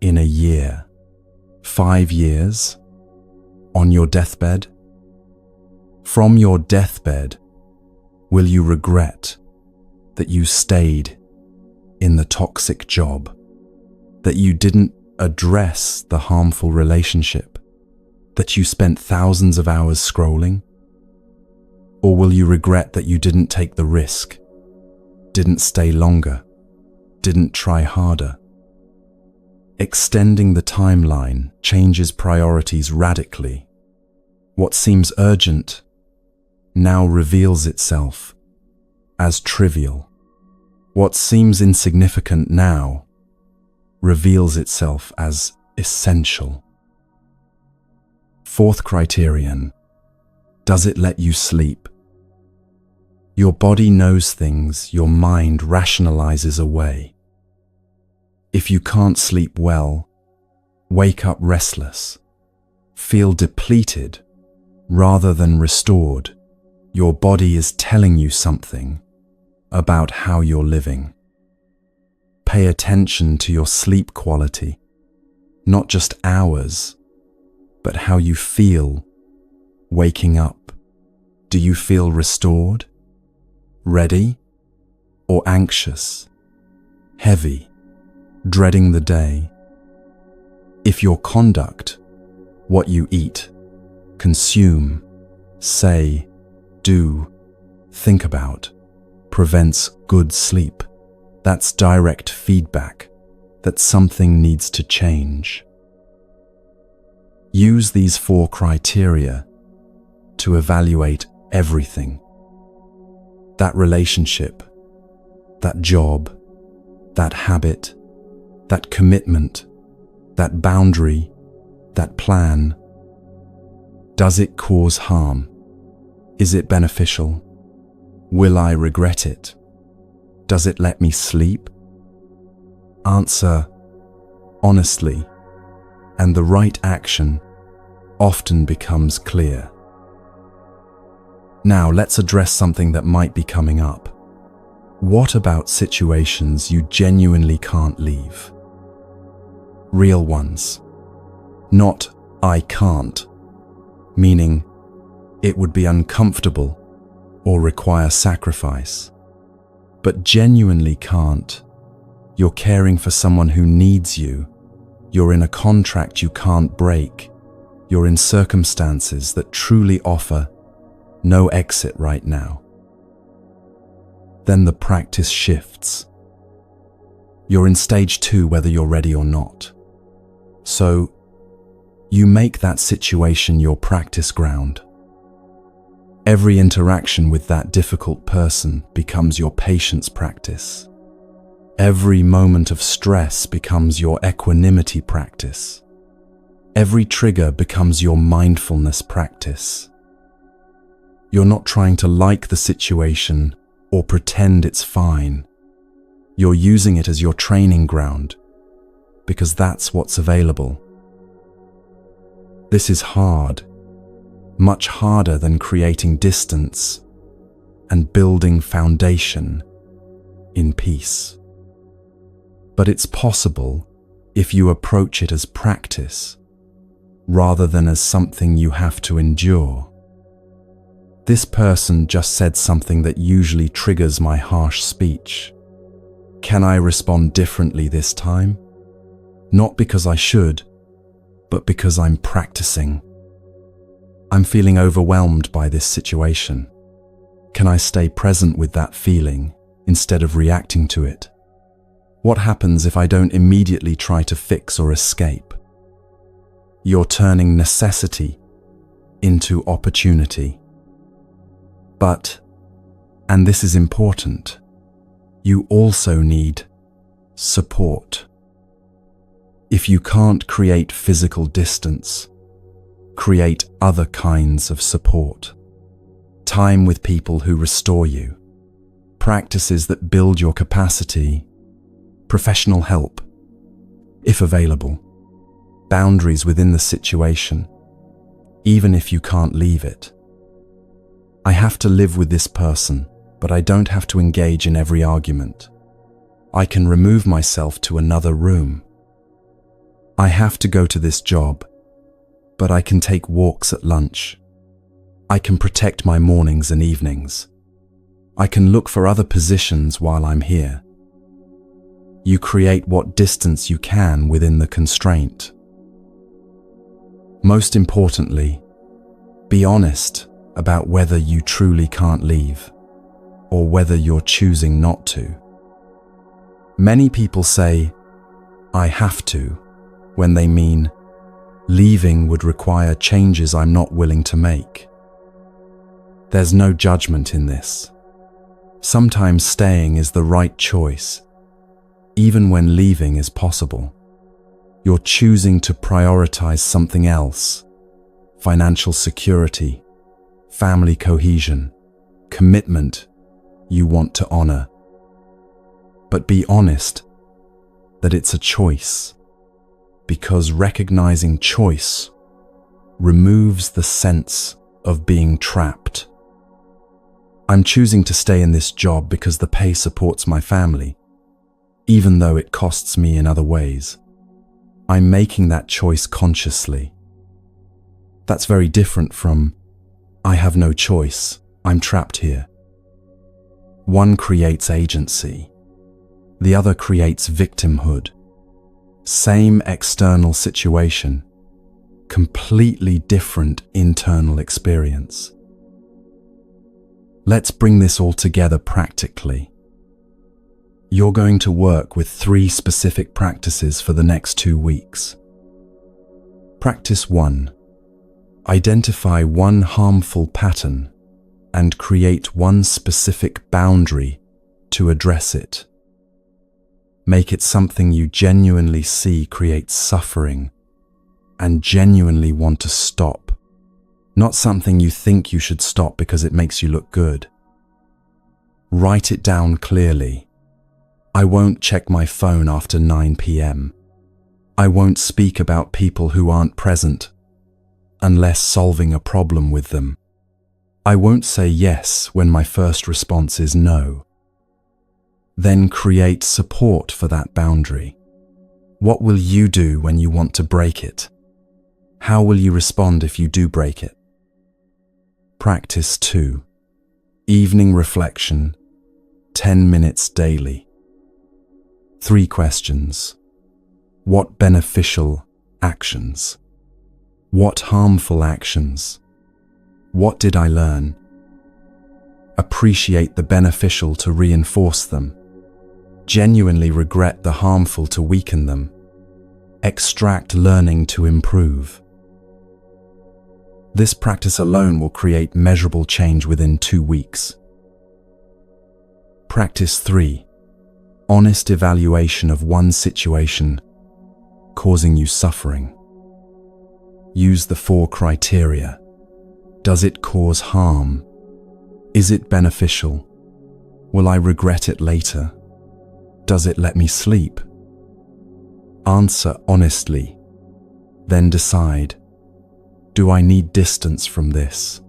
in a year, 5 years, on your deathbed? From your deathbed, will you regret that you stayed in the toxic job, that you didn't address the harmful relationship, that you spent thousands of hours scrolling? Or will you regret that you didn't take the risk, didn't stay longer, didn't try harder? Extending the timeline changes priorities radically. What seems urgent now reveals itself as trivial. What seems insignificant now reveals itself as essential. Fourth criterion, does it let you sleep? Your body knows things your mind rationalizes away. If you can't sleep well, wake up restless, feel depleted rather than restored, your body is telling you something about how you're living. Pay attention to your sleep quality, not just hours, but how you feel waking up. Do you feel restored, ready, or anxious, heavy, dreading the day? If your conduct, what you eat, consume, say, do, think about, prevents good sleep, that's direct feedback that something needs to change. Use these 4 criteria to evaluate everything. That relationship, that job, that habit, that commitment, that boundary, that plan. Does it cause harm? Is it beneficial? Will I regret it? Does it let me sleep? Answer honestly, and the right action often becomes clear. Now let's address something that might be coming up. What about situations you genuinely can't leave? Real ones. Not I can't, meaning it would be uncomfortable or require sacrifice. But genuinely can't. You're caring for someone who needs you. You're in a contract you can't break. You're in circumstances that truly offer no exit right now. Then the practice shifts. You're in stage 2 whether you're ready or not. So you make that situation your practice ground. Every interaction with that difficult person becomes your patience practice. Every moment of stress becomes your equanimity practice. Every trigger becomes your mindfulness practice. You're not trying to like the situation or pretend it's fine. You're using it as your training ground because that's what's available. This is hard, much harder than creating distance and building foundation in peace. But it's possible if you approach it as practice rather than as something you have to endure. This person just said something that usually triggers my harsh speech. Can I respond differently this time? Not because I should, but because I'm practicing. I'm feeling overwhelmed by this situation. Can I stay present with that feeling instead of reacting to it? What happens if I don't immediately try to fix or escape? You're turning necessity into opportunity. But, and this is important, you also need support. If you can't create physical distance, create other kinds of support. time with people who restore you, practices that build your capacity, professional help, if available, boundaries within the situation, even if you can't leave it. I have to live with this person, but I don't have to engage in every argument. I can remove myself to another room. I have to go to this job, but I can take walks at lunch. I can protect my mornings and evenings. I can look for other positions while I'm here. You create what distance you can within the constraint. Most importantly, be honest about whether you truly can't leave, or whether you're choosing not to. Many people say, "I have to," when they mean, leaving would require changes I'm not willing to make. There's no judgment in this. Sometimes staying is the right choice, even when leaving is possible. You're choosing to prioritize something else: financial security, family cohesion, commitment you want to honor. But be honest that it's a choice, because recognizing choice removes the sense of being trapped. I'm choosing to stay in this job because the pay supports my family, even though it costs me in other ways. I'm making that choice consciously. That's very different from, "I have no choice, I'm trapped here." One creates agency, the other creates victimhood. Same external situation, completely different internal experience. Let's bring this all together practically. You're going to work with 3 specific practices for the next 2 weeks. Practice 1. Identify one harmful pattern and create one specific boundary to address it. Make it something you genuinely see creates suffering and genuinely want to stop, not something you think you should stop because it makes you look good. Write it down clearly. I won't check my phone after 9 p.m. I won't speak about people who aren't present unless solving a problem with them. I won't say yes when my first response is no. Then create support for that boundary. What will you do when you want to break it? How will you respond if you do break it? Practice 2. Evening reflection, 10 minutes daily. 3 questions. What beneficial actions? What harmful actions? What did I learn? Appreciate the beneficial to reinforce them. Genuinely regret the harmful to weaken them. Extract learning to improve. This practice alone will create measurable change within 2 weeks. Practice 3. Honest evaluation of one situation causing you suffering. Use the 4 criteria. Does it cause harm? Is it beneficial? Will I regret it later? Does it let me sleep? Answer honestly. Then decide, do I need distance from this?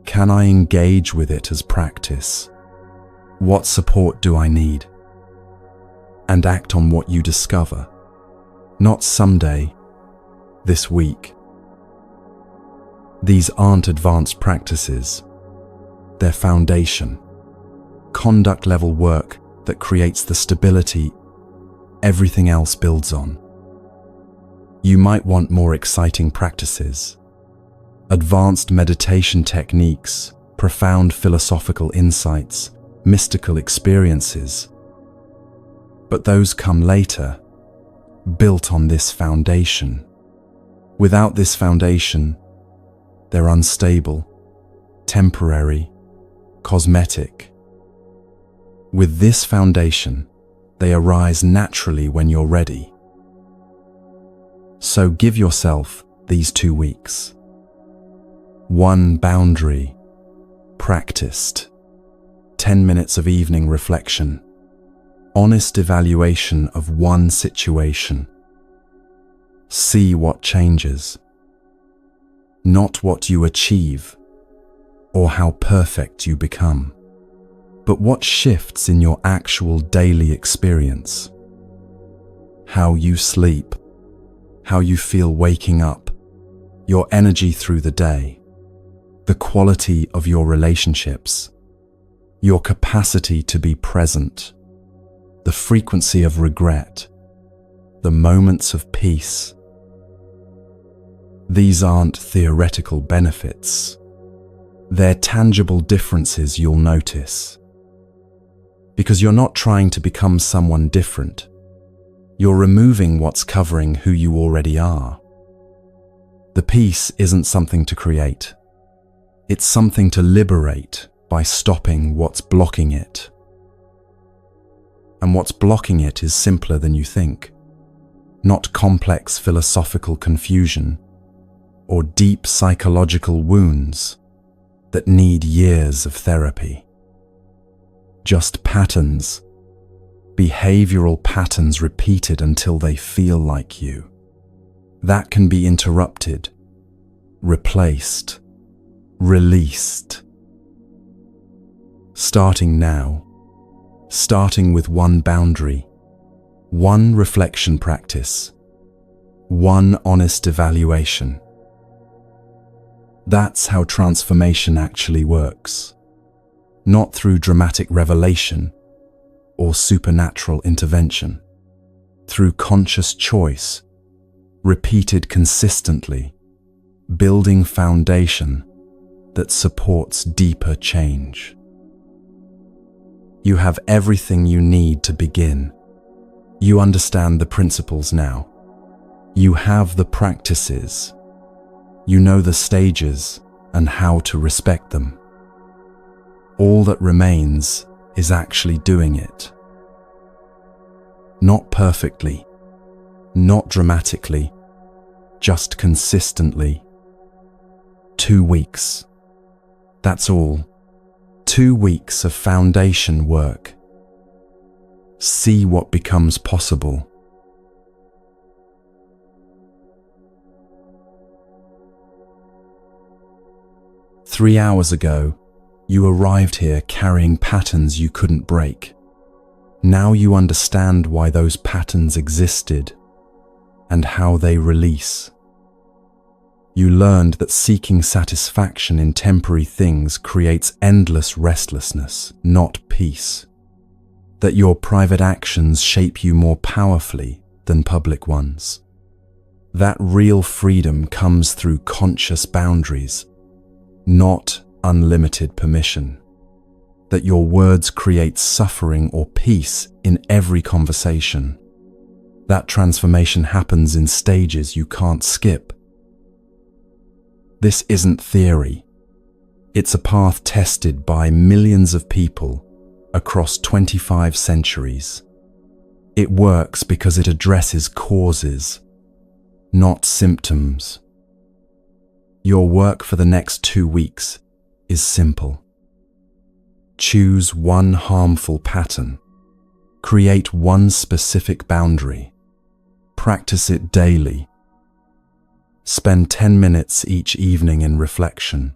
Can I engage with it as practice? What support do I need? And act on what you discover. Not someday, this week. These aren't advanced practices. They're foundation, conduct level work that creates the stability everything else builds on. You might want more exciting practices, advanced meditation techniques, profound philosophical insights, mystical experiences. But those come later, built on this foundation. Without this foundation, they're unstable, temporary, cosmetic. With this foundation, they arise naturally when you're ready. So give yourself these 2 weeks. 1 boundary, practiced. 10 minutes of evening reflection. Honest evaluation of one situation. See what changes. Not what you achieve or how perfect you become, but what shifts in your actual daily experience. How you sleep, how you feel waking up, your energy through the day, the quality of your relationships, your capacity to be present, the frequency of regret, the moments of peace. These aren't theoretical benefits. They're tangible differences you'll notice. Because you're not trying to become someone different. You're removing what's covering who you already are. The peace isn't something to create. It's something to liberate by stopping what's blocking it. And what's blocking it is simpler than you think. Not complex philosophical confusion or deep psychological wounds that need years of therapy. Just patterns, behavioral patterns repeated until they feel like you. That can be interrupted, replaced, released. Starting now, starting with one boundary, one reflection practice, one honest evaluation. That's how transformation actually works. Not through dramatic revelation or supernatural intervention. Through conscious choice, repeated consistently, building foundation that supports deeper change. You have everything you need to begin. You understand the principles now. You have the practices. You know the stages and how to respect them. All that remains is actually doing it. Not perfectly, not dramatically, just consistently. 2 weeks. That's all. 2 weeks of foundation work. See what becomes possible. Three hours ago, you arrived here carrying patterns you couldn't break. Now you understand why those patterns existed and how they release. You learned that seeking satisfaction in temporary things creates endless restlessness, not peace. That your private actions shape you more powerfully than public ones. That real freedom comes through conscious boundaries, not unlimited permission. That your words create suffering or peace in every conversation. That transformation happens in stages you can't skip. This isn't theory. It's a path tested by millions of people across 25 centuries. It works because it addresses causes, not symptoms. Your work for the next 2 weeks is simple. Choose one harmful pattern. Create one specific boundary. Practice it daily. Spend 10 minutes each evening in reflection.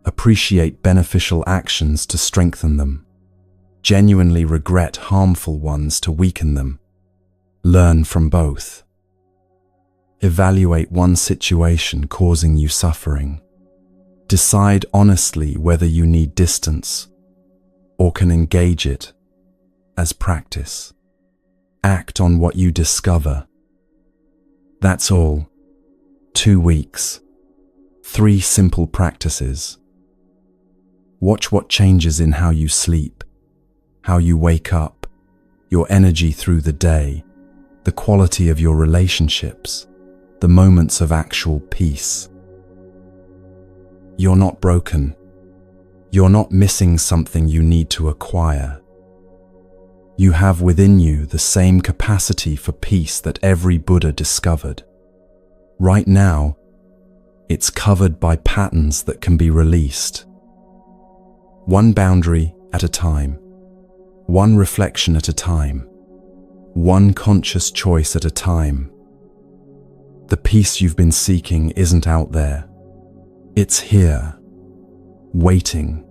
Appreciate beneficial actions to strengthen them. Genuinely regret harmful ones to weaken them. Learn from both. Evaluate one situation causing you suffering. Decide honestly whether you need distance or can engage it as practice. Act on what you discover. That's all. 2 weeks. 3 simple practices. Watch what changes in how you sleep, how you wake up, your energy through the day, the quality of your relationships, the moments of actual peace. You're not broken. You're not missing something you need to acquire. You have within you the same capacity for peace that every Buddha discovered. Right now, it's covered by patterns that can be released. One boundary at a time. One reflection at a time. One conscious choice at a time. The peace you've been seeking isn't out there. It's here, waiting.